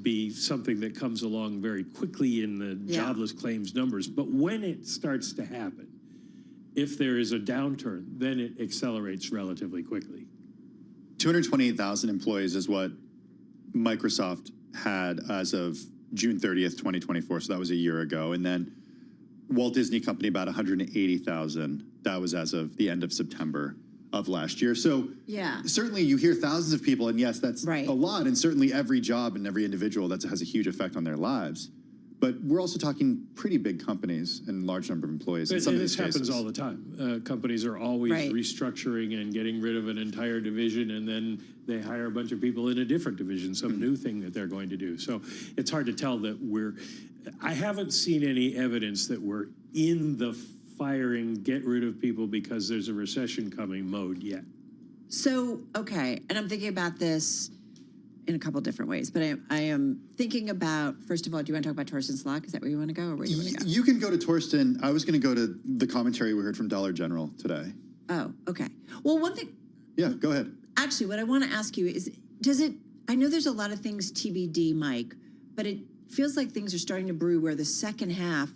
be something that comes along very quickly in the jobless claims numbers. But when it starts to happen, if there is a downturn, then it accelerates relatively quickly. 228,000 employees is what Microsoft had as of June 30th, 2024. So that was a year ago. And then Walt Disney Company, about 180,000. That was as of the end of September of last year. So certainly you hear thousands of people, and yes, that's a lot. And certainly every job and every individual that has a huge effect on their lives. But we're also talking pretty big companies and large number of employees. In some of these cases. This happens all the time. Companies are always restructuring and getting rid of an entire division, and then they hire a bunch of people in a different division, some new thing that they're going to do. So it's hard to tell that I haven't seen any evidence that we're in the firing, get rid of people because there's a recession coming mode yet. So, okay, and I'm thinking about this in a couple different ways, but I am thinking about, first of all, do you want to talk about Torsten's Lock? Is that where you want to go, or where do you want to go? You can go to Torsten. I was going to go to the commentary we heard from Dollar General today. Oh, okay. Well, one thing. Yeah, go ahead. Actually, what I want to ask you is, I know there's a lot of things TBD, Mike, but it feels like things are starting to brew where the second half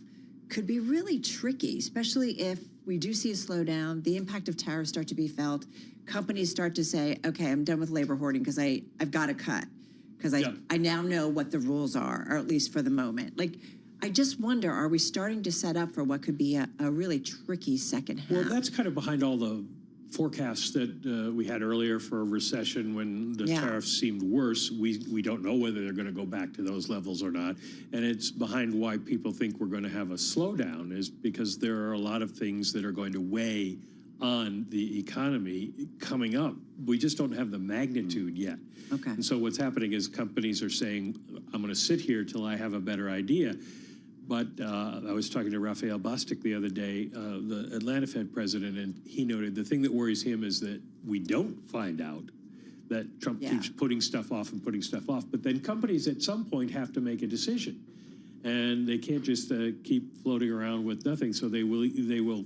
could be really tricky, especially if we do see a slowdown, the impact of tariffs start to be felt, companies start to say, okay, I'm done with labor hoarding because I've got to cut because I now know what the rules are, or at least for the moment. Like, I just wonder, are we starting to set up for what could be a really tricky second half? Well, that's kind of behind all the forecasts that we had earlier for a recession when the tariffs seemed worse, we don't know whether they're going to go back to those levels or not. And it's behind why people think we're going to have a slowdown is because there are a lot of things that are going to weigh on the economy coming up. We just don't have the magnitude yet. Okay. And so what's happening is companies are saying, I'm going to sit here till I have a better idea. But I was talking to Raphael Bostic the other day, the Atlanta Fed president, and he noted the thing that worries him is that we don't find out that Trump keeps putting stuff off and putting stuff off. But then companies at some point have to make a decision. And they can't just keep floating around with nothing. So they will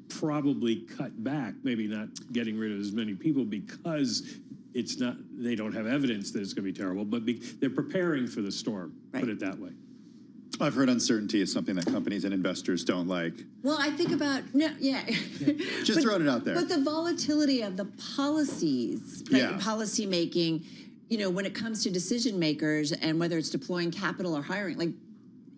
probably cut back, maybe not getting rid of as many people because they don't have evidence that it's going to be terrible, but they're preparing for the storm, put it that way. I've heard uncertainty is something that companies and investors don't like. Well, I think about, Just throwing it out there. But the volatility of the policies, policy making, when it comes to decision makers and whether it's deploying capital or hiring, like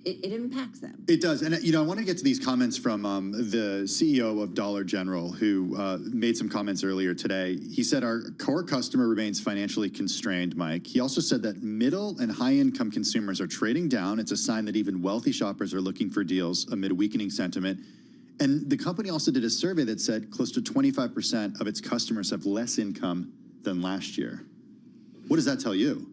it impacts them. It does. And, I want to get to these comments from the CEO of Dollar General, who made some comments earlier today. He said our core customer remains financially constrained, Mike. He also said that middle and high-income consumers are trading down. It's a sign that even wealthy shoppers are looking for deals amid weakening sentiment. And the company also did a survey that said close to 25% of its customers have less income than last year. What does that tell you?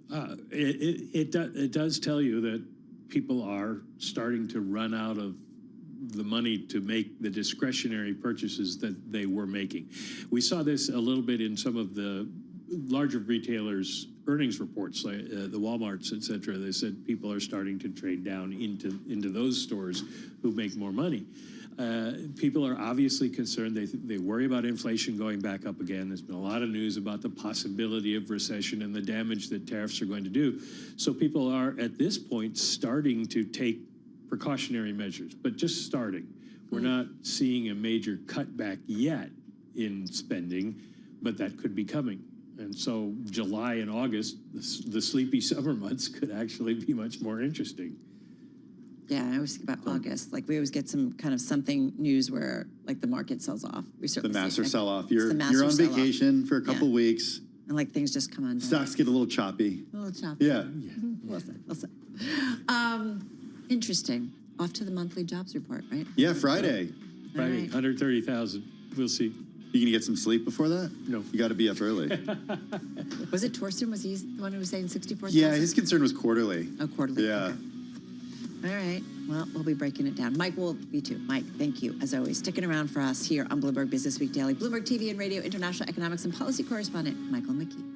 It does tell you that people are starting to run out of the money to make the discretionary purchases that they were making. We saw this a little bit in some of the larger retailers' earnings reports, like the Walmarts, et cetera. They said people are starting to trade down into those stores who make more money. People are obviously concerned. They worry about inflation going back up again. There's been a lot of news about the possibility of recession and the damage that tariffs are going to do. So people are, at this point, starting to take precautionary measures, but just starting. We're not seeing a major cutback yet in spending, but that could be coming. And so July and August, the sleepy summer months, could actually be much more interesting. Yeah, I always think about August. Like we always get some kind of something news where like the market sells off. We certainly the massive sell-off. You're on vacation for a couple weeks. And like things just come on. Stocks get a little choppy. A little choppy. Yeah. Listen. Interesting. Off to the monthly jobs report, right? Yeah, Friday. Friday, 130,000. We'll see. You gonna get some sleep before that? No. You got to be up early. Was it Torsten? Was he the one who was saying 64,000? Yeah, his concern was quarterly. Oh, quarterly. Yeah. Okay. All right. Well, we'll be breaking it down. Mike will be too. Mike, thank you, as always, sticking around for us here on Bloomberg Business Week Daily. Bloomberg TV and Radio International Economics and Policy Correspondent Michael McKee.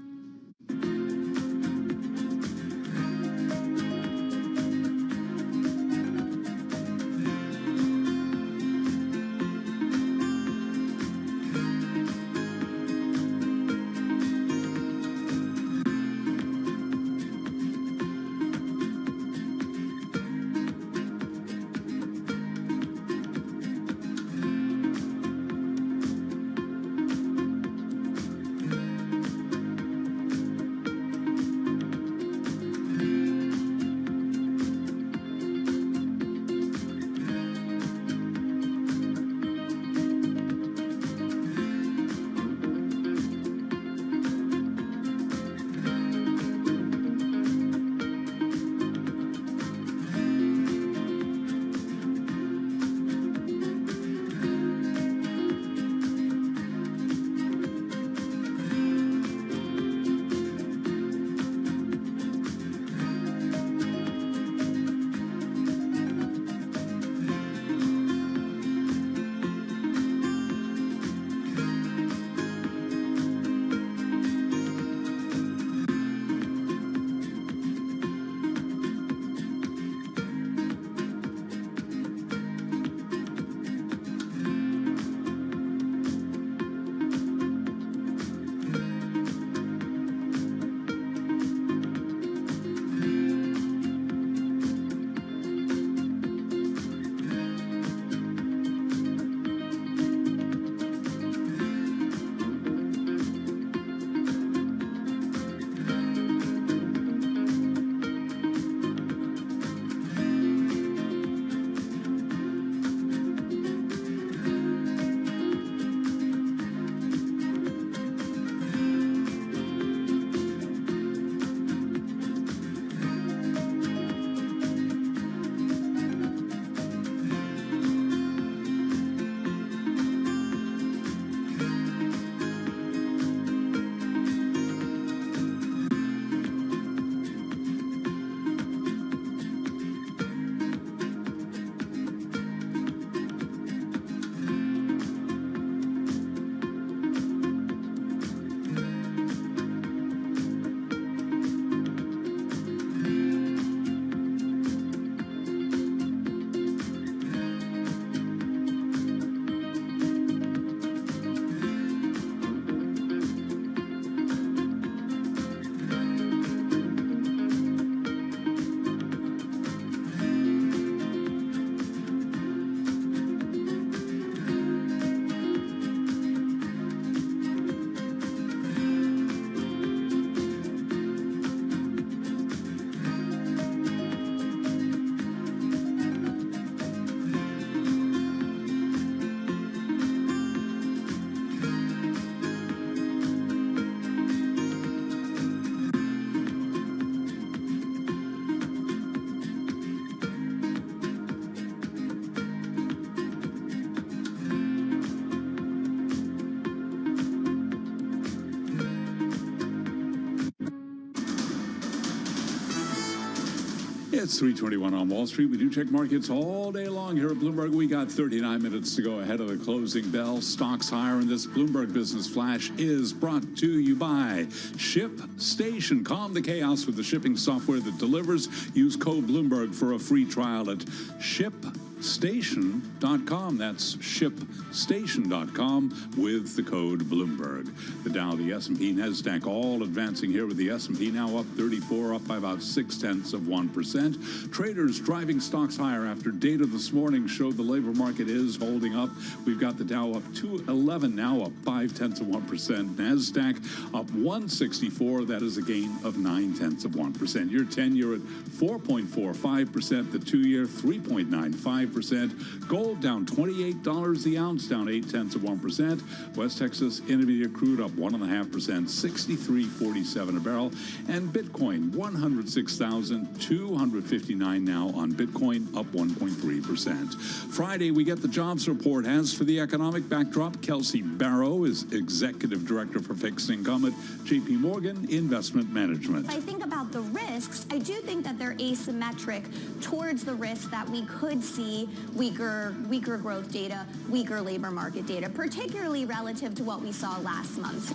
It's 3:21 on Wall Street. We do check markets all day long here at Bloomberg. We got 39 minutes to go ahead of the closing bell. Stocks higher, and this Bloomberg Business Flash is brought to you by ShipStation. Calm the chaos with the shipping software that delivers. Use code Bloomberg for a free trial at ShipStation.com. That's ShipStation.com with the code Bloomberg. The Dow, the S&P, NASDAQ all advancing here with the S&P now up 34, up by about 0.6%. Traders driving stocks higher after data this morning showed the labor market is holding up. We've got the Dow up 211, now up 0.5%. NASDAQ up 164. That is a gain of 0.9%. Your 10-year at 4.45%. The 2-year 3.95%. Gold down $28 the ounce, down 0.8%. West Texas Intermediate crude up 1.5%, 63.47 a barrel. And Bitcoin 106,259 now on Bitcoin, up 1.3%. Friday, we get the jobs report. As for the economic backdrop, Kelsey Barrow is Executive Director for Fixed Income at J.P. Morgan Investment Management. If I think about the risks, I do think that they're asymmetric towards the risk that we could see weaker growth data, weaker labor market data, particularly relative to what we saw last month.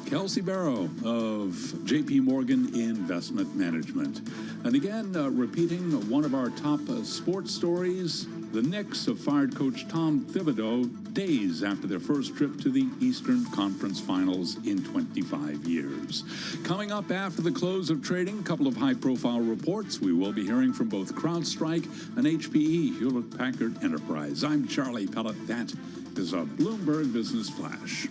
Kelsey Barrow of J.P. Morgan Investment Management. And again, repeating one of our top sports stories, the Knicks have fired coach Tom Thibodeau days after their first trip to the Eastern Conference Finals in 25 years. Coming up after the close of trading, a couple of high-profile reports. We will be hearing from both CrowdStrike and HPE, Hewlett-Packard Enterprise. I'm Charlie Pellet. That is a Bloomberg Business Flash.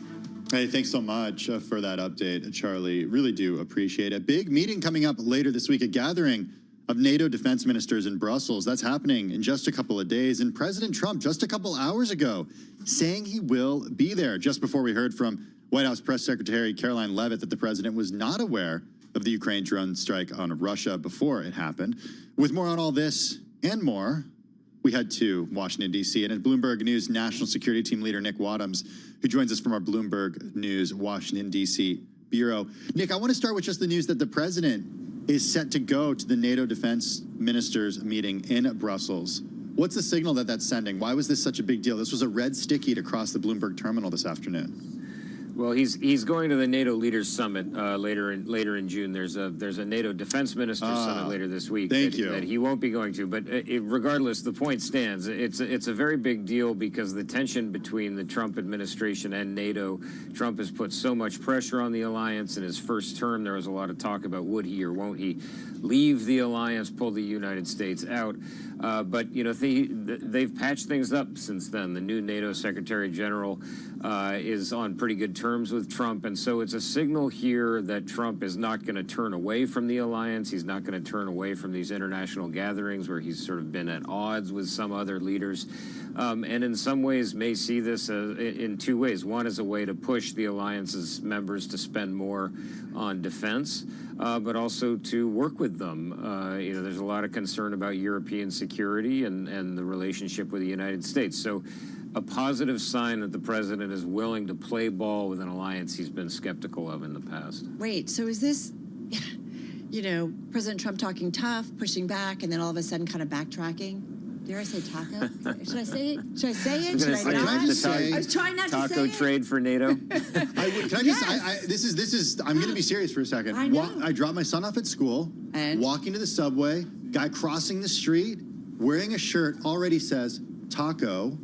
Hey, thanks so much for that update, Charlie. Really do appreciate it. Big meeting coming up later this week, a gathering of NATO defense ministers in Brussels. That's happening in just a couple of days. And President Trump, just a couple hours ago, saying he will be there. Just before we heard from White House Press Secretary Caroline Leavitt that the president was not aware of the Ukraine drone strike on Russia before it happened. With more on all this and more, we head to Washington, D.C. and at Bloomberg News National Security Team Leader Nick Wadhams, who joins us from our Bloomberg News Washington, D.C. Bureau. Nick, I want to start with just the news that the president is set to go to the NATO defense ministers meeting in Brussels. What's the signal that that's sending? Why was this such a big deal? This was a red sticky to cross the Bloomberg terminal this afternoon. Well, he's going to the NATO Leaders Summit later in June. There's a NATO Defense Ministers Summit later this week that he won't be going to. But regardless, the point stands. It's a very big deal because the tension between the Trump administration and NATO. Trump has put so much pressure on the alliance. In his first term, there was a lot of talk about would he or won't he leave the alliance, pull the United States out. But you know they've patched things up since then. The new NATO Secretary General is on pretty good terms with Trump, and so it's a signal here that Trump is not going to turn away from the alliance. He's not going to turn away from these international gatherings where he's sort of been at odds with some other leaders, and in some ways may see this in two ways. One is a way to push the alliance's members to spend more on defense, but also to work with them. You know, there's a lot of concern about European security and the relationship with the United States. So a positive sign that the president is willing to play ball with an alliance he's been skeptical of in the past. Wait, so is this, you know, President Trump talking tough, pushing back, and then all of a sudden kind of backtracking? Dare I say taco? Should I say it? Should I say it? Should I not? I was trying not to say it. Taco trade for NATO. I'm going to be serious for a second. I know. I dropped my son off at school, walking to the subway, guy crossing the street, wearing a shirt already says, taco,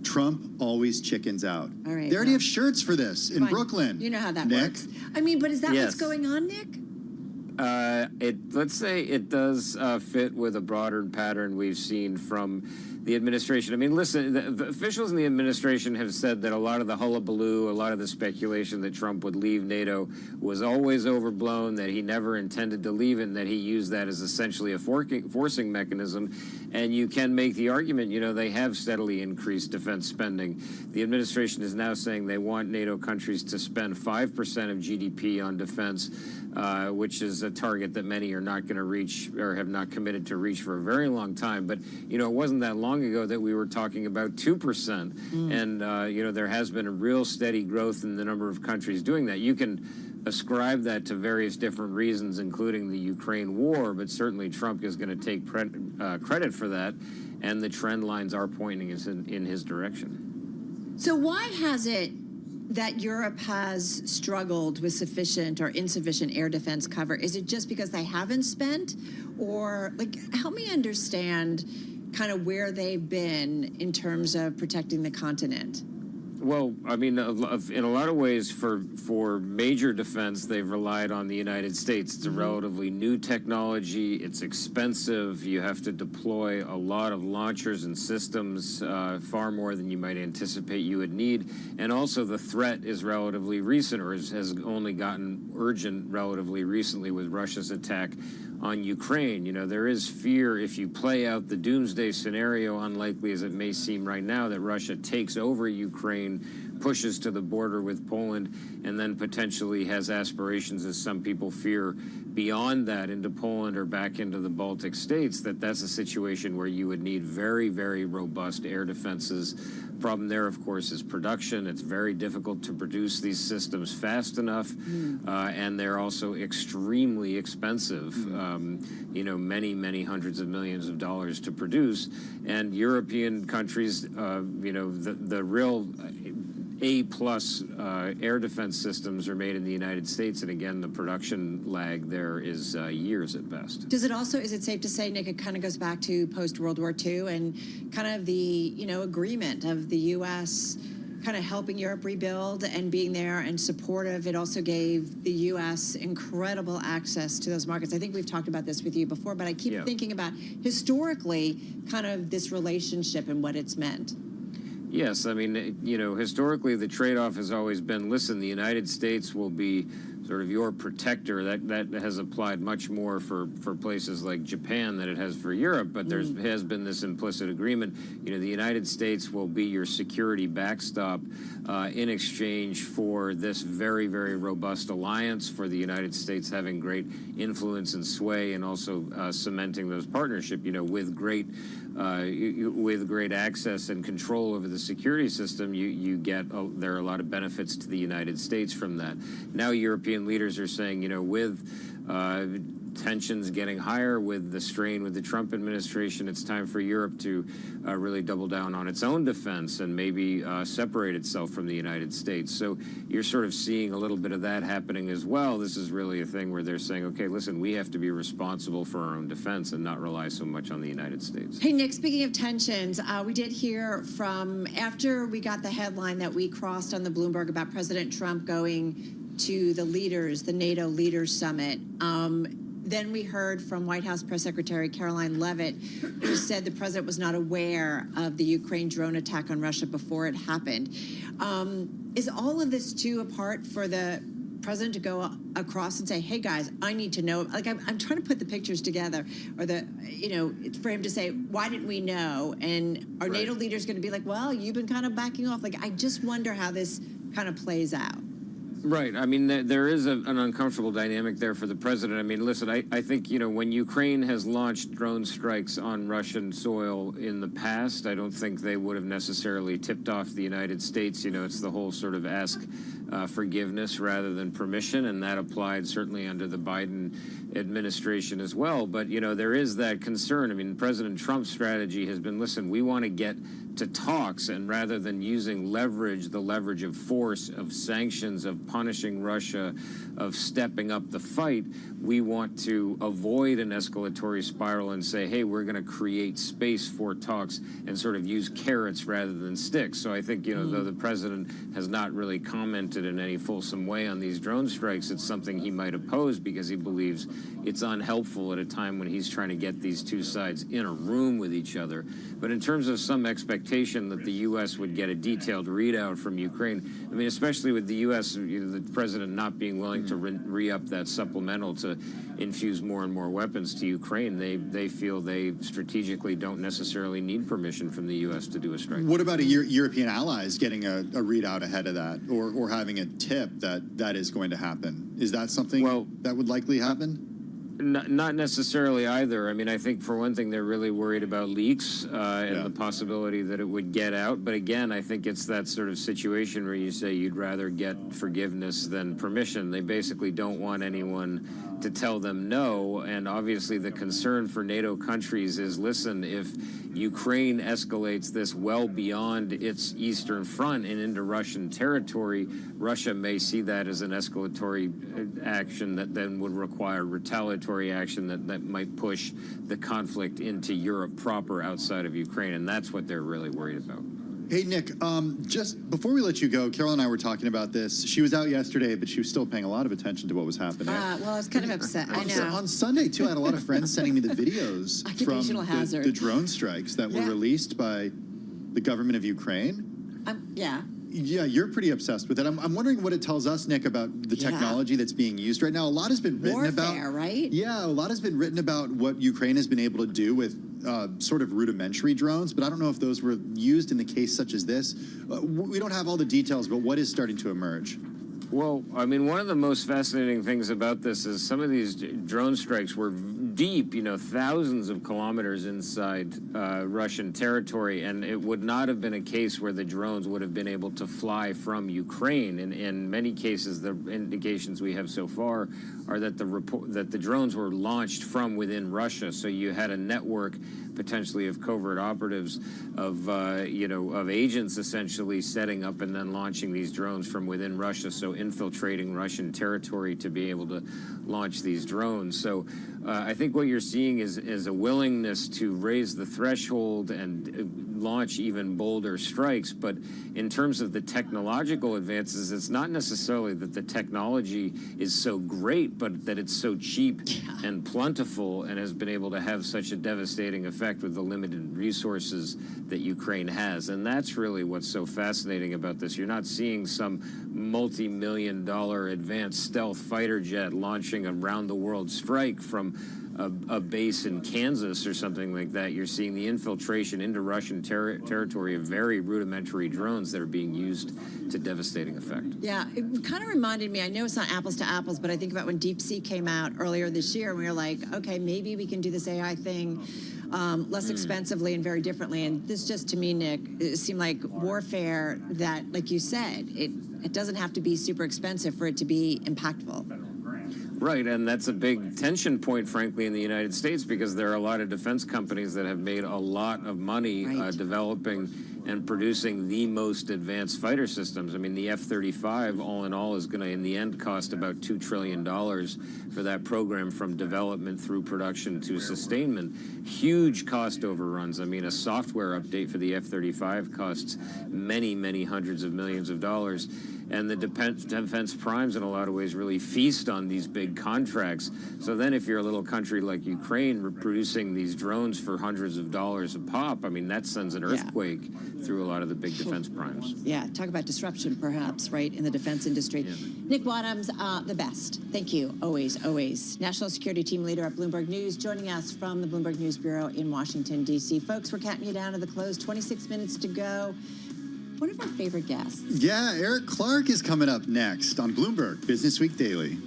Trump always chickens out. All right, they already have shirts for this in Brooklyn. You know how that Nick? works. I mean, but is that what's going on, Nick? Let's say it does fit with a broader pattern we've seen from the administration. I mean, listen, the officials in the administration have said that a lot of the hullabaloo, a lot of the speculation that Trump would leave NATO was always overblown, that he never intended to leave it, and that he used that as essentially a forcing mechanism. And you can make the argument, you know, they have steadily increased defense spending. The administration is now saying they want NATO countries to spend 5% of GDP on defense, which is a target that many are not going to reach or have not committed to reach for a very long time. But, you know, it wasn't that long ago that we were talking about 2%. And, you know, there has been a real steady growth in the number of countries doing that. You can ascribe that to various different reasons, including the Ukraine war, but certainly Trump is going to take credit for that, and the trend lines are pointing in his direction. So why has it that Europe has struggled with sufficient or insufficient air defense cover? Is it just because they haven't spent? Or, like, help me understand kind of where they've been in terms of protecting the continent. Well, I mean, in a lot of ways, for major defense, they've relied on the United States. It's a relatively new technology. It's expensive. You have to deploy a lot of launchers and systems, far more than you might anticipate you would need. And also, the threat is relatively recent, or has only gotten urgent relatively recently with Russia's attack on Ukraine. You know, there is fear, if you play out the doomsday scenario, unlikely as it may seem right now, that Russia takes over Ukraine, pushes to the border with Poland, and then potentially has aspirations, as some people fear, beyond that into Poland or back into the Baltic states, that's a situation where you would need very, very robust air defenses. Problem there, of course, is production. It's very difficult to produce these systems fast enough, and they're also extremely expensive. You know, many, many hundreds of millions of dollars to produce. And European countries, you know, the real A-plus air defense systems are made in the United States, and again, the production lag there is years at best. Does it also, is it safe to say, Nick, it kind of goes back to post-World War II and kind of the, you know, agreement of the U.S. kind of helping Europe rebuild and being there and supportive? It also gave the U.S. incredible access to those markets. I think we've talked about this with you before, but I keep thinking about historically kind of this relationship and what it's meant. Yes, I mean, you know, historically the trade-off has always been, listen, the United States will be sort of your protector. That has applied much more for places like Japan than it has for Europe, but there has been this implicit agreement. You know, the United States will be your security backstop in exchange for this very, very robust alliance, for the United States having great influence and sway, and also cementing those partnerships, you know, with great access and control over the security system. You get, there are a lot of benefits to the United States from that. Now European leaders are saying, you know, with tensions getting higher, with the strain with the Trump administration, it's time for Europe to really double down on its own defense and maybe separate itself from the United States. So you're sort of seeing a little bit of that happening as well. This is really a thing where they're saying, okay, listen, we have to be responsible for our own defense and not rely so much on the United States. Hey, Nick, speaking of tensions, we did hear from, after we got the headline that we crossed on the Bloomberg about President Trump going to the NATO Leaders Summit, then we heard from White House Press Secretary Caroline Leavitt, who said the president was not aware of the Ukraine drone attack on Russia before it happened. Is all of this too apart for the president to go across and say, hey guys, I need to know? Like, I'm trying to put the pictures together, or the, you know, for him to say, why didn't we know? And are NATO leaders going to be like, well, you've been kind of backing off? Like, I just wonder how this kind of plays out. Right. I mean, there is an uncomfortable dynamic there for the president. I mean, listen, I think, you know, when Ukraine has launched drone strikes on Russian soil in the past, I don't think they would have necessarily tipped off the United States. You know, it's the whole sort of ask forgiveness rather than permission, and that applied certainly under the Biden administration as well. But, you know, there is that concern. I mean, President Trump's strategy has been, listen, we want to get to talks, and rather than using leverage, the leverage of force, of sanctions, of punishing Russia, of stepping up the fight, we want to avoid an escalatory spiral and say, hey, we're going to create space for talks and sort of use carrots rather than sticks. So I think, you know, though the president has not really commented in any fulsome way on these drone strikes, it's something he might oppose because he believes it's unhelpful at a time when he's trying to get these two sides in a room with each other. But in terms of some expectation that the U.S. would get a detailed readout from Ukraine, I mean, especially with the U.S., you know, the president not being willing to re-up that supplemental to infuse more and more weapons to Ukraine, they feel they strategically don't necessarily need permission from the U.S. to do a strike. What about European allies getting a readout ahead of that, or having a tip that is going to happen? Is that something that would likely happen? Not necessarily either. I mean, I think for one thing, they're really worried about leaks and the possibility that it would get out. But again, I think it's that sort of situation where you say you'd rather get forgiveness than permission. They basically don't want anyone to tell them no. And obviously the concern for NATO countries is, listen, if Ukraine escalates this well beyond its eastern front and into Russian territory, Russia may see that as an escalatory action that then would require retaliatory action that might push the conflict into Europe proper outside of Ukraine. And that's what they're really worried about. Hey, Nick, just before we let you go, Carol and I were talking about this. She was out yesterday, but she was still paying a lot of attention to what was happening. Well, I was kind of upset. I know. On Sunday, too, I had a lot of friends sending me the videos from the drone strikes that were released by the government of Ukraine. Yeah. Yeah, you're pretty obsessed with it. I'm wondering what it tells us, Nick, about the technology that's being used right now. A lot has been written about... right? Yeah, a lot has been written about what Ukraine has been able to do with sort of rudimentary drones, but I don't know if those were used in the case such as this. We don't have all the details, but what is starting to emerge? Well, I mean, one of the most fascinating things about this is some of these drone strikes were deep, thousands of kilometers inside Russian territory, and it would not have been a case where the drones would have been able to fly from Ukraine. In many cases, the indications we have so far are that the drones were launched from within Russia. So you had a network potentially of covert operatives, of agents essentially setting up and then launching these drones from within Russia, so infiltrating Russian territory to be able to launch these drones. So I think what you're seeing is a willingness to raise the threshold and launch even bolder strikes. But in terms of the technological advances, it's not necessarily that the technology is so great, but that it's so cheap and plentiful and has been able to have such a devastating effect with the limited resources that Ukraine has. And that's really what's so fascinating about this. You're not seeing some multi-million-dollar advanced stealth fighter jet launching a round-the-world strike from a base in Kansas or something like that. You're seeing the infiltration into Russian territory of very rudimentary drones that are being used to devastating effect. Yeah, it kind of reminded me, I know it's not apples to apples, but I think about when Deep Sea came out earlier this year, and we were like, okay, maybe we can do this AI thing less expensively and very differently. And this just, to me, Nick, it seemed like warfare that, like you said, it doesn't have to be super expensive for it to be impactful. Right, and that's a big tension point, frankly, in the United States, because there are a lot of defense companies that have made a lot of money developing and producing the most advanced fighter systems. I mean, the F-35, all in all, is going to, in the end, cost about $2 trillion for that program, from development through production to sustainment. Huge cost overruns. I mean, a software update for the F-35 costs many, many hundreds of millions of dollars. And the defense primes, in a lot of ways, really feast on these big contracts. So then if you're a little country like Ukraine producing these drones for hundreds of dollars a pop, I mean, that sends an earthquake through a lot of the big defense primes. Yeah, talk about disruption, perhaps, right, in the defense industry. Yeah. Nick Wadhams, the best. Thank you, always, always. National Security Team Leader at Bloomberg News, joining us from the Bloomberg News Bureau in Washington, D.C. Folks, we're counting you down to the close. 26 minutes to go. One of our favorite guests. Yeah, Eric Clark is coming up next on Bloomberg Business Week Daily.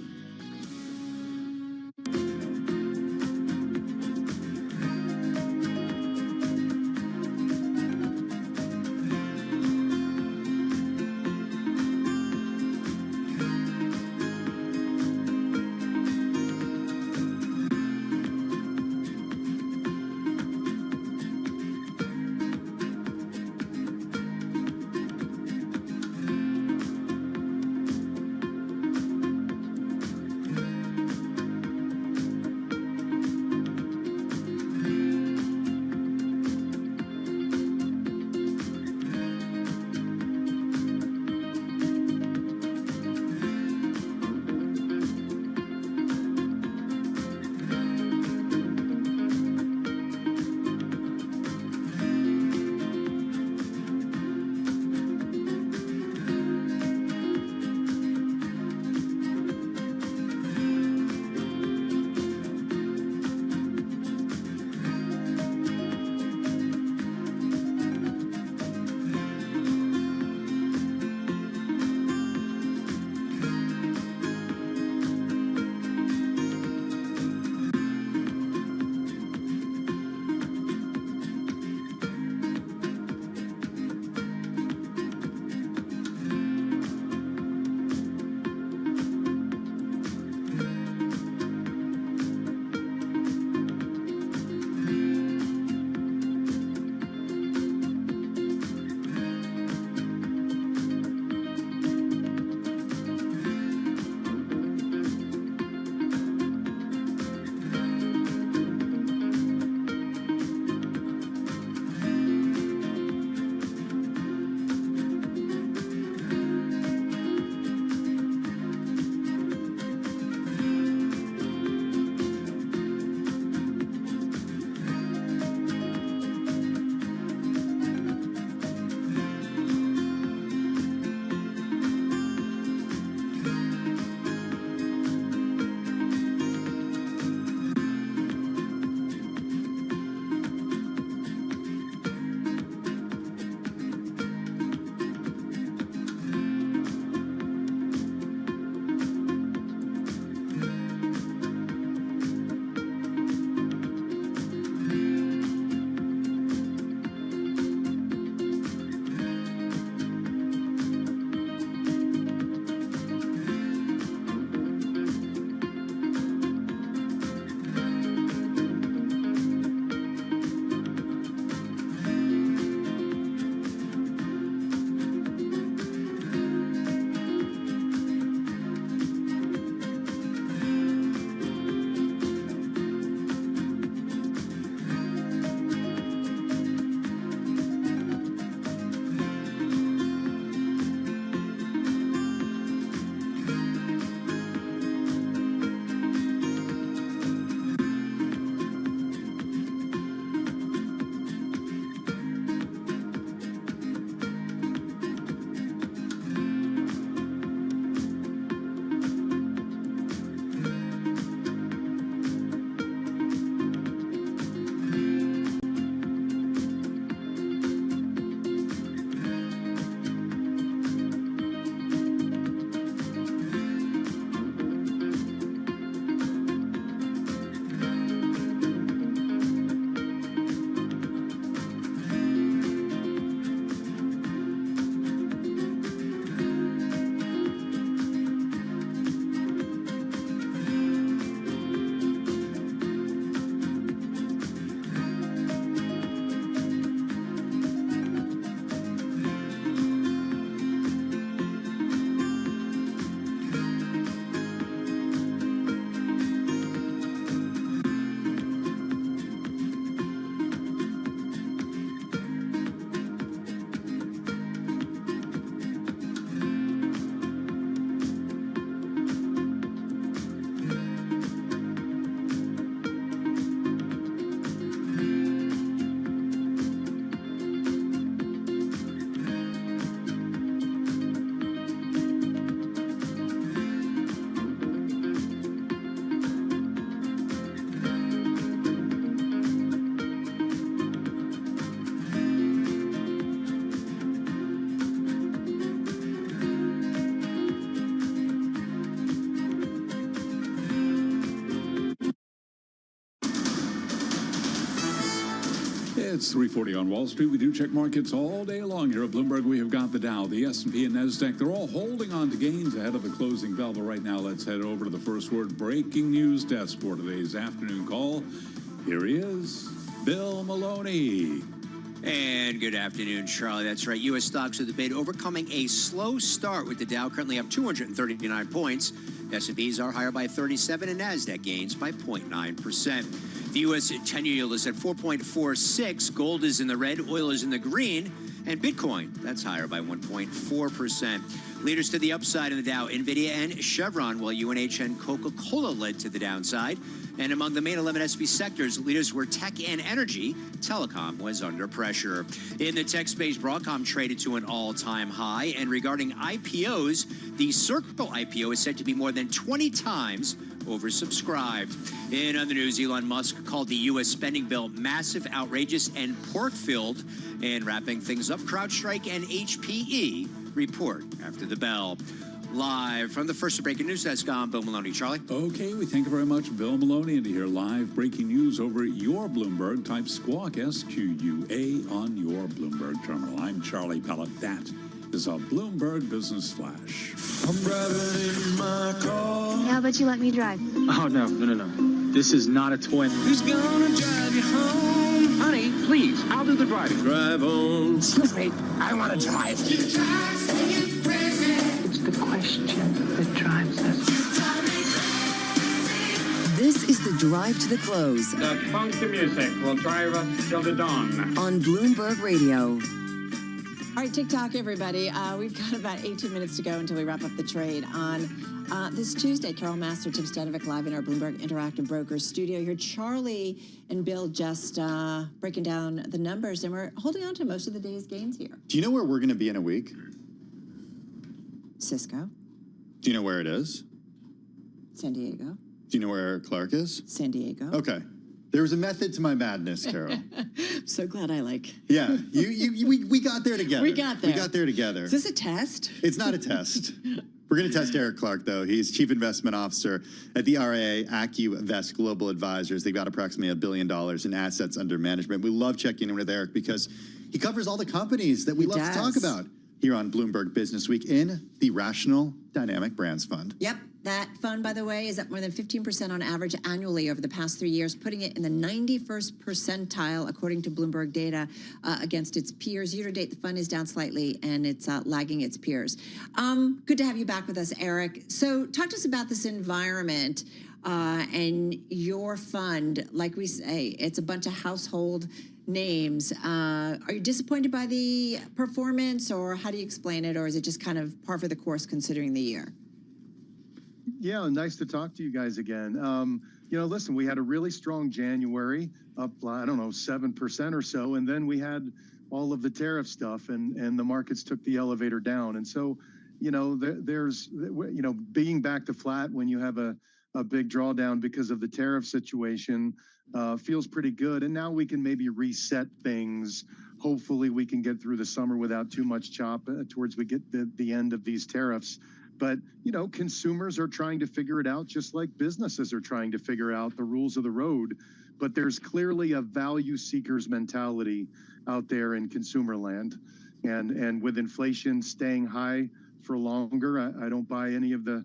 It's 3:40 on Wall Street. We do check markets all day long here at Bloomberg. We have got the Dow, the S&P, and NASDAQ. They're all holding on to gains ahead of the closing bell. But right now, let's head over to the first word breaking news desk for today's afternoon call. Here he is, Bill Maloney. And good afternoon, Charlie. That's right. U.S. stocks are the bid, overcoming a slow start with the Dow currently up 239 points. S&Ps are higher by 37 and NASDAQ gains by 0.9%. The U.S. 10-year yield is at 4.46. Gold is in the red. Oil is in the green. And Bitcoin, that's higher by 1.4%. Leaders to the upside in the Dow, NVIDIA and Chevron, while UNH and Coca-Cola led to the downside. And among the main 11 SP sectors, leaders were tech and energy. Telecom was under pressure. In the tech space, Broadcom traded to an all-time high. And regarding IPOs, the Circle IPO is said to be more than 20 times oversubscribed. In other news, Elon Musk called the U.S. spending bill massive, outrageous, and pork-filled. And wrapping things up, CrowdStrike and HPE report after the bell. Live from the first breaking news desk, I'm Bill Maloney. Charlie? Okay, we thank you very much, Bill Maloney. And to hear live breaking news over your Bloomberg, type Squawk, SQUA, on your Bloomberg terminal. I'm Charlie Pellet. That is a Bloomberg Business Flash. I'm driving in my car. How about you let me drive? Oh, no. This is not a toy. Who's gonna drive you home? Honey, please, I'll do the driving. Drive on. Excuse me, I want to drive. It's the question that drives us. This is the drive to the close. The funky music will drive us till the dawn. On Bloomberg Radio. All right, TikTok, everybody. We've got about 18 minutes to go until we wrap up the trade on this Tuesday. Carol Master, Tim Stanovic, live in our Bloomberg Interactive Brokers studio here. Charlie and Bill just breaking down the numbers, and we're holding on to most of the day's gains here. Do you know where we're going to be in a week? Cisco. Do you know where it is? San Diego. Do you know where Eric Clark is? San Diego. Okay. There was a method to my madness, Carol. So glad I like. Yeah, we got there together. We got there. We got there together. Is this a test? It's not a test. We're going to test Eric Clark, though. He's Chief Investment Officer at the RIA AccuVest Global Advisors. They've got approximately $1 billion in assets under management. We love checking in with Eric because he covers all the companies that we love to talk about here on Bloomberg Business Week in the Rational Dynamic Brands Fund. Yep. That fund, by the way, is up more than 15% on average annually over the past 3 years, putting it in the 91st percentile, according to Bloomberg data, against its peers. Year to date, the fund is down slightly, and it's lagging its peers. Good to have you back with us, Eric. So talk to us about this environment and your fund. Like we say, it's a bunch of household names. Are you disappointed by the performance, or how do you explain it, or is it just kind of par for the course considering the year? Yeah, nice to talk to you guys again. Listen, we had a really strong January, up, 7% or so, and then we had all of the tariff stuff, and the markets took the elevator down. And so, being back to flat when you have a big drawdown because of the tariff situation feels pretty good. And now we can maybe reset things. Hopefully we can get through the summer without too much chop towards we get the end of these tariffs. But, consumers are trying to figure it out just like businesses are trying to figure out the rules of the road. But there's clearly a value seekers mentality out there in consumer land. And with inflation staying high for longer, I don't buy any of the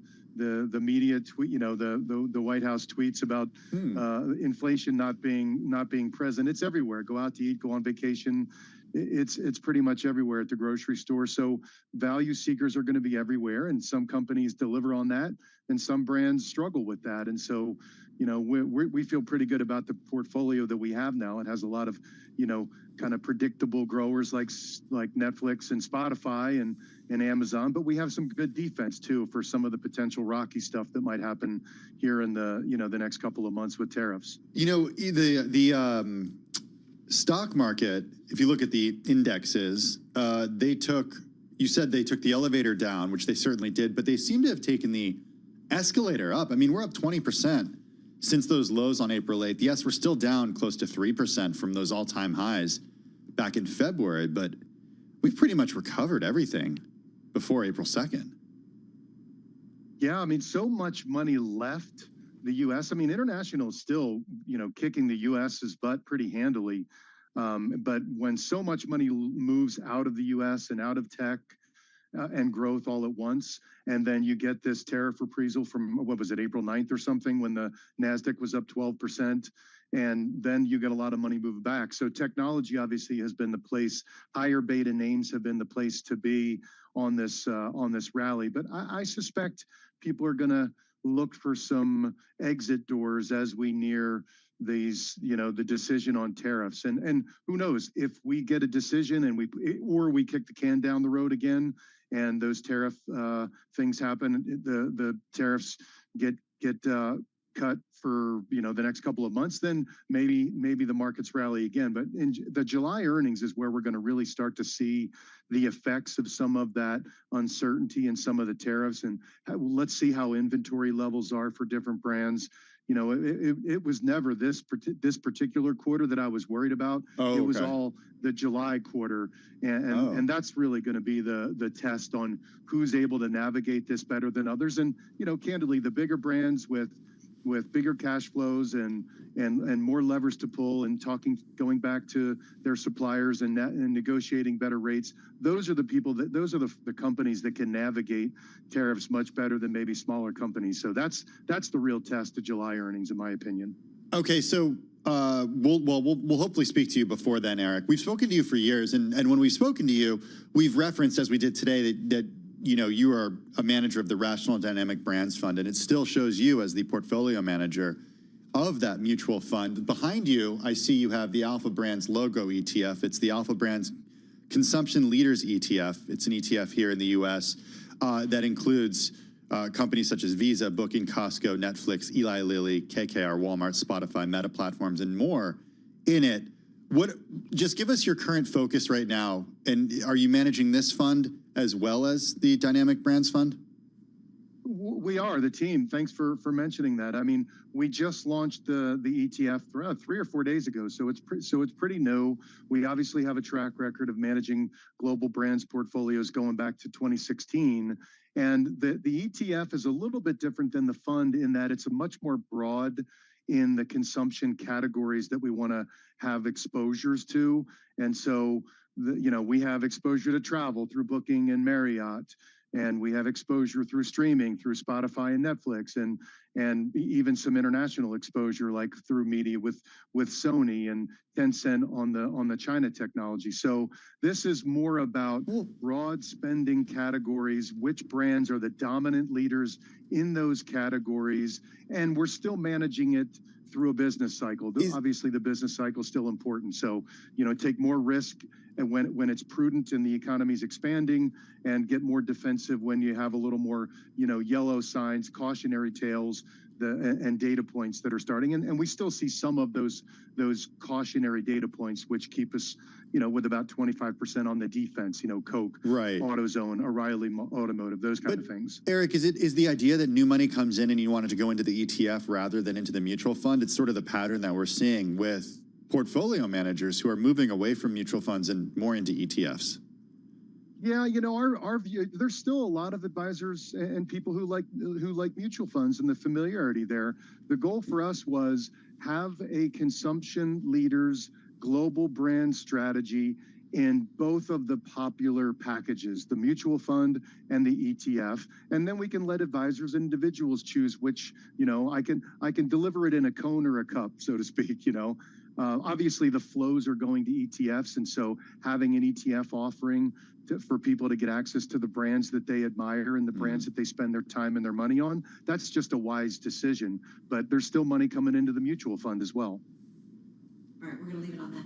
media tweet, the White House tweets about inflation not being present. It's everywhere. Go out to eat, go on vacation. It's pretty much everywhere at the grocery store. So value seekers are going to be everywhere, and some companies deliver on that, and some brands struggle with that. And so, we feel pretty good about the portfolio that we have now. It has a lot of, kind of predictable growers like Netflix and Spotify and Amazon, but we have some good defense too for some of the potential rocky stuff that might happen here in the next couple of months with tariffs. The stock market, if you look at the indexes, you said they took the elevator down, which they certainly did, but they seem to have taken the escalator up. I mean, we're up 20% since those lows on April 8th. Yes, we're still down close to 3% from those all-time highs back in February, but we've pretty much recovered everything before April 2nd. Yeah, I mean, so much money left the U.S. I mean, international is still, kicking the U.S.'s butt pretty handily. But when so much money moves out of the U.S. and out of tech and growth all at once, and then you get this tariff reprisal from, what was it, April 9th or something, when the NASDAQ was up 12%, and then you get a lot of money moving back. So technology obviously has been the place, higher beta names have been the place to be on this rally. But I suspect people are going to look for some exit doors as we near these, the decision on tariffs. And who knows, if we get a decision and we kick the can down the road again, and those tariff things happen, the tariffs get cut for the next couple of months, then maybe the markets rally again. But in the July earnings is where we're going to really start to see the effects of some of that uncertainty and some of the tariffs. And let's see how inventory levels are for different brands. It was never this particular quarter that I was worried about. It was all the July quarter, and that's really going to be the test on who's able to navigate this better than others. And candidly, the bigger brands with bigger cash flows and more levers to pull, and going back to their suppliers and negotiating better rates, those are the companies that can navigate tariffs much better than maybe smaller companies. So that's the real test of July earnings, in my opinion. Okay, so we'll hopefully speak to you before then, Eric. We've spoken to you for years, and when we've spoken to you, we've referenced, as we did today, that you are a manager of the Rational Dynamic Brands Fund, and it still shows you as the portfolio manager of that mutual fund. Behind you, I see you have the Alpha Brands logo ETF. It's the Alpha Brands Consumption Leaders ETF. It's an ETF here in the U.S. That includes companies such as Visa, Booking, Costco, Netflix, Eli Lilly, KKR, Walmart, Spotify, Meta Platforms, and more in it. Just give us your current focus right now, and are you managing this fund as well as the Dynamic Brands Fund? We are, the team. Thanks for mentioning that. I mean, we just launched the ETF 3 or 4 days ago, so it's pretty new. We obviously have a track record of managing global brands portfolios going back to 2016, and the ETF is a little bit different than the fund in that it's a much more broad in the consumption categories that we want to have exposures to. And so, we have exposure to travel through Booking and Marriott, and we have exposure through streaming through Spotify and Netflix, and even some international exposure like through media with Sony and Tencent on the China technology. So this is more about broad spending categories, which brands are the dominant leaders in those categories, and we're still managing it through a business cycle. Obviously, the business cycle is still important. So, take more risk and when it's prudent and the economy's expanding, and get more defensive when you have a little more, yellow signs, cautionary tales, and data points that are starting. And we still see some of those cautionary data points, which keep us, with about 25% on the defense, Coke, right, AutoZone, O'Reilly Automotive, those kind of things. Eric, is the idea that new money comes in and you want it to go into the ETF rather than into the mutual fund? It's sort of the pattern that we're seeing with portfolio managers who are moving away from mutual funds and more into ETFs. Yeah, our view, there's still a lot of advisors and people who like mutual funds and the familiarity there. The goal for us was have a consumption leaders global brand strategy in both of the popular packages, the mutual fund and the ETF, and then we can let advisors and individuals choose which. I can deliver it in a cone or a cup, so to speak. Obviously, the flows are going to ETFs, and so having an ETF offering for people to get access to the brands that they admire and the brands that they spend their time and their money on, that's just a wise decision. But there's still money coming into the mutual fund as well. All right, we're going to leave it on that.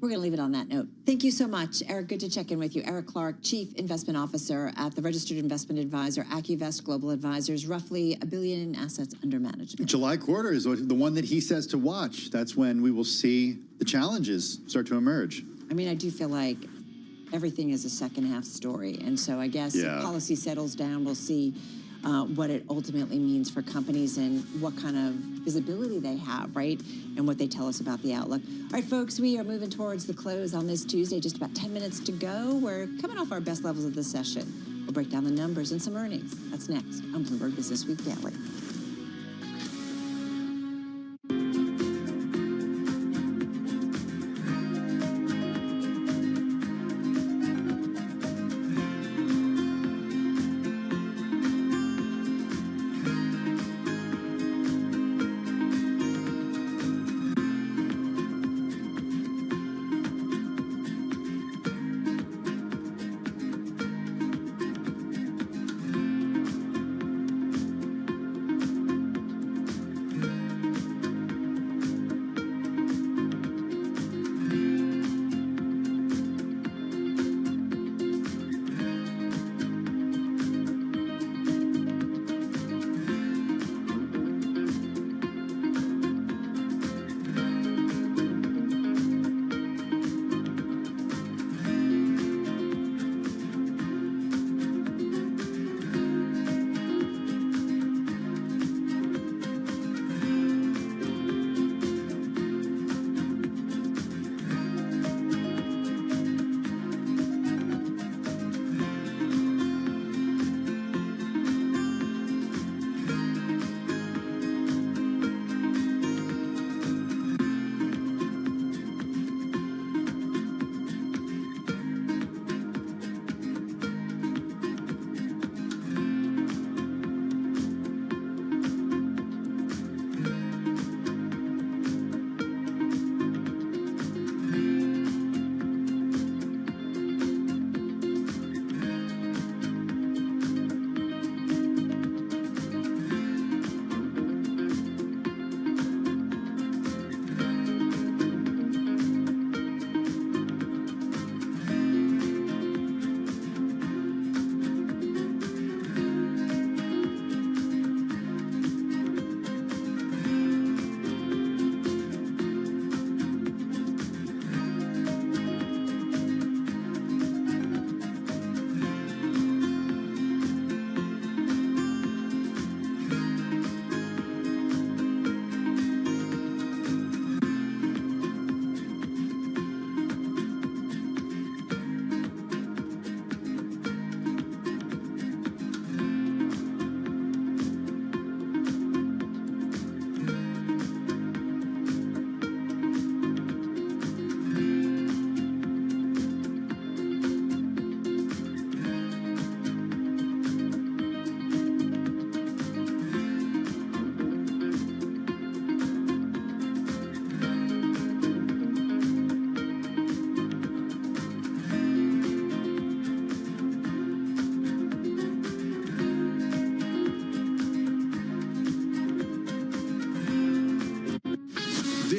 We're going to leave it on that note. Thank you so much, Eric. Good to check in with you. Eric Clark, Chief Investment Officer at the Registered Investment Advisor, AccuVest Global Advisors, roughly $1 billion in assets under management. July quarter is the one that he says to watch. That's when we will see the challenges start to emerge. I mean, I do feel like everything is a second half story. And so I guess if policy settles down, we'll see what it ultimately means for companies and what kind of visibility they have, right? And what they tell us about the outlook. All right, folks, we are moving towards the close on this Tuesday, just about 10 minutes to go. We're coming off our best levels of the session. We'll break down the numbers and some earnings. That's next on Bloomberg Business Week Daily.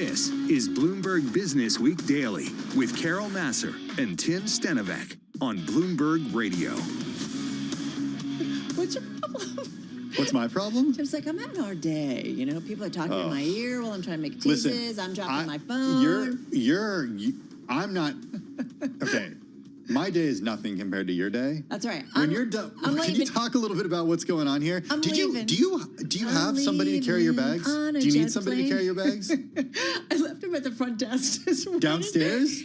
This is Bloomberg Business Week Daily with Carol Massar and Tim Stenovec on Bloomberg Radio. What's your problem? What's my problem? Tim's like, I'm having a hard day. You know, people are talking in my ear while I'm trying to make excuses. I'm dropping my phone. I'm not. Okay. My day is nothing compared to your day. That's right. When you're done, can you talk a little bit about what's going on here? Do you have somebody to carry your bags? Do you need somebody to carry your bags? I left them at the front desk this morning. Downstairs?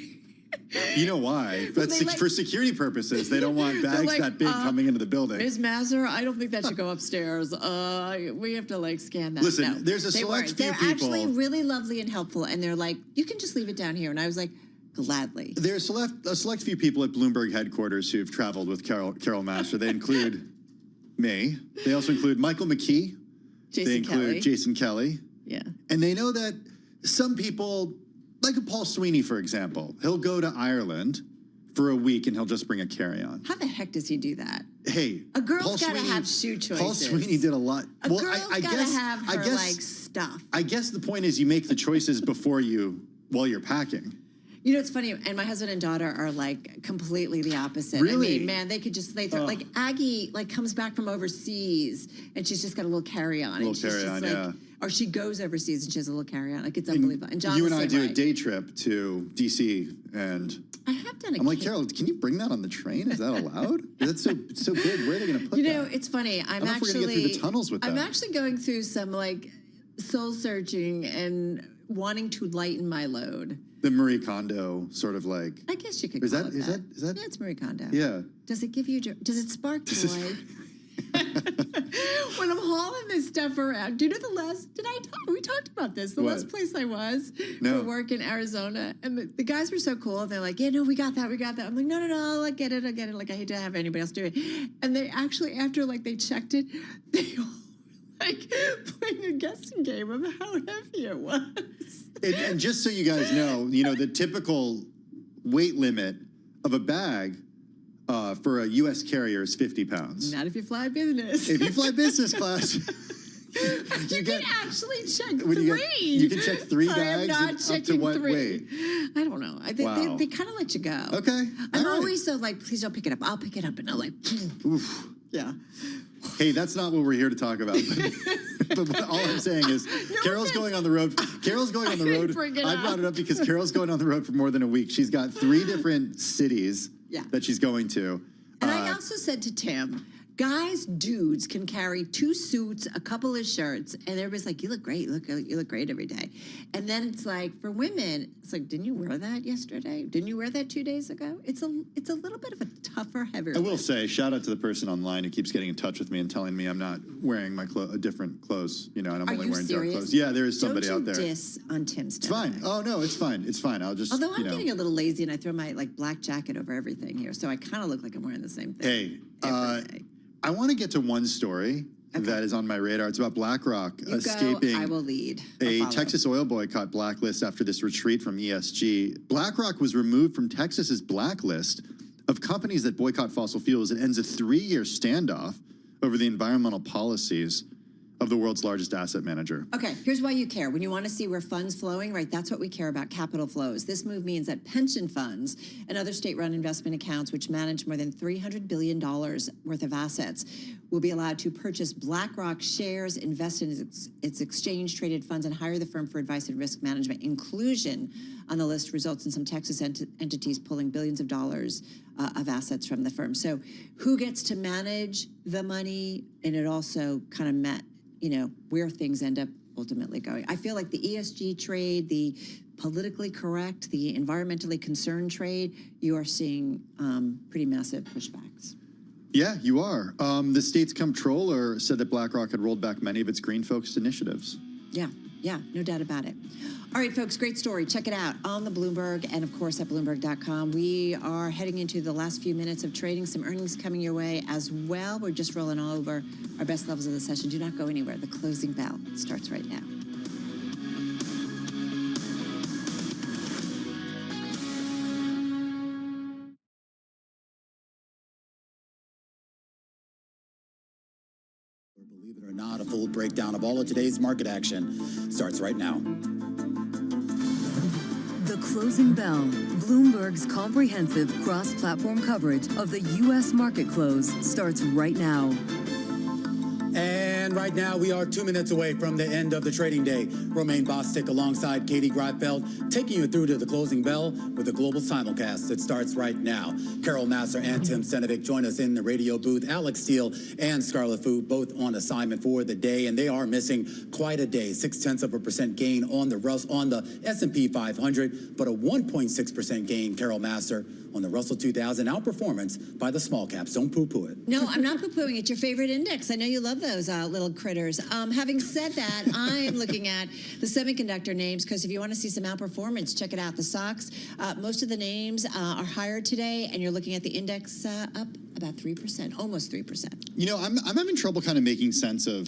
You know why? That's for security purposes. They don't want bags that big coming into the building. Ms. Mazur, I don't think that should go upstairs. We have to scan that. Listen, there's a select few people. They're actually really lovely and helpful, and they're like, you can just leave it down here. And I was like, gladly. There's a select few people at Bloomberg headquarters who've traveled with Carol Massar. They include me. They also include Michael McKee. Jason Kelly. Yeah. And they know that some people, like a Paul Sweeney, for example, he'll go to Ireland for a week and he'll just bring a carry-on. How the heck does he do that? Hey, a girl's got to have shoe choices. Paul Sweeney did a lot. A girl's got to have her stuff. I guess the point is you make the choices while you're packing. You know, it's funny, and my husband and daughter are like completely the opposite. Really? I mean, man, they could just like Aggie comes back from overseas and she's just got a little carry-on. Or she goes overseas and she has a little carry-on. Like, it's unbelievable. And John, you and I do a day trip to DC, and I have done I'm like, Carol, can you bring that on the train? Is that allowed? That's so big. Where are they going to put that? You know, it's funny. I don't know if we're going to get through the tunnels with that. I'm actually going through some soul searching and wanting to lighten my load. The Marie Kondo sort of I guess you could call it that. Is that? Yeah, it's Marie Kondo. Yeah. Does it give you? Does it spark joy? When I'm hauling this stuff around, do you know we talked about this, the last place I was for work in Arizona, and the guys were so cool, and they're like, yeah, no, we got that. I'm like, no, I get it. Like, I hate to have anybody else do it. And they actually, after they checked it, they all playing a guessing game of how heavy it was. And just so you guys know, the typical weight limit of a bag for a U.S. carrier is 50 pounds. Not if you fly business. If you fly business class, you can actually check 3. You can check 3 bags. I am not up to what 3. weight? I don't know. They kind of let you go. Okay. I'm always so please don't pick it up. I'll pick it up, and I'm like, oof. Yeah. Hey, that's not what we're here to talk about. But all I'm saying is, Carol's going on the road. Carol's going on the road. I brought it up because Carol's going on the road for more than a week. She's got 3 different cities that she's going to. And I also said to Tim, dudes can carry 2 suits, a couple of shirts, and everybody's like, you look great. You look great every day. And then it's like, for women, it's like, didn't you wear that yesterday? Didn't you wear that 2 days ago? It's a little bit of a tougher, heavier. I will say, shout out to the person online who keeps getting in touch with me and telling me I'm not wearing my different clothes, and I'm only wearing dark clothes. Yeah, there is somebody out there. Don't you diss on Tim's stuff. It's fine. Oh, no, it's fine. It's fine. I'll just, Although I'm getting a little lazy and I throw my black jacket over everything here, so I kind of look like I'm wearing the same thing. Hey, I want to get to one story that is on my radar. It's about BlackRock escaping I will lead. a Texas oil boycott blacklist after this retreat from ESG. BlackRock was removed from Texas's blacklist of companies that boycott fossil fuels. It ends a 3-year standoff over the environmental policies of the world's largest asset manager. Okay, here's why you care. When you want to see where funds flowing, right, that's what we care about, capital flows. This move means that pension funds and other state-run investment accounts, which manage more than $300 billion worth of assets, will be allowed to purchase BlackRock shares, invest in its exchange-traded funds, and hire the firm for advice and risk management. Inclusion on the list results in some Texas entities pulling billions of dollars of assets from the firm. So who gets to manage the money? And it also kind of met where things end up ultimately going. I feel like the ESG trade, the politically correct, the environmentally concerned trade, you are seeing pretty massive pushbacks. Yeah, you are. The state's comptroller said that BlackRock had rolled back many of its green-focused initiatives. Yeah, no doubt about it. All right, folks, great story. Check it out on the Bloomberg and, of course, at Bloomberg.com. We are heading into the last few minutes of trading. Some earnings coming your way as well. We're just rolling all over our best levels of the session. Do not go anywhere. The closing bell starts right now. Believe it or not, a full breakdown of all of today's market action starts right now. Closing Bell, Bloomberg's comprehensive cross-platform coverage of the U.S. market close starts right now. And right now, we are 2 minutes away from the end of the trading day. Romaine Bostick alongside Katie Greifeld, taking you through to the closing bell with a global simulcast that starts right now. Carol Massar and Tim Senovic join us in the radio booth. Alex Steele and Scarlett Fu both on assignment for the day, and they are missing quite a day. 0.6% gain on the S&P 500, but a 1.6% gain, Carol Massar, on the Russell 2000 outperformance by the small caps. Don't poo-poo it. No, I'm not poo-pooing. It's your favorite index. I know you love those little critters. Having said that, I'm looking at the semiconductor names because if you want to see some outperformance, check it out. The stocks, most of the names are higher today, and you're looking at the index up about 3%, almost 3%. You know, I'm having trouble kind of making sense of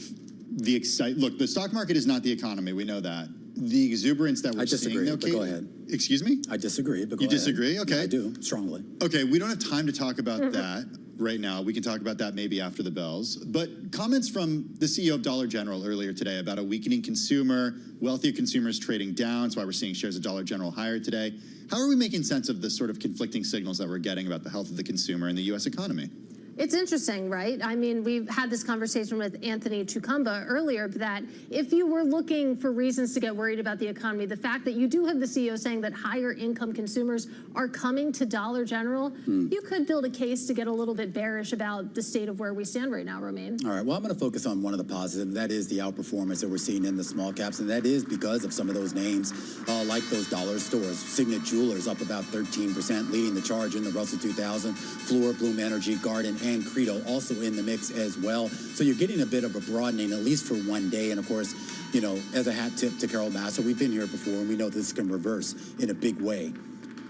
the Look, the stock market is not the economy. We know that. The exuberance that we're seeing. I disagree, but go ahead. Excuse me? I disagree, but go ahead. You disagree? Okay. Yeah, I do, strongly. Okay, we don't have time to talk about that right now. We can talk about that maybe after the bells. But comments from the CEO of Dollar General earlier today about a weakening consumer, wealthier consumers trading down. That's why we're seeing shares of Dollar General higher today. How are we making sense of the sort of conflicting signals that we're getting about the health of the consumer and the U.S. economy? It's interesting, right? I mean, we've had this conversation with Anthony Chukumba earlier that if you were looking for reasons to get worried about the economy, the fact that you do have the CEO saying that higher income consumers are coming to Dollar General, you could build a case to get a little bit bearish about the state of where we stand right now, Romaine. All right, well, I'm going to focus on one of the positives, and that is the outperformance that we're seeing in the small caps, and that is because of some of those names like those dollar stores. Signet Jewelers up about 13%, leading the charge in the Russell 2000. Fluor, Bloom Energy, Garden, and Credo also in the mix as well. So you're getting a bit of a broadening, at least for one day. And of course, you know, as a hat tip to Carol Massar, we've been here before, and we know this can reverse in a big way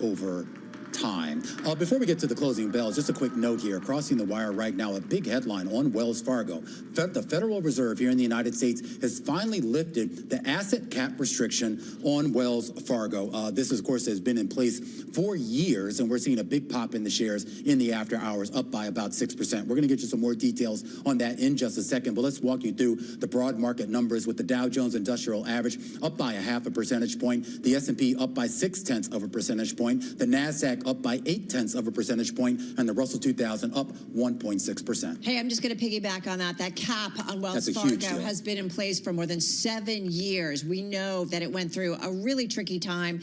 over time. Before we get to the closing bells, just a quick note here. Crossing the wire right now, a big headline on Wells Fargo. The Federal Reserve here in the United States has finally lifted the asset cap restriction on Wells Fargo. This, of course, has been in place for years, and we're seeing a big pop in the shares in the after hours, up by about 6%. We're going to get you some more details on that in just a second, but let's walk you through the broad market numbers with the Dow Jones Industrial Average up by 0.5 percentage point, the S&P up by 0.6 percentage point, the NASDAQ up by 0.8 percentage point, and the Russell 2000 up 1.6%. Hey, I'm just going to piggyback on that. That cap on Wells Fargo has been in place for more than 7 years. We know that it went through a really tricky time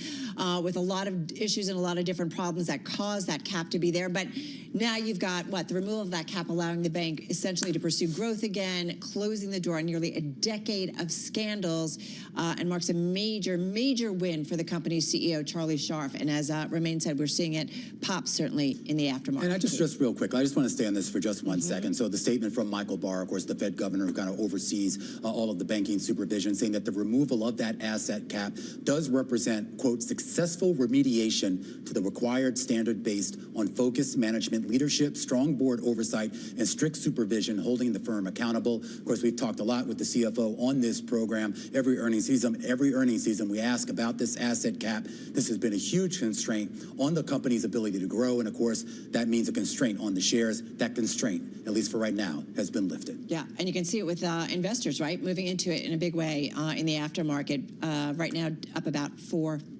with a lot of issues and a lot of different problems that caused that cap to be there. But now you've got, the removal of that cap allowing the bank essentially to pursue growth again, closing the door on nearly a decade of scandals, and marks a major, major win for the company's CEO, Charlie Scharf. And as Romaine said, we're seeing it pop certainly in the aftermarket. And I just real quick, I just want to stay on this for just 1 second. So the statement from Michael Barr, of course, the Fed governor who kind of oversees all of the banking supervision, saying that the removal of that asset cap does represent, quote, successful remediation to the required standard based on focused management leadership, strong board oversight, and strict supervision holding the firm accountable. Of course, we've talked a lot with the CFO on this program. Every earnings season, we ask about this asset cap. This has been a huge constraint on the company's ability to grow, and of course, that means a constraint on the shares. That constraint, at least for right now, has been lifted. Yeah, and you can see it with investors, right? Moving into it in a big way in the aftermarket. Right now, up about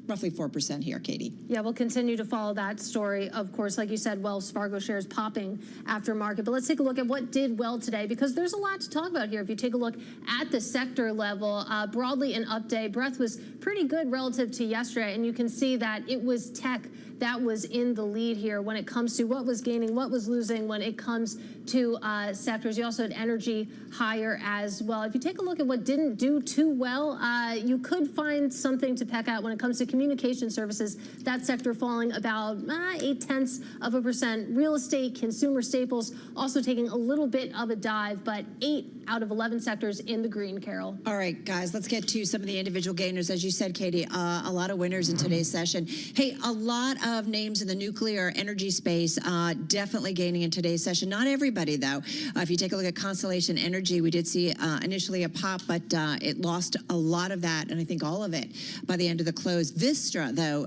roughly 4% here, Katie. Yeah, we'll continue to follow that story. Of course, like you said, Wells Fargo shares popping after market. But let's take a look at what did well today, because there's a lot to talk about here. If you take a look at the sector level, broadly an update, breadth was pretty good relative to yesterday, and you can see that it was tech that was in the lead here when it comes to what was gaining, what was losing when it comes to sectors. You also had energy higher as well. If you take a look at what didn't do too well, you could find something to peck at when it comes to communication services. That sector falling about 0.8%. Real estate, consumer staples also taking a little bit of a dive, but 8 out of 11 sectors in the green, Carol. All right, guys, let's get to some of the individual gainers. As you said, Katie, a lot of winners in today's session. Hey, a lot of names in the nuclear energy space definitely gaining in today's session. Not everybody everybody, though. If you take a look at Constellation Energy, we did see initially a pop, but it lost a lot of that, and I think all of it by the end of the close. Vistra, though,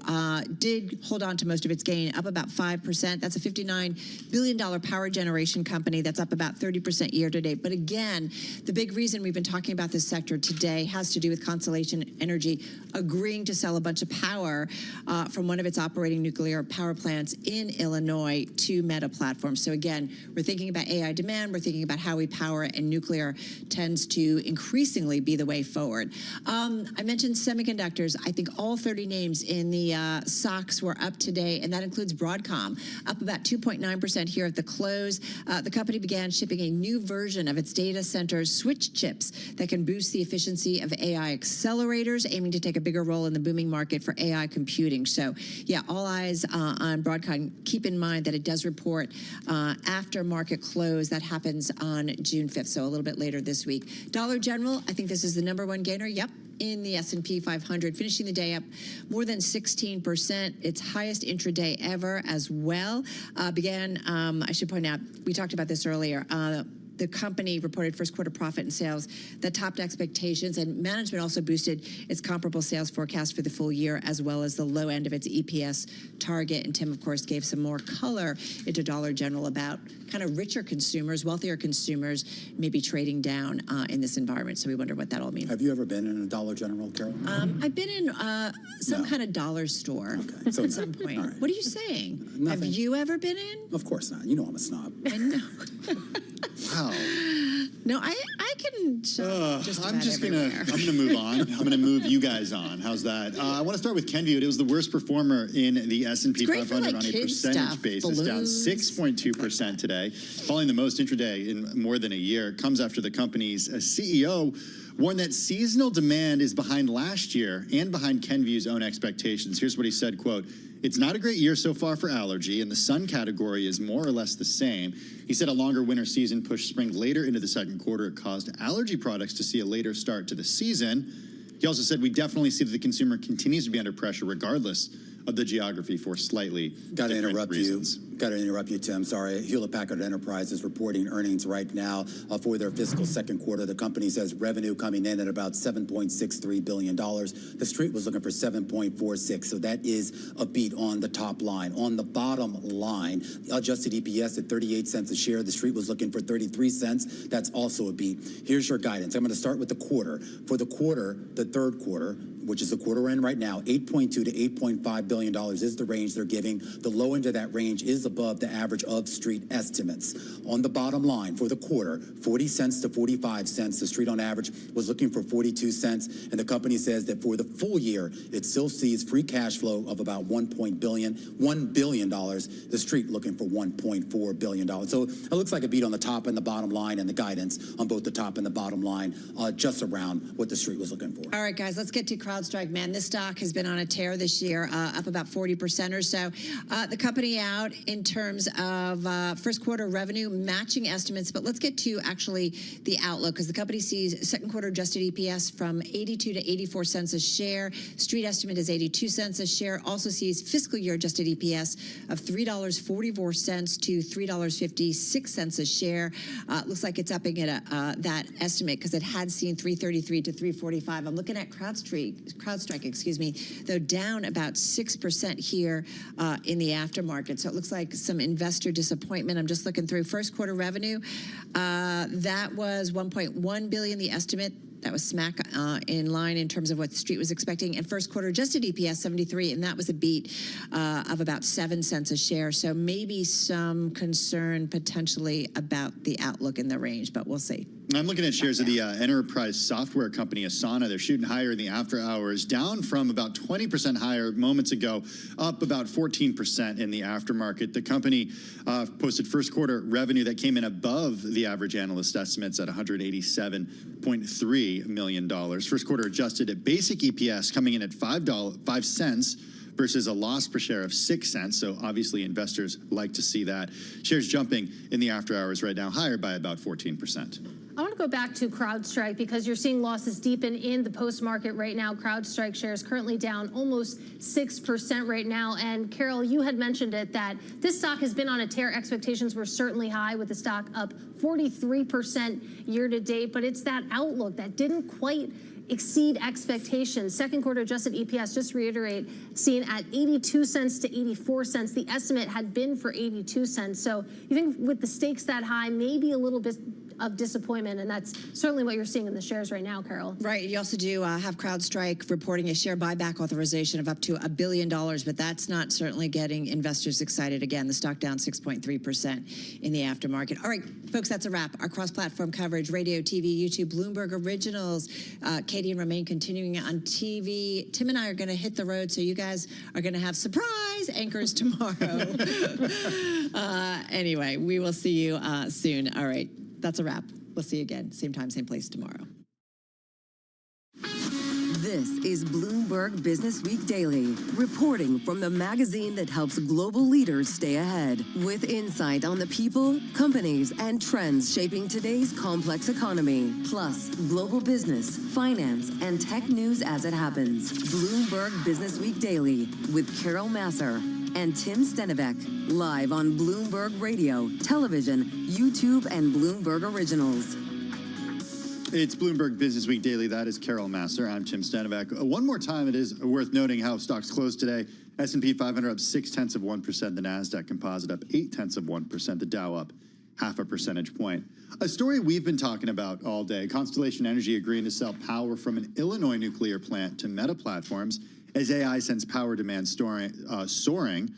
did hold on to most of its gain, up about 5%. That's a $59 billion power generation company that's up about 30% year to date. But again, the big reason we've been talking about this sector today has to do with Constellation Energy agreeing to sell a bunch of power from one of its operating nuclear power plants in Illinois to Meta Platforms. So again, we're thinking about AI demand, we're thinking about how we power it, and nuclear tends to increasingly be the way forward. I mentioned semiconductors. I think all 30 names in the SOX were up today, and that includes Broadcom, up about 2.9% here at the close. The company began shipping a new version of its data center switch chips that can boost the efficiency of AI accelerators, aiming to take a bigger role in the booming market for AI computing. So, yeah, all eyes on Broadcom. Keep in mind that it does report after market close. That happens on June 5th, so a little bit later this week. Dollar General, I think this is the #1 gainer. Yep. In the S&P 500, finishing the day up more than 16%, its highest intraday ever as well. I should point out, we talked about this earlier, the company reported first quarter profit and sales that topped expectations, and management also boosted its comparable sales forecast for the full year, as well as the low end of its EPS target. And Tim, of course, gave some more color into Dollar General about kind of richer consumers, wealthier consumers, maybe trading down in this environment. So we wonder what that all means. Have you ever been in a Dollar General, Carol? I've been in some kind of dollar store at some point. Right. What are you saying? Nothing. Have you ever been in? Of course not. You know I'm a snob. I know. Wow. No, I can I'm gonna move on. I'm gonna move you guys on. How's that? I want to start with Kenvue. It was the worst performer in the S&P 500 on a percentage basis, down 6.2% today, falling the most intraday in more than a year. It comes after the company's CEO warned that seasonal demand is behind last year and behind Kenvue's own expectations. Here's what he said, quote, "It's not a great year so far for allergy, and the sun category is more or less the same." He said a longer winter season pushed spring later into the second quarter. It caused allergy products to see a later start to the season. He also said we definitely see that the consumer continues to be under pressure regardless of the geography for slightly different reasons. Got to interrupt you, Tim. Sorry. Hewlett-Packard Enterprise is reporting earnings right now for their fiscal second quarter. The company says revenue coming in at about $7.63 billion. The street was looking for $7.46, so that is a beat on the top line. On the bottom line, adjusted EPS at 38 cents a share. The street was looking for 33 cents. That's also a beat. Here's your guidance. I'm going to start with the quarter. For the quarter, the third quarter, which is the quarter we're in right now, $8.2 to $8.5 billion is the range they're giving. The low end of that range is above the average of street estimates. On the bottom line for the quarter, 40 cents to 45 cents. The street on average was looking for 42 cents, and the company says that for the full year, it still sees free cash flow of about $1 billion. The street looking for $1.4 billion. So it looks like a beat on the top and the bottom line, and the guidance on both the top and the bottom line just around what the street was looking for. All right, guys, let's get to CrowdStrike. Man, this stock has been on a tear this year, up about 40% or so. The company out in terms of first quarter revenue matching estimates, but let's get to actually the outlook, because the company sees second quarter adjusted EPS from 82 to 84 cents a share. Street estimate is 82 cents a share. Also sees fiscal year adjusted EPS of $3.44 to $3.56 a share. Looks like it's upping at that estimate because it had seen $3.33 to $3.45. I'm looking at CrowdStrike, excuse me, though down about 6% here in the aftermarket. So it looks like some investor disappointment. I'm just looking through first quarter revenue. That was $1.1 billion, the estimate. That was smack in line in terms of what the street was expecting. And first quarter adjusted EPS 73, and that was a beat of about 7 cents a share. So maybe some concern potentially about the outlook in the range, but we'll see. I'm looking at shares of the enterprise software company Asana. They're shooting higher in the after hours, down from about 20% higher moments ago, up about 14% in the aftermarket. The company posted first quarter revenue that came in above the average analyst estimates at $187.3 million. First quarter adjusted at basic EPS coming in at 5 cents versus a loss per share of 6 cents. So obviously investors like to see that. Shares jumping in the after hours right now, higher by about 14%. I want to go back to CrowdStrike because you're seeing losses deepen in the post-market right now. CrowdStrike shares currently down almost 6% right now. And Carol, you had mentioned it that this stock has been on a tear. Expectations were certainly high with the stock up 43% year to date, but it's that outlook that didn't quite exceed expectations. Second quarter adjusted EPS, just to reiterate, seen at 82 cents to 84 cents. The estimate had been for 82 cents. So you think with the stakes that high, maybe a little bit of disappointment, and that's certainly what you're seeing in the shares right now, Carol. Right. You also do have CrowdStrike reporting a share buyback authorization of up to $1 billion, but that's not certainly getting investors excited. Again, the stock down 6.3% in the aftermarket. All right, folks, that's a wrap. Our cross-platform coverage, radio, TV, YouTube, Bloomberg Originals, Katie and Romaine continuing on TV. Tim and I are going to hit the road, so you guys are going to have surprise anchors tomorrow. Anyway, we will see you soon. All right. That's a wrap. We'll see you again, same time, same place tomorrow. This is Bloomberg Business Week Daily, reporting from the magazine that helps global leaders stay ahead, with insight on the people, companies, and trends shaping today's complex economy, plus global business, finance, and tech news as it happens. Bloomberg Business Week Daily with Carol Masser and Tim Stenivek, live on Bloomberg Radio, television, YouTube, and Bloomberg Originals. It's Bloomberg Business Week Daily. That is Carol Masser. I'm Tim Stenivek. One more time, it is worth noting how stocks closed today. S&P 500 up 0.6%. The NASDAQ Composite up 0.8%. The Dow up 0.5 percentage point. A story we've been talking about all day. Constellation Energy agreeing to sell power from an Illinois nuclear plant to Meta Platforms as AI sends power demand soaring.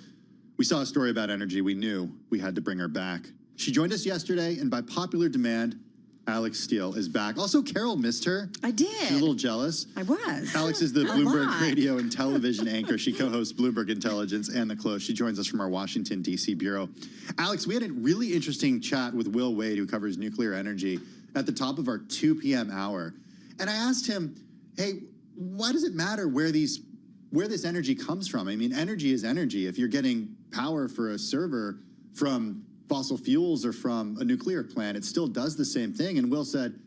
We saw a story about energy. We knew we had to bring her back. She joined us yesterday, and by popular demand, Alex Steele is back. Also, Carol missed her. I did. She's a little jealous. I was. Alex is the Bloomberg radio and television anchor. She co-hosts Bloomberg Intelligence and The Close. She joins us from our Washington, D.C. bureau. Alex, we had a really interesting chat with Will Wade, who covers nuclear energy, at the top of our 2 p.m. hour. And I asked him, hey, why does it matter where this energy comes from? I mean, energy is energy. If you're getting power for a server from fossil fuels or from a nuclear plant, it still does the same thing. And Will said,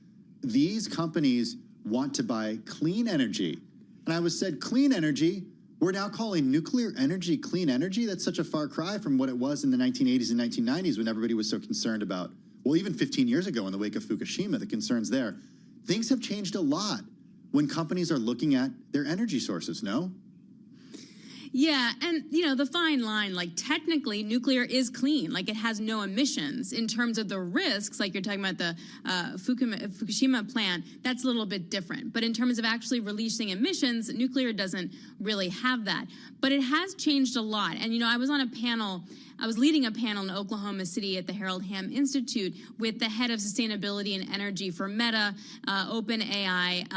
these companies want to buy clean energy. And I said, clean energy? We're now calling nuclear energy clean energy? That's such a far cry from what it was in the 1980s and 1990s when everybody was so concerned about, well, even 15 years ago in the wake of Fukushima, the concerns there. Things have changed a lot when companies are looking at their energy sources, no? Yeah, and, the fine line, like, technically, nuclear is clean. Like, it has no emissions. In terms of the risks, like you're talking about the Fukushima plant, that's a little bit different. But in terms of actually releasing emissions, nuclear doesn't really have that. But it has changed a lot. And, I was on a panel. I was leading a panel in Oklahoma City at the Harold Hamm Institute with the head of sustainability and energy for Meta, OpenAI,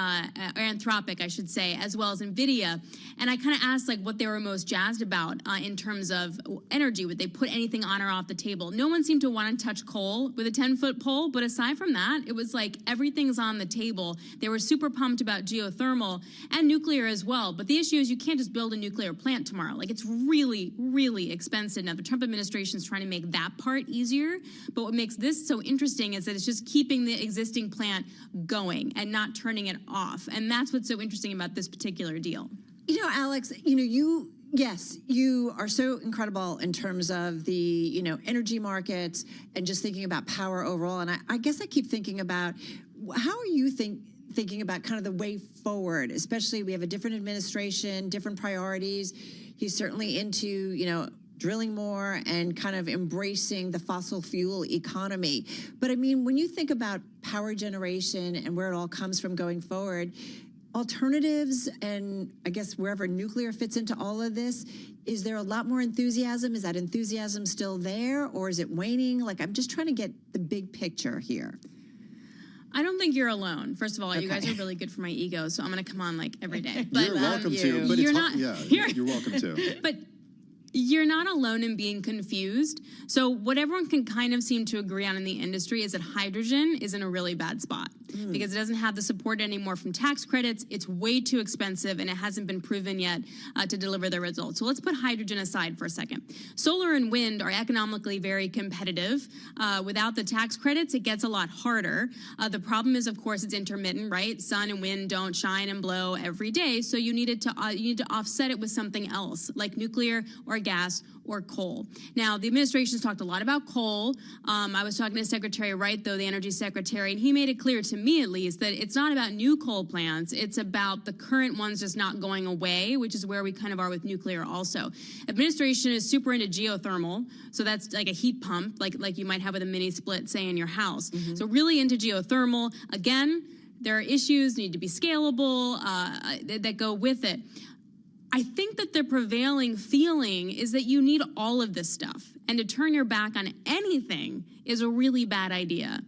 Anthropic, I should say, as well as NVIDIA. And I kind of asked what they were most jazzed about in terms of energy. Would they put anything on or off the table? No one seemed to want to touch coal with a 10-foot pole. But aside from that, it was like everything's on the table. They were super pumped about geothermal and nuclear as well. But the issue is you can't just build a nuclear plant tomorrow. Like, it's really, really expensive. Now, the Trump administration is trying to make that part easier. But what makes this so interesting is that it's just keeping the existing plant going and not turning it off. And that's what's so interesting about this particular deal. Alex, yes, you are so incredible in terms of the, energy markets and just thinking about power overall. And I guess I keep thinking about how are you thinking about kind of the way forward, especially we have a different administration, different priorities. He's certainly into, drilling more and kind of embracing the fossil fuel economy. But I mean, when you think about power generation and where it all comes from going forward, alternatives and I guess wherever nuclear fits into all of this, is there a lot more enthusiasm? Is that enthusiasm still there or is it waning? I'm just trying to get the big picture here. I don't think you're alone. First of all, you guys are really good for my ego, so I'm going to come on every day. But you're welcome to. But you're not. Yeah, you're welcome to. But You're not alone in being confused. So what everyone can kind of seem to agree on in the industry is that hydrogen is in a really bad spot because it doesn't have the support anymore from tax credits. It's way too expensive, and it hasn't been proven yet to deliver the results. So let's put hydrogen aside for a second. Solar and wind are economically very competitive. Without the tax credits, it gets a lot harder. The problem is, of course, it's intermittent, right? Sun and wind don't shine and blow every day, so you need to offset it with something else, like nuclear or gas or coal. Now, the administration's talked a lot about coal. I was talking to Secretary Wright, though, the Energy Secretary, and he made it clear to me, at least, that it's not about new coal plants. It's about the current ones just not going away, which is where we kind of are with nuclear also. Administration is super into geothermal, so that's like a heat pump, like you might have with a mini split, say, in your house. So really into geothermal. Again, there are issues, need to be scalable, that go with it. I think that the prevailing feeling is that you need all of this stuff, and to turn your back on anything is a really bad idea.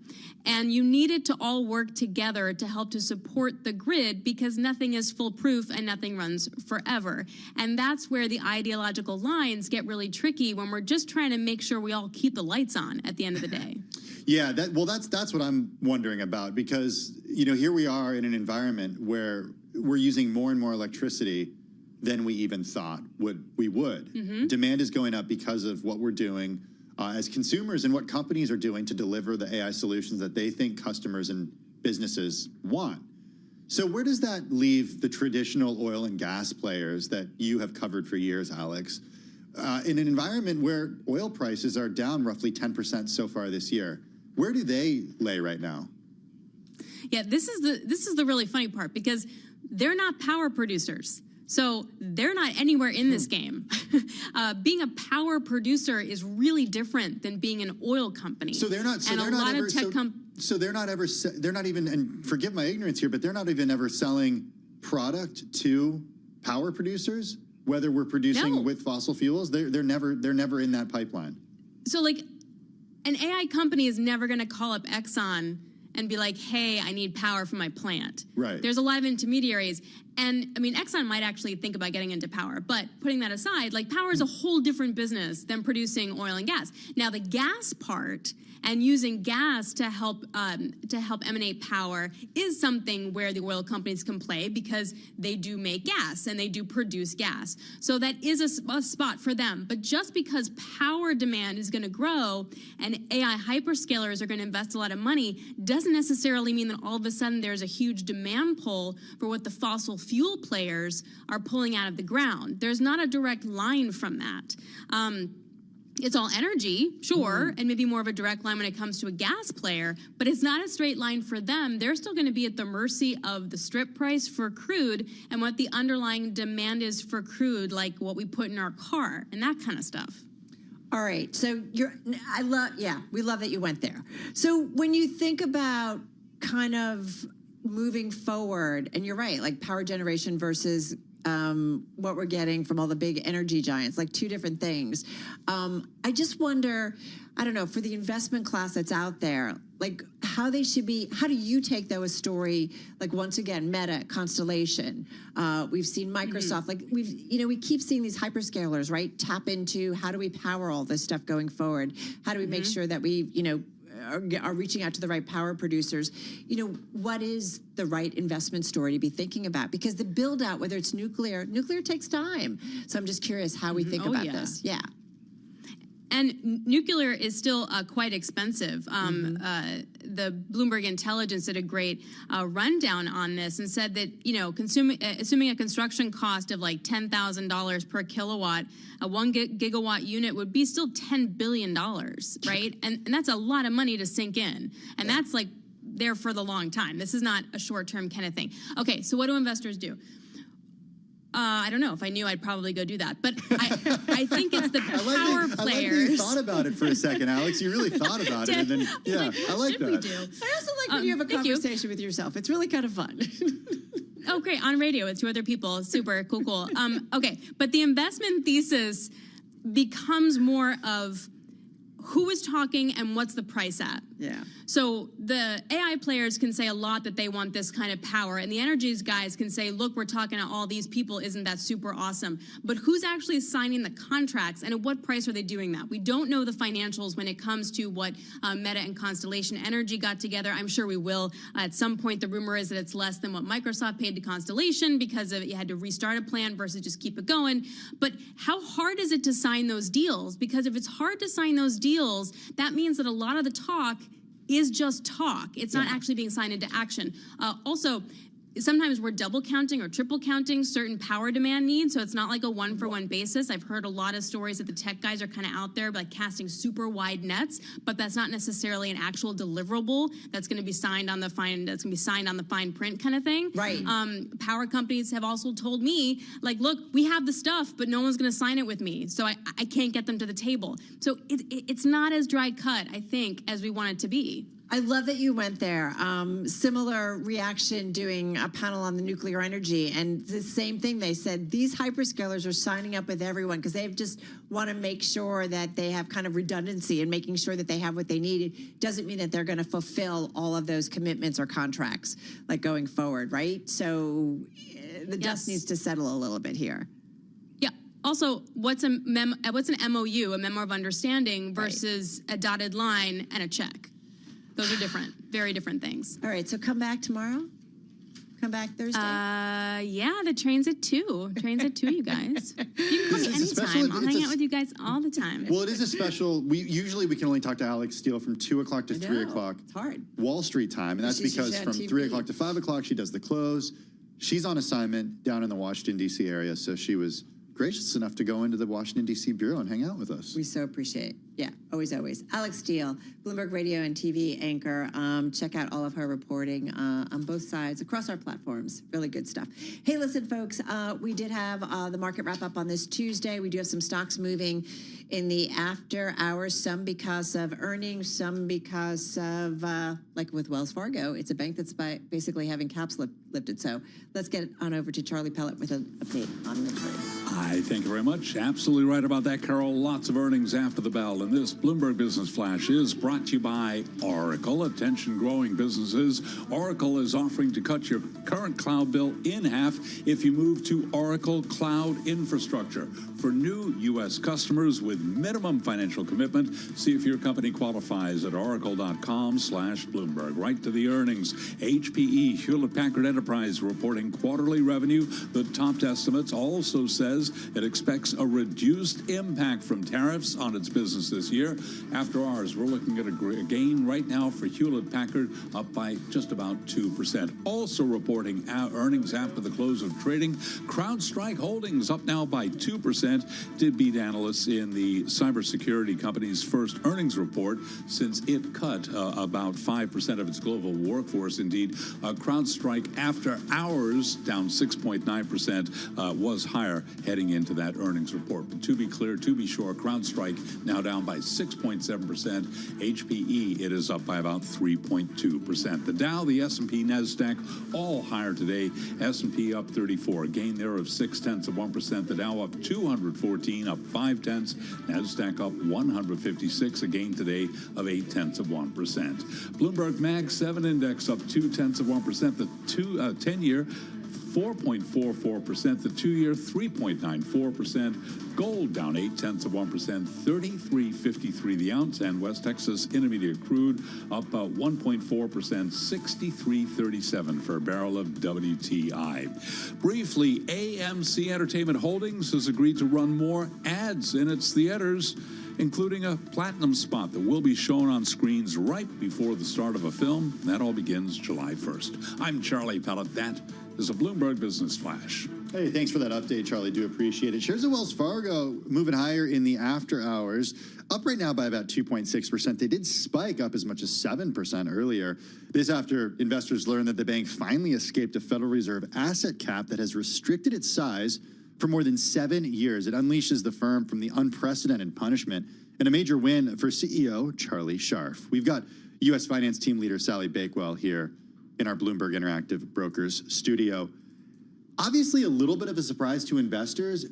And you need it to all work together to help to support the grid, because nothing is foolproof and nothing runs forever. And that's where the ideological lines get really tricky when we're just trying to make sure we all keep the lights on at the end of the day. Yeah, that's what I'm wondering about, because here we are in an environment where we're using more and more electricity than we even thought we would. Demand is going up because of what we're doing as consumers and what companies are doing to deliver the AI solutions that they think customers and businesses want. So where does that leave the traditional oil and gas players that you have covered for years, Alex, in an environment where oil prices are down roughly 10% so far this year? Where do they lay right now? Yeah, this is the really funny part, because they're not power producers. So they're not anywhere in this game. Being a power producer is really different than being an oil company. So they're not. So they're not even. And forgive my ignorance here, but they're not even ever selling product to power producers. Whether we're producing with fossil fuels, they're never in that pipeline. So like, an AI company is never going to call up Exxon and be like, hey, I need power for my plant. Right. There's a lot of intermediaries. And I mean, Exxon might actually think about getting into power, but putting that aside, like, power is a whole different business than producing oil and gas. Now, the gas part and using gas to help emanate power is something where the oil companies can play, because they do make gas and they do produce gas. So that is a spot for them. But just because power demand is going to grow and AI hyperscalers are going to invest a lot of money doesn't necessarily mean that all of a sudden there's a huge demand pull for what the fossil fuel players are pulling out of the ground. There's not a direct line from that. It's all energy, sure, and maybe more of a direct line when it comes to a gas player, but it's not a straight line for them. They're still going to be at the mercy of the strip price for crude and what the underlying demand is for crude, like what we put in our car and that kind of stuff. All right, so we love that you went there. So when you think about kind of moving forward, and you're right, like power generation versus what we're getting from all the big energy giants, like two different things. I just wonder, I don't know, for the investment class that's out there, like how do you take though a story like, once again, Meta, Constellation, we've seen Microsoft, like we keep seeing these hyperscalers, right, tap into how do we power all this stuff going forward? How do we make sure that we, are reaching out to the right power producers? What is the right investment story to be thinking about? Because the build out, whether it's nuclear takes time. So I'm just curious how we think about this. Yeah. And nuclear is still quite expensive. The Bloomberg Intelligence did a great rundown on this and said that, assuming a construction cost of like $10,000 per kilowatt, a 1 gigawatt unit would be still $10 billion, right? And that's a lot of money to sink in. And that's like there for the long time. This is not a short-term kind of thing. Okay, so what do investors do? I don't know. If I knew, I'd probably go do that. But I think it's the power players. I like that you thought about it for a second, Alex. You really thought about it. And then, I like that. I also like when you have a conversation with yourself. It's really kind of fun. Oh, great. On radio with two other people. Super cool. Okay. But the investment thesis becomes more of who is talking and what's the price at. Yeah. So the AI players can say a lot that they want this kind of power, and the energies guys can say, look, we're talking to all these people, isn't that super awesome? But who's actually signing the contracts, and at what price are they doing that? We don't know the financials when it comes to what Meta and Constellation Energy got together. I'm sure we will. At some point, the rumor is that it's less than what Microsoft paid to Constellation because you had to restart a plan versus just keep it going. But how hard is it to sign those deals? Because if it's hard to sign those deals, that means that a lot of the talk is just talk. It's not actually being signed into action. Also, sometimes we're double counting or triple counting certain power demand needs, so it's not like a one-for-one basis. I've heard a lot of stories that the tech guys are kind of out there like casting super wide nets, but that's not necessarily an actual deliverable that's going to be signed on the fine print kind of thing. Right. Power companies have also told me, like, look, we have the stuff, but no one's going to sign it with me, so I can't get them to the table. So it's not as dry cut, I think, as we want it to be. I love that you went there. Similar reaction doing a panel on the nuclear energy, and the same thing. They said these hyperscalers are signing up with everyone because they just want to make sure that they have kind of redundancy and making sure that they have what they need. It doesn't mean that they're going to fulfill all of those commitments or contracts like going forward, right? So the dust needs to settle a little bit here. Also, what's an MOU, a memo of understanding, versus a dotted line and a check? Those are different, very different things. All right, so come back tomorrow? Come back Thursday? Yeah, the train's at 2. Train's at 2, you guys. You can call me anytime. I'll hang out with you guys all the time. Well, it is a special. We can only talk to Alex Steele from 2 o'clock to 3 o'clock. It's hard. Wall Street time, and that's because from 3 o'clock to 5 o'clock she does the close. She's on assignment down in the Washington, D.C. area, so she was gracious enough to go into the Washington, D.C. Bureau and hang out with us. We so appreciate. Yeah, always, always. Alex Steele, Bloomberg Radio and TV anchor. Check out all of her reporting on both sides, across our platforms. Really good stuff. Hey, listen, folks, we did have the market wrap up on this Tuesday. We do have some stocks moving in the after hours, some because of earnings, some because of, like with Wells Fargo, it's a bank that's basically having caps lifted. So let's get on over to Charlie Pellet with an update on the trade. Hi, thank you very much. Absolutely right about that, Carol. Lots of earnings after the bell. And this Bloomberg Business Flash is brought to you by Oracle. Attention, growing businesses. Oracle is offering to cut your current cloud bill in half if you move to Oracle Cloud Infrastructure. For new U.S. customers with minimum financial commitment, see if your company qualifies at oracle.com/Bloomberg. Right to the earnings. HPE, Hewlett-Packard Enterprise, reporting quarterly revenue. The top estimates also says it expects a reduced impact from tariffs on its business this year. After hours, we're looking at a gain right now for Hewlett-Packard, up by just about 2%. Also reporting earnings after the close of trading. CrowdStrike Holdings up now by 2%. Did beat analysts in the cybersecurity company's first earnings report since it cut about 5% of its global workforce. Indeed, CrowdStrike after hours down 6.9% was higher heading into that earnings report. But to be clear, to be sure, CrowdStrike now down by 6.7%. HPE, it is up by about 3.2%. The Dow, the S&P, NASDAQ, all higher today. S&P up 34, a gain there of 0.6%. The Dow up 214, up 0.5. NASDAQ up 156, a gain today of 0.8%. Bloomberg Mag 7 index up 0.2%. The 10-year 4.44%, the 2-year 3.94%, gold down 0.8%, 33.53 the ounce, and West Texas Intermediate crude up 1.4%, 63.37 for a barrel of WTI. Briefly, AMC Entertainment Holdings has agreed to run more ads in its theaters, including a platinum spot that will be shown on screens right before the start of a film. That all begins July 1st. I'm Charlie Pellet. That is a Bloomberg Business Flash. Hey, thanks for that update, Charlie. Do appreciate it. Shares of Wells Fargo moving higher in the after hours, up right now by about 2.6%. They did spike up as much as 7% earlier. This after investors learned that the bank finally escaped a Federal Reserve asset cap that has restricted its size for more than 7 years. It unleashes the firm from the unprecedented punishment and a major win for CEO Charlie Scharf. We've got U.S. Finance Team Leader Sally Bakewell here in our Bloomberg Interactive Brokers studio. Obviously a little bit of a surprise to investors.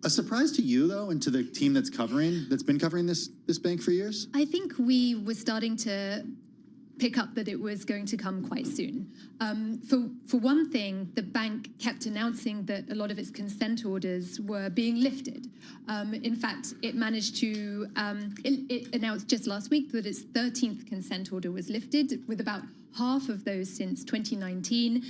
A surprise to you, though, and to the team that's been covering this bank for years? I think we were starting to pick up that it was going to come quite soon. For one thing, the bank kept announcing that a lot of its consent orders were being lifted. In fact, it managed to, it announced just last week that its 13th consent order was lifted, with about half of those since 2019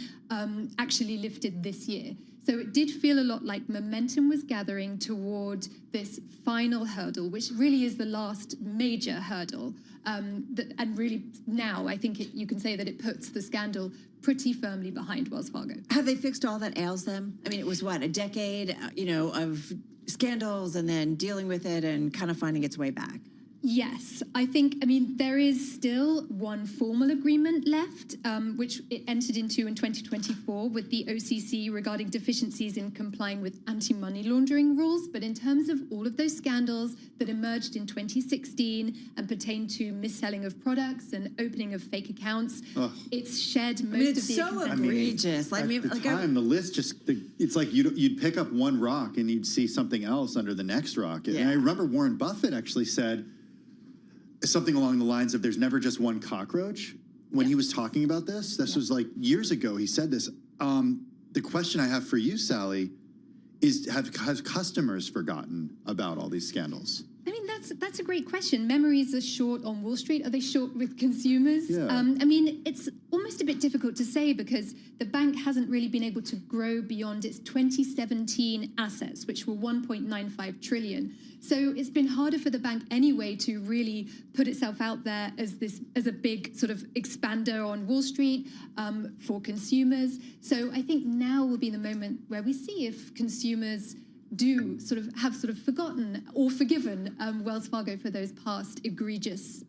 actually lifted this year. So it did feel a lot like momentum was gathering toward this final hurdle, which really is the last major hurdle. And really now, I think you can say that it puts the scandal pretty firmly behind Wells Fargo. Have they fixed all that ails them? I mean, it was what, a decade, of scandals and then dealing with it and kind of finding its way back. Yes, I mean, there is still one formal agreement left, which it entered into in 2024 with the OCC regarding deficiencies in complying with anti-money laundering rules. But in terms of all of those scandals that emerged in 2016 and pertain to mis-selling of products and opening of fake accounts, it's shed most of the... It's so egregious. At the time, the list it's like you'd pick up one rock and you'd see something else under the next rock. And I remember Warren Buffett actually said something along the lines of there's never just one cockroach. When he was talking about this was like years ago, he said this. The question I have for you, Sally, is have customers forgotten about all these scandals? I mean, that's a great question. Memories are short on Wall Street. Are they short with consumers? Yeah. I mean, it's almost a bit difficult to say because the bank hasn't really been able to grow beyond its 2017 assets, which were 1.95 trillion. So it's been harder for the bank anyway to really put itself out there as a big sort of expander on Wall Street for consumers. So I think now will be the moment where we see if consumers do have forgotten or forgiven Wells Fargo for those past egregious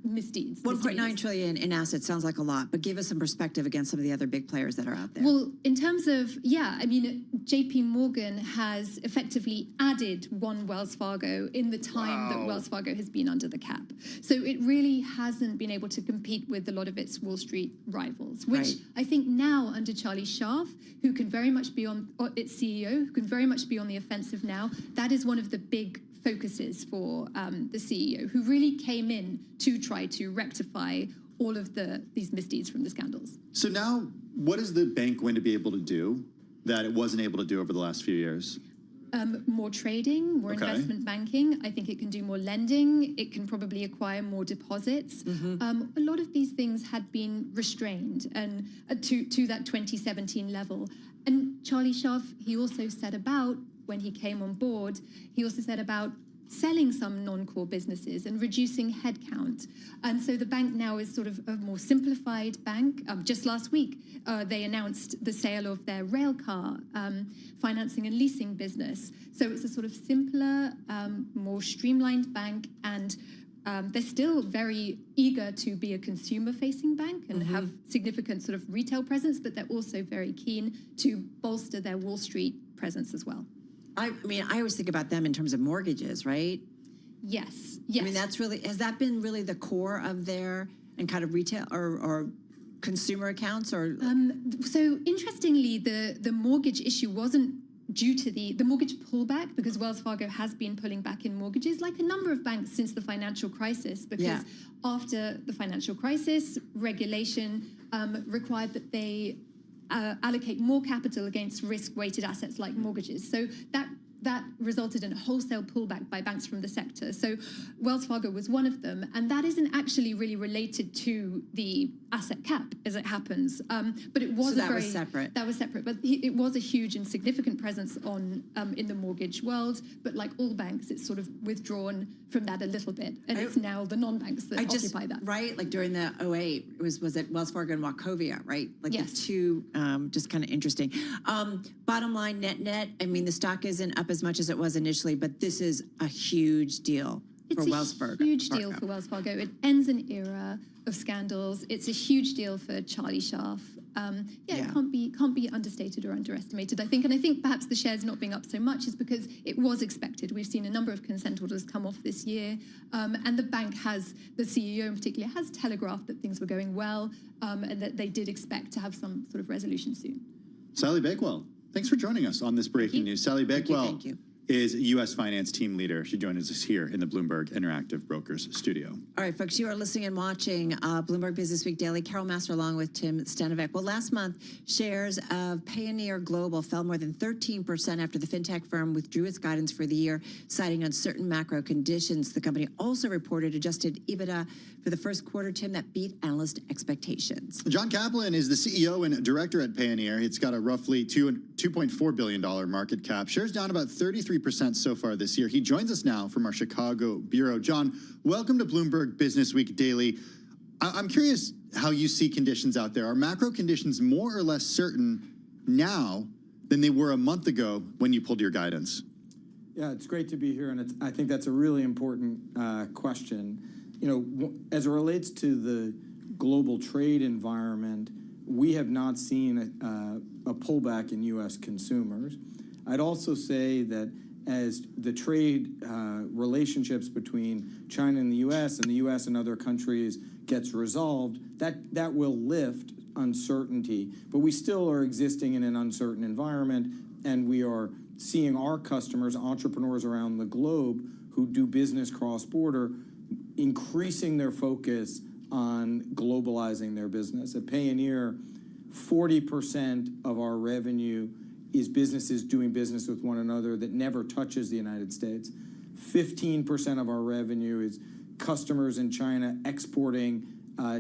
misdeeds. 1.9 trillion in assets sounds like a lot, but give us some perspective against some of the other big players that are out there. Well, in terms of, I mean, JP Morgan has effectively added one Wells Fargo in the time that Wells Fargo has been under the cap. So it really hasn't been able to compete with a lot of its Wall Street rivals, which I think now under Charlie Scharf, who can very much be on, its CEO, who can very much be on the offensive now, that is one of the big focuses for the CEO, who really came in to try to rectify all of these misdeeds from the scandals. So now, what is the bank going to be able to do that it wasn't able to do over the last few years? More trading, more investment banking. I think it can do more lending. It can probably acquire more deposits. A lot of these things had been restrained and to that 2017 level. And Charlie Scharf, he also said about, when he came on board, he also said about selling some non-core businesses and reducing headcount. And so the bank now is sort of a more simplified bank. Just last week, they announced the sale of their railcar financing and leasing business. So it's a sort of simpler, more streamlined bank, and they're still very eager to be a consumer-facing bank and have significant sort of retail presence, but they're also very keen to bolster their Wall Street presence as well. I mean, I always think about them in terms of mortgages, right? Yes. I mean, has that been really the core of their and kind of retail or consumer accounts? Or so interestingly, the mortgage issue wasn't due to the mortgage pullback, because Wells Fargo has been pulling back in mortgages like a number of banks since the financial crisis, because after the financial crisis, regulation required that they allocate more capital against risk-weighted assets like mortgages. So that resulted in a wholesale pullback by banks from the sector. So Wells Fargo was one of them, and that isn't actually really related to the asset cap, as it happens. But it was was separate. That was separate, but it was a huge and significant presence on in the mortgage world. But like all banks, it's sort of withdrawn from that a little bit, and it's now the non-banks that occupy that. Right, like during the 08, was it Wells Fargo and Wachovia, right? Like the two, just kind of interesting. Bottom line, net, I mean, the stock isn't up as much as it was initially, but this is a huge deal for Wells Fargo. It's a huge deal for Wells Fargo. It ends an era of scandals. It's a huge deal for Charlie Scharf. It can't be understated or underestimated, I think. And I think perhaps the shares not being up so much is because it was expected. We've seen a number of consent orders come off this year, and the bank the CEO in particular, has telegraphed that things were going well, and that they did expect to have some sort of resolution soon. Sally Bakewell, thanks for joining us on this breaking news. Sally Bakewell is U.S. Finance Team Leader. She joins us here in the Bloomberg Interactive Brokers studio. All right, folks, you are listening and watching Bloomberg Business Week Daily. Carol Master along with Tim Stanovic. Well, last month, shares of Payoneer Global fell more than 13% after the fintech firm withdrew its guidance for the year, citing uncertain macro conditions. The company also reported adjusted EBITDA for the first quarter, Tim, that beat analyst expectations. John Kaplan is the CEO and director at Payoneer. It's got a roughly $2.4 billion market cap. Shares down about 33% so far this year. He joins us now from our Chicago bureau. John, welcome to Bloomberg Business Week Daily. I'm curious how you see conditions out there. Are macro conditions more or less certain now than they were a month ago when you pulled your guidance? Yeah, it's great to be here, and I think that's a really important question. You know, as it relates to the global trade environment, we have not seen a pullback in U.S. consumers. I'd also say that as the trade relationships between China and the U.S. and other countries gets resolved, that will lift uncertainty. But we still are existing in an uncertain environment, and we are seeing our customers, entrepreneurs around the globe who do business cross-border, increasing their focus on globalizing their business. At Payoneer, 40% of our revenue is businesses doing business with one another that never touches the United States. 15% of our revenue is customers in China exporting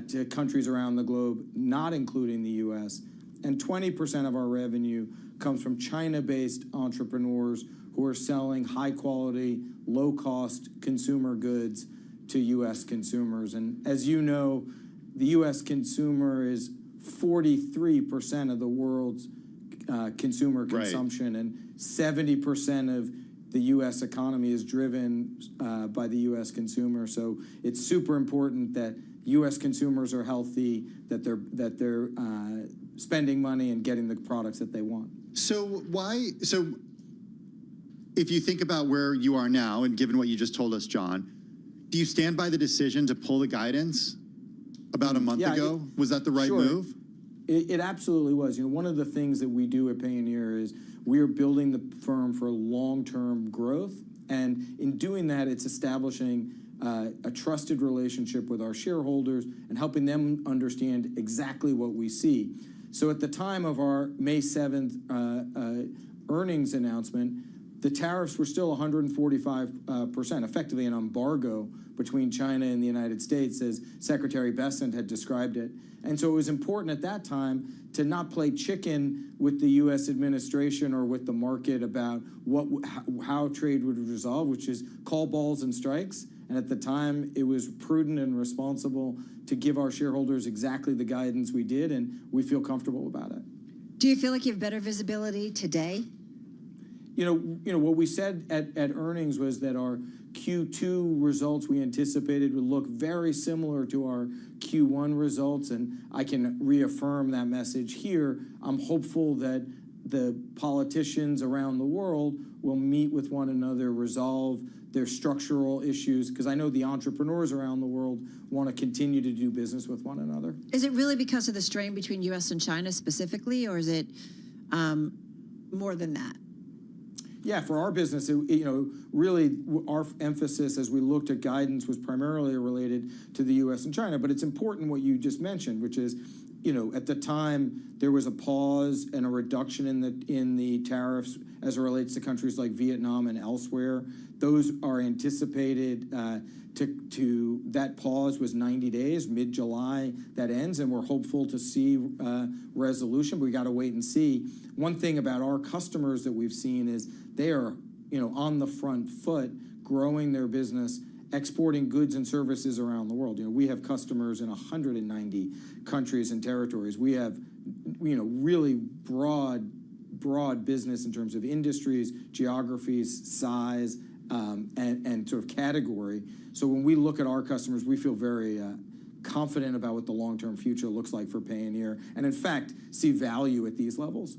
to countries around the globe, not including the U.S. And 20% of our revenue comes from China-based entrepreneurs who are selling high-quality, low-cost consumer goods to U.S. consumers. And as you know, the U.S. consumer is 43% of the world's consumer consumption, and 70% of the U.S. economy is driven by the U.S. consumer. So it's super important that U.S. consumers are healthy, that they're spending money and getting the products that they want. So if you think about where you are now, and given what you just told us, John, do you stand by the decision to pull the guidance about a month ago? Was that the right move? It absolutely was. You know, one of the things that we do at Payoneer is we are building the firm for long-term growth, and in doing that, it's establishing a trusted relationship with our shareholders and helping them understand exactly what we see. So at the time of our May 7th earnings announcement, the tariffs were still 145%, effectively an embargo between China and the United States, as Secretary Bessent had described it. And so it was important at that time to not play chicken with the U.S. administration or with the market about how trade would resolve, which is call balls and strikes. And at the time, it was prudent and responsible to give our shareholders exactly the guidance we did, and we feel comfortable about it. Do you feel like you have better visibility today? You know what we said at earnings was that our Q2 results we anticipated would look very similar to our Q1 results, and I can reaffirm that message here. I'm hopeful that the politicians around the world will meet with one another, resolve their structural issues, because I know the entrepreneurs around the world want to continue to do business with one another. Is it really because of the strain between U.S. and China specifically, or is it more than that? Yeah, for our business, really our emphasis as we looked at guidance was primarily related to the U.S. and China. But it's important what you just mentioned, which is, at the time there was a pause and a reduction in the tariffs as it relates to countries like Vietnam and elsewhere. Those are anticipated that pause was 90 days, mid-July that ends, and we're hopeful to see resolution. But we got to wait and see. One thing about our customers that we've seen is they are, on the front foot, growing their business, exporting goods and services around the world. We have customers in 190 countries and territories. We have, really broad business in terms of industries, geographies, size, and sort of category. So when we look at our customers, we feel very confident about what the long-term future looks like for Payoneer, and in fact, see value at these levels.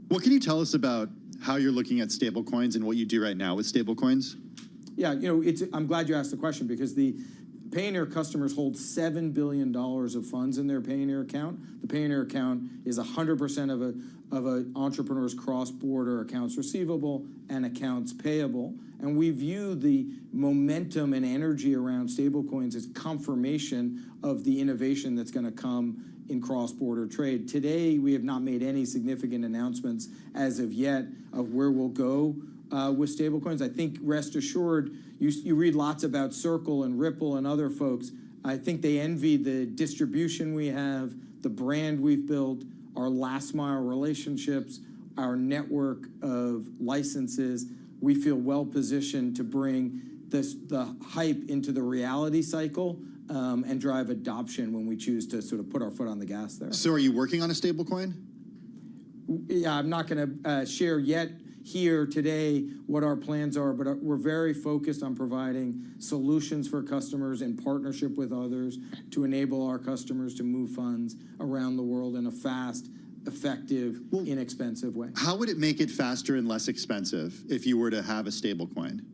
What can you tell us about how you're looking at stablecoins and what you do right now with stablecoins? Yeah, I'm glad you asked the question, because the Payoneer customers hold $7 billion of funds in their Payoneer account. The Payoneer account is 100% of an entrepreneur's cross-border accounts receivable and accounts payable. And we view the momentum and energy around stablecoins as confirmation of the innovation that's going to come in cross-border trade. Today, we have not made any significant announcements as of yet of where we'll go with stablecoins. I think, rest assured, you read lots about Circle and Ripple and other folks. I think they envy the distribution we have, the brand we've built, our last mile relationships, our network of licenses. We feel well positioned to bring the hype into the reality cycle and drive adoption when we choose to sort of put our foot on the gas there. So are you working on a stable coin? Yeah, I'm not going to share yet here today what our plans are, but we're very focused on providing solutions for customers in partnership with others to enable our customers to move funds around the world in a fast, effective, inexpensive way. How would it make it faster and less expensive if you were to have a stable coin?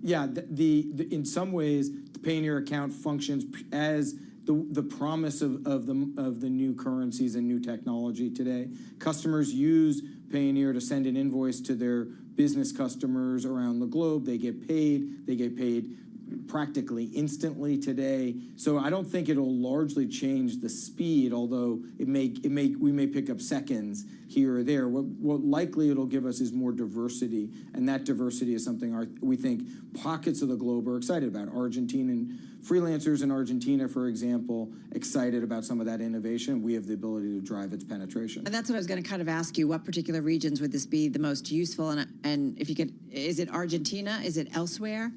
Yeah, in some ways, the Payoneer account functions as the promise of the new currencies and new technology today. Customers use Payoneer to send an invoice to their business customers around the globe. They get paid. They get paid practically instantly today. So I don't think it'll largely change the speed, although we may pick up seconds here or there. What likely it'll give us is more diversity, and that diversity is something we think pockets of the globe are excited about. Argentinian freelancers in Argentina, for example, excited about some of that innovation. We have the ability to drive its penetration. And that's what I was going to kind of ask you. What particular regions would this be the most useful? And if you could, is it Argentina? Is it elsewhere?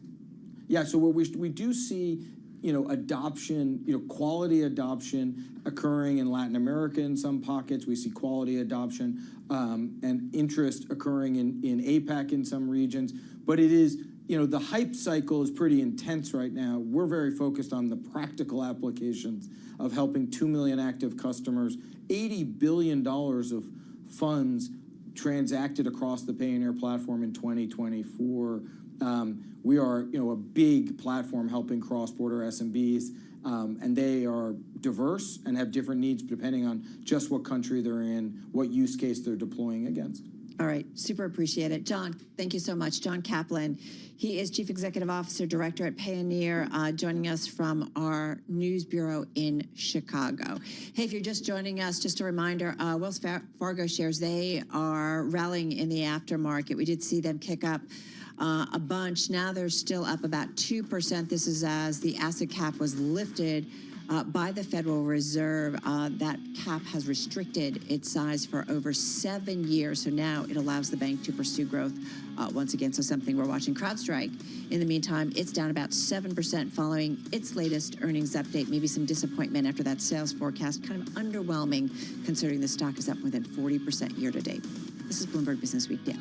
Yeah, so we do see, adoption, quality adoption occurring in Latin America in some pockets. We see quality adoption and interest occurring in APAC in some regions. But it is, the hype cycle is pretty intense right now. We're very focused on the practical applications of helping 2 million active customers, $80 billion of funds transacted across the Payoneer platform in 2024. We are, a big platform helping cross-border SMBs, and they are diverse and have different needs depending on just what country they're in, what use case they're deploying against. All right, super appreciate it. John, thank you so much. John Kaplan, he is Chief Executive Officer, Director at Payoneer, joining us from our news bureau in Chicago. Hey, if you're just joining us, just a reminder, Wells Fargo shares, they are rallying in the aftermarket. We did see them kick up a bunch. Now they're still up about 2%. This is as the asset cap was lifted by the Federal Reserve. That cap has restricted its size for over 7 years. So now it allows the bank to pursue growth once again. So something we're watching. CrowdStrike, in the meantime, it's down about 7% following its latest earnings update. Maybe some disappointment after that sales forecast. Kind of underwhelming considering the stock is up more than 40% year to date. This is Bloomberg Business Week Daily.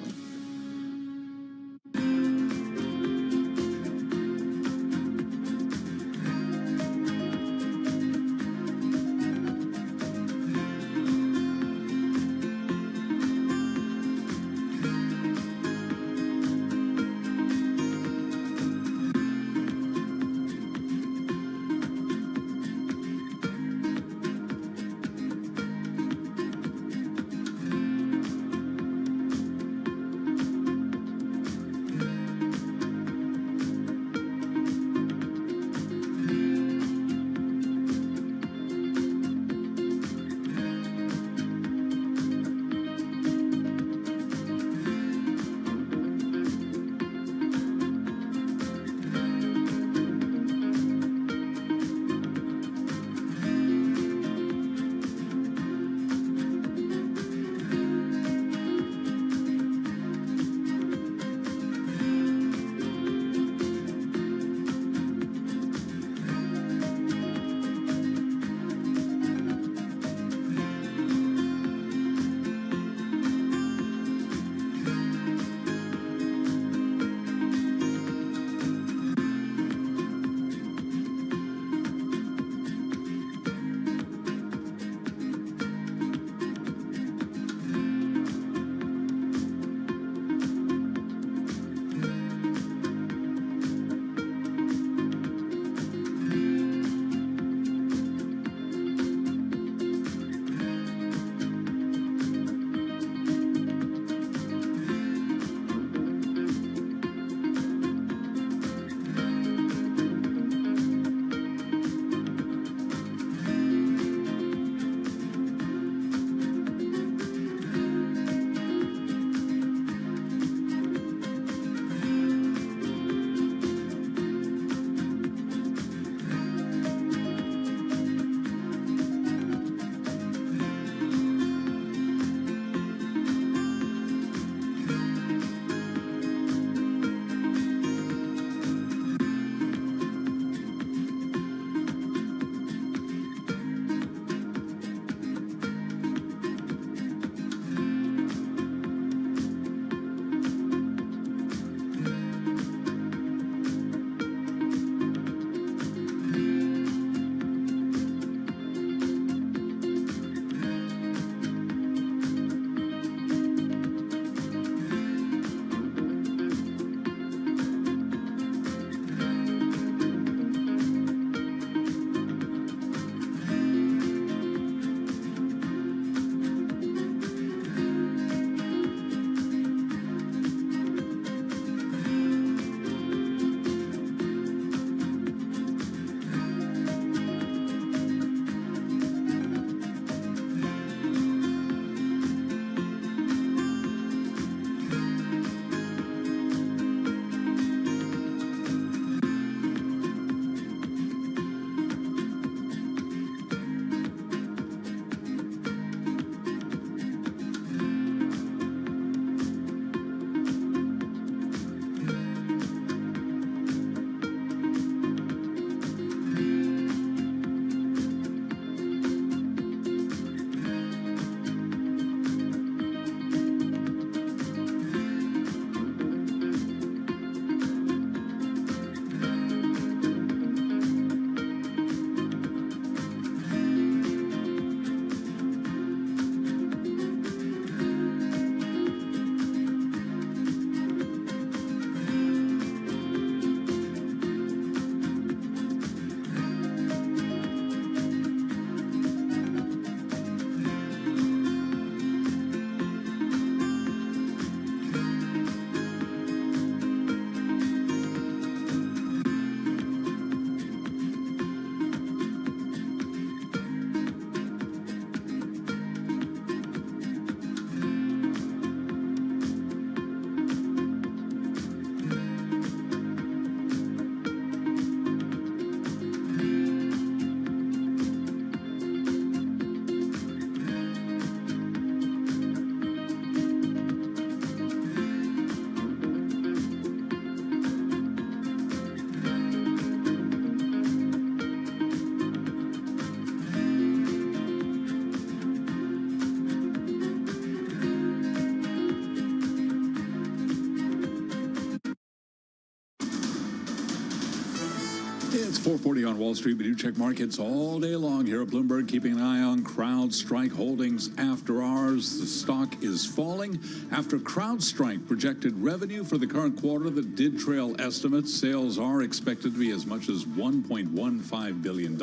4:40 on Wall Street. We do check markets all day long here at Bloomberg, keeping an eye on CrowdStrike Holdings after hours. The stock is falling after CrowdStrike projected revenue for the current quarter that did trail estimates. Sales are expected to be as much as $1.15 billion.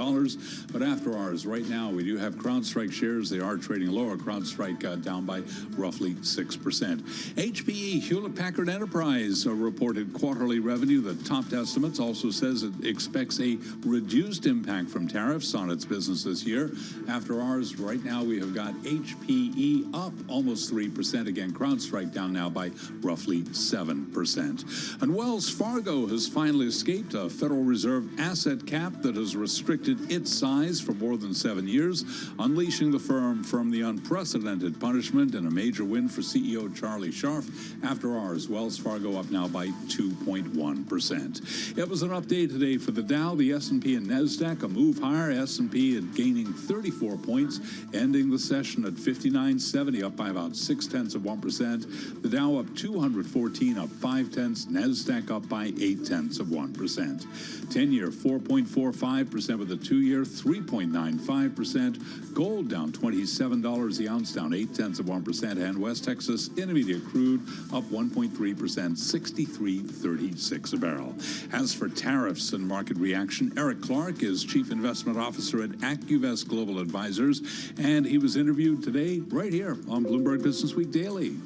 But after hours, right now, we do have CrowdStrike shares. They are trading lower. CrowdStrike down by roughly 6%. HPE, Hewlett-Packard Enterprise, reported quarterly revenue that topped estimates. Also says it expects a reduced impact from tariffs on its business this year. After hours, right now, we have got HPE up almost 3%. Again, CrowdStrike down now by roughly 7%. And Wells Fargo has finally escaped a Federal Reserve asset cap that has restricted its size for more than 7 years, unleashing the firm from the unprecedented punishment and a major win for CEO Charlie Scharf. After hours, Wells Fargo up now by 2.1%. It was an update today for the Dow, the S&P, and NASDAQ. A move higher. S&P gaining 34 points, ending the session at 5970, up by about 0.6%. The Dow up 214, up 0.5. NASDAQ up by 0.8%. 10-year 4.45%, with a 2-year 3.95%. Gold down $27 the ounce, down 0.8%. And West Texas Intermediate crude up 1.3%, 63.36 a barrel. As for tariffs and market reaction, Eric Clark is Chief Investment Officer at AccuVest Global Advisors, and he was interviewed today right here on Bloomberg Business Week Daily.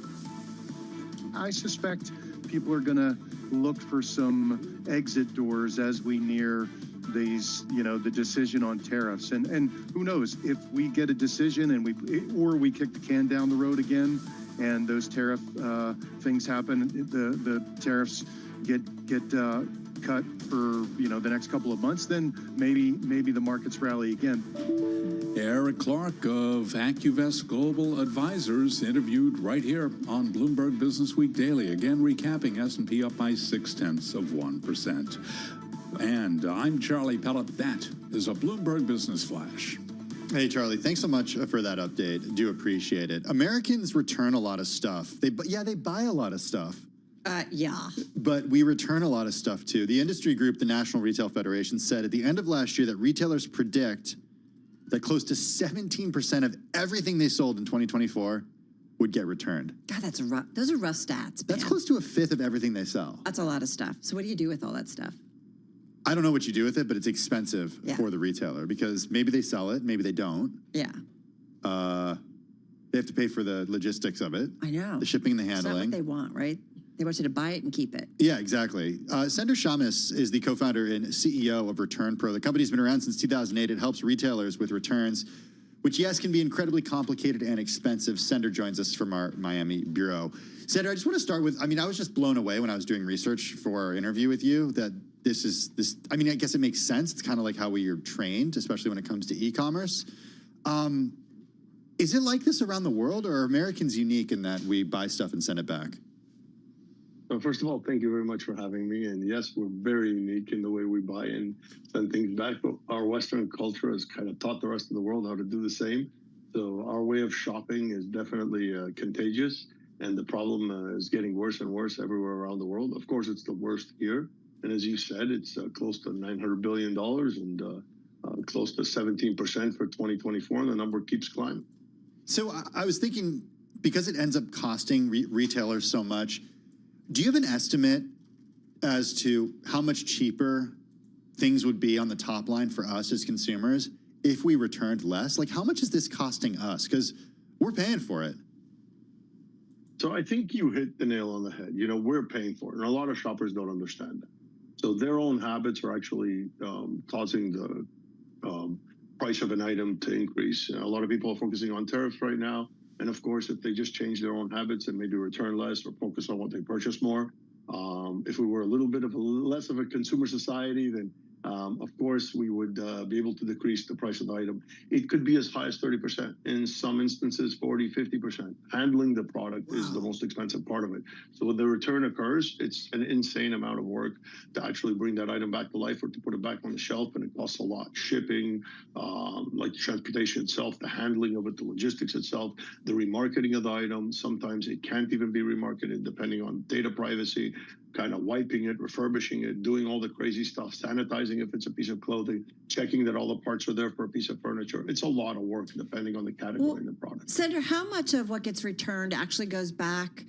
I suspect people are going to look for some exit doors as we near these, the decision on tariffs. And who knows, if we get a decision and we kick the can down the road again and those tariff things happen, the tariffs get cut for, the next couple of months, then maybe the markets rally again. Eric Clark of AccuVest Global Advisors, interviewed right here on Bloomberg Business Week Daily. Again, recapping S&P up by 0.6%. And I'm Charlie Pellet. That is a Bloomberg Business Flash. Hey, Charlie, thanks so much for that update. Do appreciate it. Americans return a lot of stuff. They buy a lot of stuff. Yeah. But we return a lot of stuff, too. The industry group, the National Retail Federation, said at the end of last year that retailers predict that close to 17% of everything they sold in 2024 would get returned. God, that's rough. Those are rough stats, man. That's close to 1/5 of everything they sell. That's a lot of stuff. So what do you do with all that stuff? I don't know what you do with it, but it's expensive for the retailer because maybe they sell it, maybe they don't. Yeah. They have to pay for the logistics of it. I know. The shipping and the handling. It's not what they want, right? They want you to buy it and keep it. Yeah, exactly. Sender Shamus is the co-founder and CEO of Return Pro. The company's been around since 2008. It helps retailers with returns, which, yes, can be incredibly complicated and expensive. Sender joins us from our Miami bureau. Sender, I just want to start with, I was just blown away when I was doing research for our interview with you that this, I guess it makes sense. It's kind of like how we are trained, especially when it comes to e-commerce. Is it like this around the world, or are Americans unique in that we buy stuff and send it back? Well, first of all, thank you very much for having me. And yes, we're very unique in the way we buy and send things back. But our Western culture has kind of taught the rest of the world how to do the same. So our way of shopping is definitely contagious. And the problem is getting worse and worse everywhere around the world. Of course, it's the worst here. And as you said, it's close to $900 billion and close to 17% for 2024. And the number keeps climbing. So I was thinking, because it ends up costing retailers so much, do you have an estimate as to how much cheaper things would be on the top line for us as consumers if we returned less? Like, how much is this costing us? Because we're paying for it. So I think you hit the nail on the head. We're paying for it. And a lot of shoppers don't understand that. So their own habits are actually causing the price of an item to increase. A lot of people are focusing on tariffs right now. And of course, if they just change their own habits and maybe return less or focus on what they purchase more, if we were a little bit of less of a consumer society, then of course we would be able to decrease the price of the item. It could be as high as 30%. In some instances, 40, 50%. Handling the product is the most expensive part of it. So when the return occurs, it's an insane amount of work to actually bring that item back to life or to put it back on the shelf, and it costs a lot. Shipping, like transportation itself, the handling of it, the logistics itself, the remarketing of the item. Sometimes it can't even be remarketed depending on data privacy. kind of wiping it, refurbishing it, doing all the crazy stuff, sanitizing if it's a piece of clothing, checking that all the parts are there for a piece of furniture. It's a lot of work depending on the category and the product. Senator, how much of what gets returned actually goes back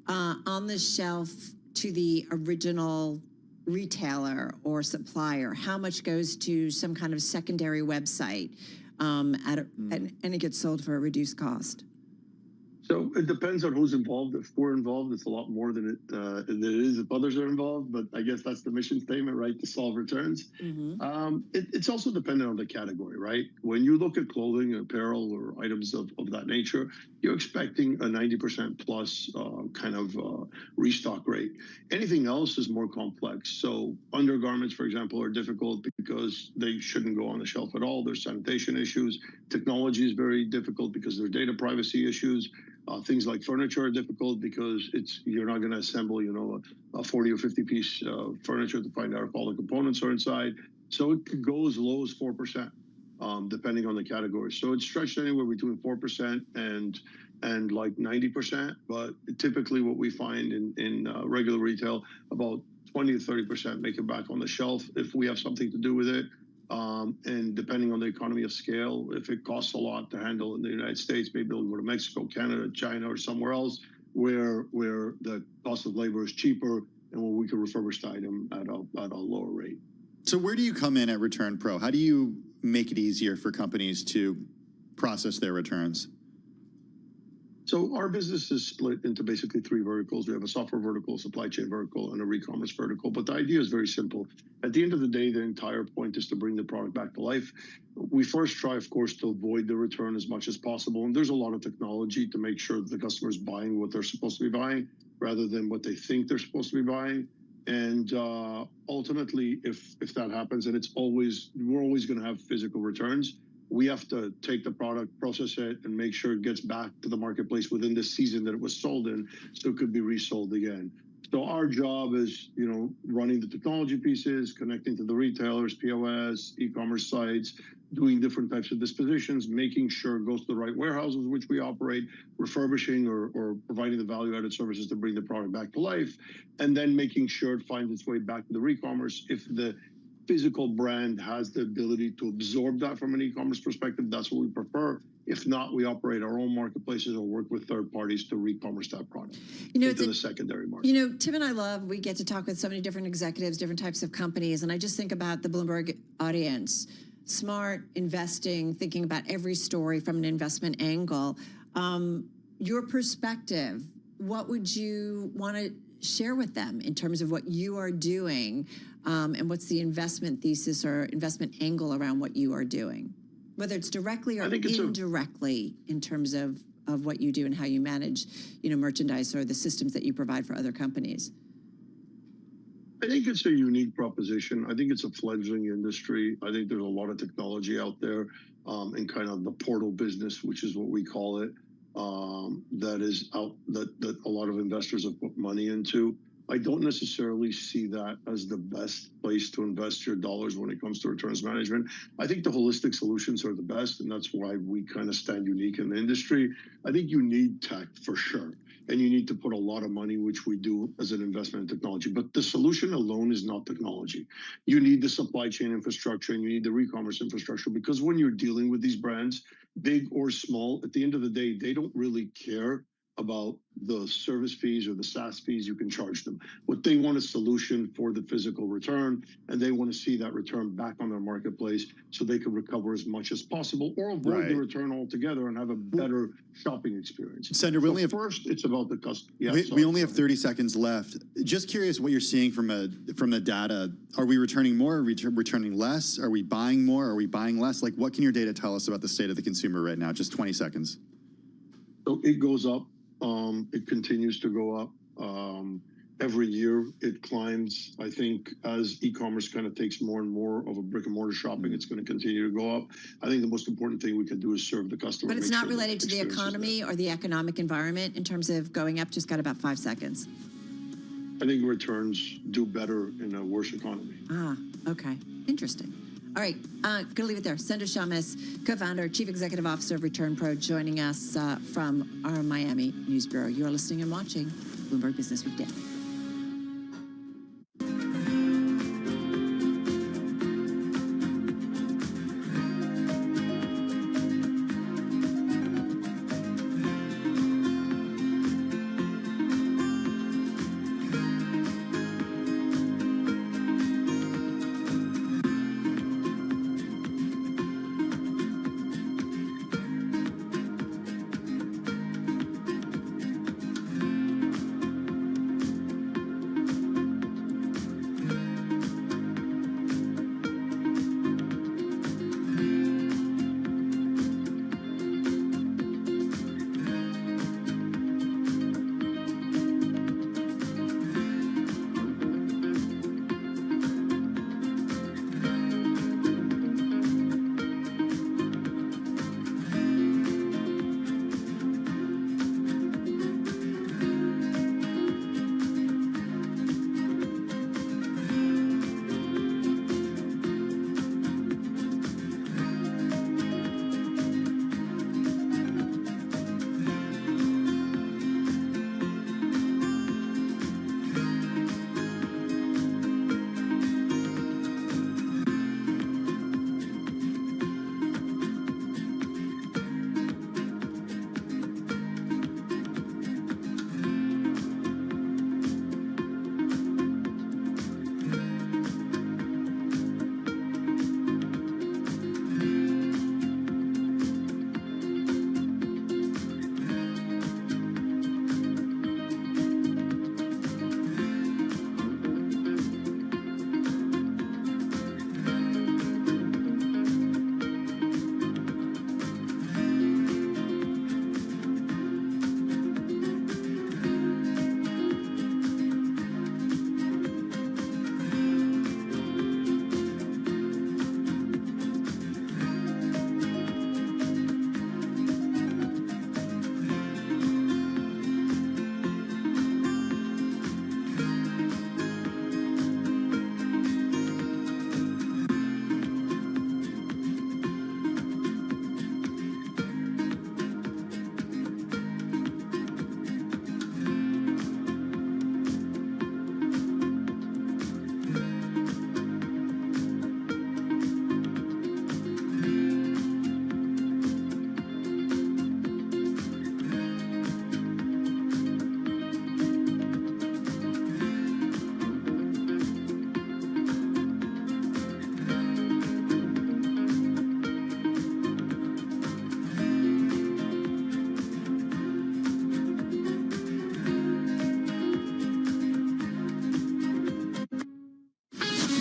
on the shelf to the original retailer or supplier? How much goes to some kind of secondary website and it gets sold for a reduced cost? So it depends on who's involved. If we're involved, it's a lot more than it is if others are involved. But I guess that's the mission statement, right? To solve returns. It's also dependent on the category, right? When you look at clothing, apparel, or items of that nature, you're expecting a 90% plus kind of restock rate. Anything else is more complex. So undergarments, for example, are difficult because they shouldn't go on the shelf at all. There's sanitation issues. Technology is very difficult because there are data privacy issues. Things like furniture are difficult because you're not going to assemble, you know, a 40 or 50 piece furniture to find out if all the components are inside. So it could go as low as 4%, depending on the category. So it's stretched anywhere between 4% and like 90%. But typically, what we find in regular retail, about 20 to 30% make it back on the shelf if we have something to do with it. And depending on the economy of scale, if it costs a lot to handle in the United States, maybe it'll go to Mexico, Canada, China, or somewhere else where the cost of labor is cheaper and where we can refurbish the item at a lower rate. So where do you come in at Return Pro? How do you make it easier for companies to process their returns? So our business is split into basically three verticals. We have a software vertical, supply chain vertical, and a re-commerce vertical. But the idea is very simple. At the end of the day, the entire point is to bring the product back to life. We first try, of course, to avoid the return as much as possible. And there's a lot of technology to make sure that the customer is buying what they're supposed to be buying rather than what they think they're supposed to be buying. And ultimately, if that happens, and we're always going to have physical returns, we have to take the product, process it, and make sure it gets back to the marketplace within the season that it was sold in, so it could be resold again. So our job is, you know, running the technology pieces, connecting to the retailers, POS, e-commerce sites, doing different types of dispositions, making sure it goes to the right warehouses which we operate, refurbishing or providing the value-added services to bring the product back to life, and then making sure it finds its way back to the re-commerce. If the physical brand has the ability to absorb that from an e-commerce perspective, that's what we prefer. If not, we operate our own marketplaces or work with third parties to re-commerce that product into the secondary market. You know, Tim and we get to talk with so many different executives, different types of companies, and I just think about the Bloomberg audience. Smart investing, thinking about every story from an investment angle. Your perspective, what would you want to share with them in terms of what you are doing and what's the investment thesis or investment angle around what you are doing, whether it's directly or indirectly in terms of what you do and how you manage, you know, merchandise or the systems that you provide for other companies? I think it's a unique proposition. I think it's a fledgling industry. I think there's a lot of technology out there and kind of the portal business, which is what we call it, that a lot of investors have put money into. I don't necessarily see that as the best place to invest your dollars when it comes to returns management. I think the holistic solutions are the best, and that's why we kind of stand unique in the industry. I think you need tech for sure, and you need to put a lot of money, which we do as an investment in technology. But the solution alone is not technology. You need the supply chain infrastructure, and you need the re-commerce infrastructure, because when you're dealing with these brands, big or small, at the end of the day, they don't really care about the service fees or the SaaS fees you can charge them. What they want is a solution for the physical return, and they want to see that return back on their marketplace so they can recover as much as possible or avoid the return altogether and have a better shopping experience. Senator, first, it's about the customer. Yeah, we only have 30 seconds left. Just curious what you're seeing from the data. Are we returning more? Are we returning less? Are we buying more? Are we buying less? Like, what can your data tell us about the state of the consumer right now? Just 20 seconds. So it goes up. It continues to go up. Every year it climbs. I think as e-commerce kind of takes more and more of a brick and mortar shopping, it's going to continue to go up. I think the most important thing we can do is serve the customer. But it's not related to the economy or the economic environment in terms of going up. Just got about 5 seconds. I think returns do better in a worse economy. Ah, okay. Interesting. All right, going to leave it there. Senator Shamus, co-founder, chief executive officer of Return Pro, joining us from our Miami News Bureau. You are listening and watching Bloomberg Business Week Daily.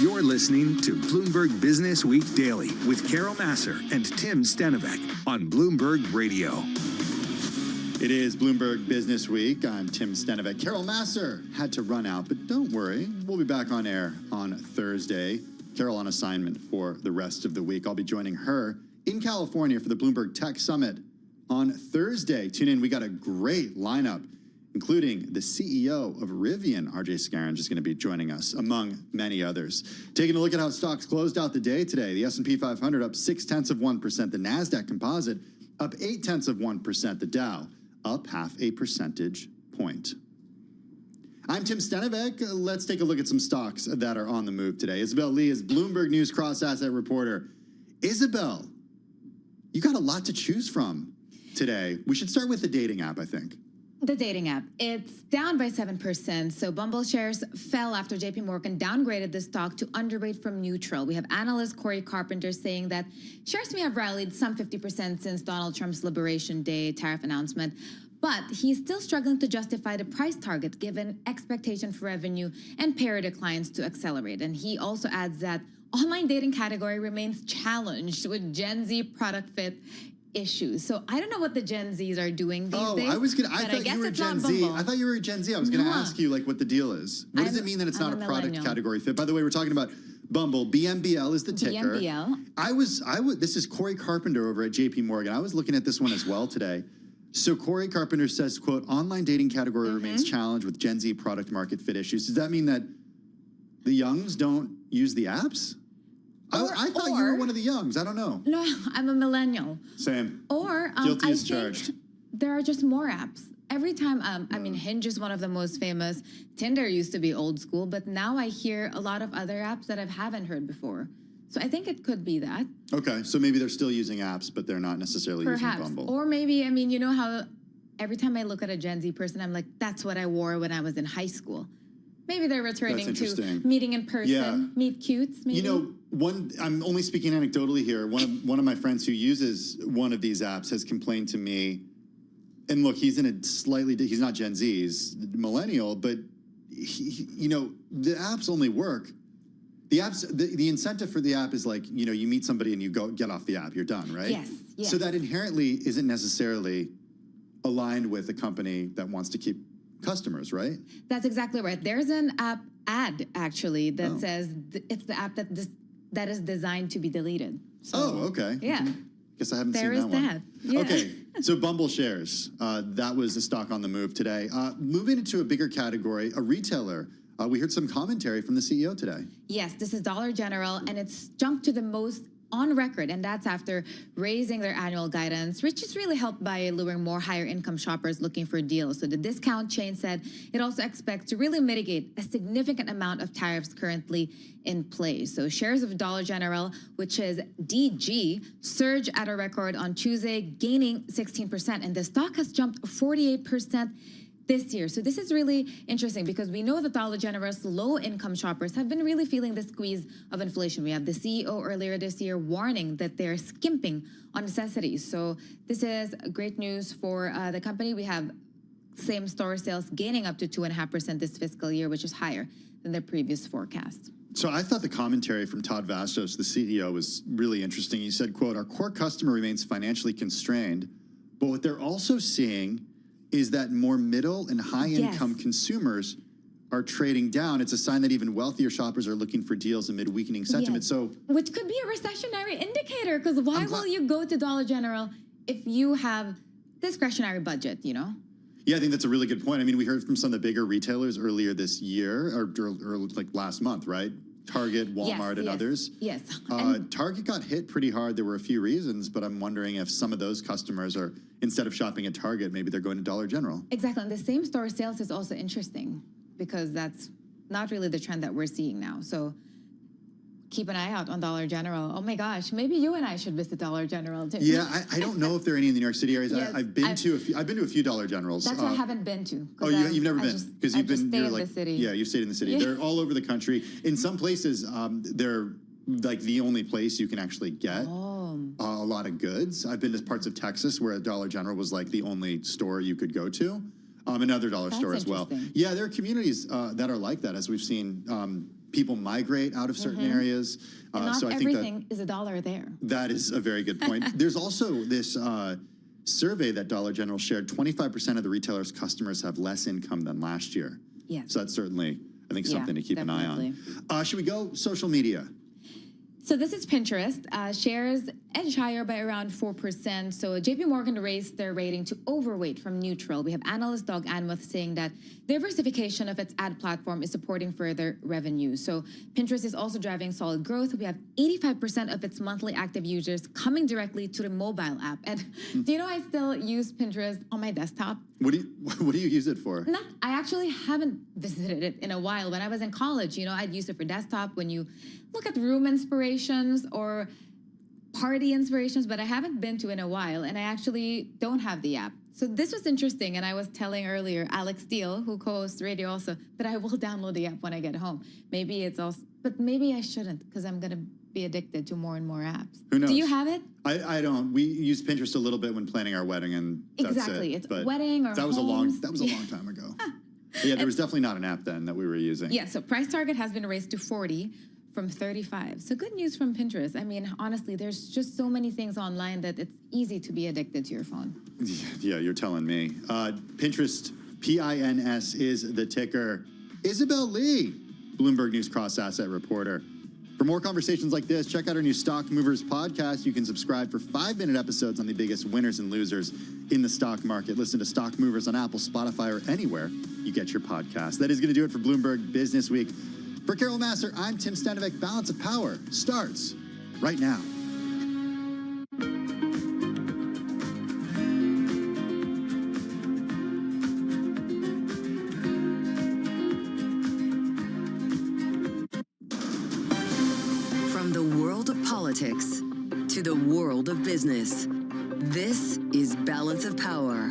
You're listening to Bloomberg Business Week Daily with Carol Massar and Tim Stenovec on Bloomberg Radio. It is Bloomberg Business Week. I'm Tim Stenovec. Carol Massar had to run out, but don't worry. We'll be back on air on Thursday. Carol on assignment for the rest of the week. I'll be joining her in California for the Bloomberg Tech Summit on Thursday. Tune in. We got a great lineup, including the CEO of Rivian, RJ Scaringe, is going to be joining us, among many others. Taking a look at how stocks closed out the day today. The S&P 500 up 0.6%. The NASDAQ Composite up 0.8%. The Dow up 0.5 percentage point. I'm Tim Stenovec. Let's take a look at some stocks that are on the move today. Isabel Lee is Bloomberg News cross-asset reporter. Isabel, you got a lot to choose from today. We should start with the dating app, I think. The dating app, it's down by 7%. So Bumble shares fell after JP Morgan downgraded the stock to underweight from neutral. We have analyst Corey Carpenter saying that shares may have rallied some 50% since Donald Trump's Liberation Day tariff announcement. But he's still struggling to justify the price target given expectation for revenue and payer declines to accelerate. And he also adds that online dating category remains challenged with Gen Z product fit issues. So I don't know what the Gen Zs are doing these days. I thought you were Gen Z. I thought you were Gen Z. I was going to ask you like what the deal is. What does it mean that it's not a product category fit? By the way, we're talking about Bumble. BMBL is the ticker. BMBL. This is Corey Carpenter over at JP Morgan. I was looking at this one as well today. So Corey Carpenter says, quote, online dating category remains challenged with Gen Z product market fit issues. Does that mean that the youngs don't use the apps? I thought you were one of the youngs. I don't know. No, I'm a millennial. Same. Or guilty as charged. There are just more apps. Every time, I mean, Hinge is one of the most famous. Tinder used to be old school, but now I hear a lot of other apps that I haven't heard before. So I think it could be that. Okay, so maybe they're still using apps, but they're not necessarily using Bumble. Or maybe, I mean, you know how every time I look at a Gen Z person, I'm like, that's what I wore when I was in high school. Maybe they're returning to meeting in person, meet cutes. Maybe. You know, I'm only speaking anecdotally here. One of my friends who uses one of these apps has complained to me, and look, he's he's not Gen Z, he's millennial, but you know, the apps only work. The incentive for the app is like, you know, you meet somebody and you get off the app, you're done, right? Yes. So that inherently isn't necessarily aligned with a company that wants to keep customers, right? That's exactly right. There's an app ad actually that says it's the app that is designed to be deleted. So, okay. Yeah. Guess I haven't seen that one. There is that. Yeah. Okay, so Bumble shares. That was a stock on the move today. Moving into a bigger category, a retailer. We heard some commentary from the CEO today. Yes, this is Dollar General, and it's jumped to the most on record, and that's after raising their annual guidance, which is really helped by luring more higher income shoppers looking for deals. So the discount chain said it also expects to really mitigate a significant amount of tariffs currently in place. So shares of Dollar General, which is DG, surged at a record on Tuesday, gaining 16%, and the stock has jumped 48% this year. So this is really interesting because we know that Dollar General's low-income shoppers have been really feeling the squeeze of inflation. We have the CEO earlier this year warning that they're skimping on necessities. So this is great news for the company. We have same-store sales gaining up to 2.5% this fiscal year, which is higher than their previous forecast. So I thought the commentary from Todd Vastos, the CEO, was really interesting. He said, quote, our core customer remains financially constrained, but what they're also seeing is that more middle and high-income consumers are trading down. It's a sign that even wealthier shoppers are looking for deals amid weakening sentiment. So, which could be a recessionary indicator, because why will you go to Dollar General if you have discretionary budget, you know? Yeah, I think that's a really good point. I mean, we heard from some of the bigger retailers earlier this year, or like last month, right? Target, Walmart, and others. Yes. Target got hit pretty hard. There were a few reasons, but I'm wondering if some of those customers are, instead of shopping at Target, maybe they're going to Dollar General. Exactly. And the same store sales is also interesting because that's not really the trend that we're seeing now. So keep an eye out on Dollar General. Oh my gosh, maybe you and I should visit Dollar General too. Yeah, I don't know if there are any in the New York City areas. Yes, I've been to a few Dollar Generals. That's what I haven't been to. Oh, you've never been because you've been in the city. Yeah, you've stayed in the city. They're all over the country. In some places, they're like the only place you can actually get a lot of goods. I've been to parts of Texas where a Dollar General was like the only store you could go to. Another dollar store as well. interesting. Yeah, there are communities that are like that, as we've seen people migrate out of certain areas. And not so I think everything is $1 there. that is a very good point. There's also this survey that Dollar General shared. 25% of the retailers' customers have less income than last year. Yes. So that's certainly, I think, Yeah, something to keep an eye definitely. on. Should we go social media? So this is Pinterest. Shares edge higher by around 4%. So JP Morgan raised their rating to overweight from neutral. We have analyst Doug Anmuth saying that diversification of its ad platform is supporting further revenue. So Pinterest is also driving solid growth. We have 85% of its monthly active users coming directly to the mobile app. And do you know I still use Pinterest on my desktop? What do you use it for? No, I actually haven't visited it in a while. When I was in college, I'd use it for desktop when you look at room inspirations or party inspirations, but I haven't been to in a while, and I actually don't have the app. So this was interesting, and I was telling earlier Alex Steele, who co-hosts radio also, that I will download the app when I get home. Maybe it's also, but maybe I shouldn't, because I'm going to be addicted to more and more apps. Who knows? Do you have it? I don't. We use Pinterest a little bit when planning our wedding, and that's Exactly. it. It's But wedding or that was a long homes. time ago. Yeah, there was definitely not an app then that we were using. Yeah, so price target has been raised to 40 from 35. So good news from Pinterest. I mean, honestly, there's just so many things online that it's easy to be addicted to your phone. Yeah, you're telling me. Pinterest, PINS is the ticker. Isabel Lee, Bloomberg News cross-asset reporter. For more conversations like this, check out our new Stock Movers podcast. You can subscribe for 5-minute episodes on the biggest winners and losers in the stock market. Listen to Stock Movers on Apple, Spotify, or anywhere you get your podcast. That is going to do it for Bloomberg Business Week. For Carol Master, I'm Tim Stanovic. Balance of Power starts right now. From the world of politics to the world of business, this is Balance of Power.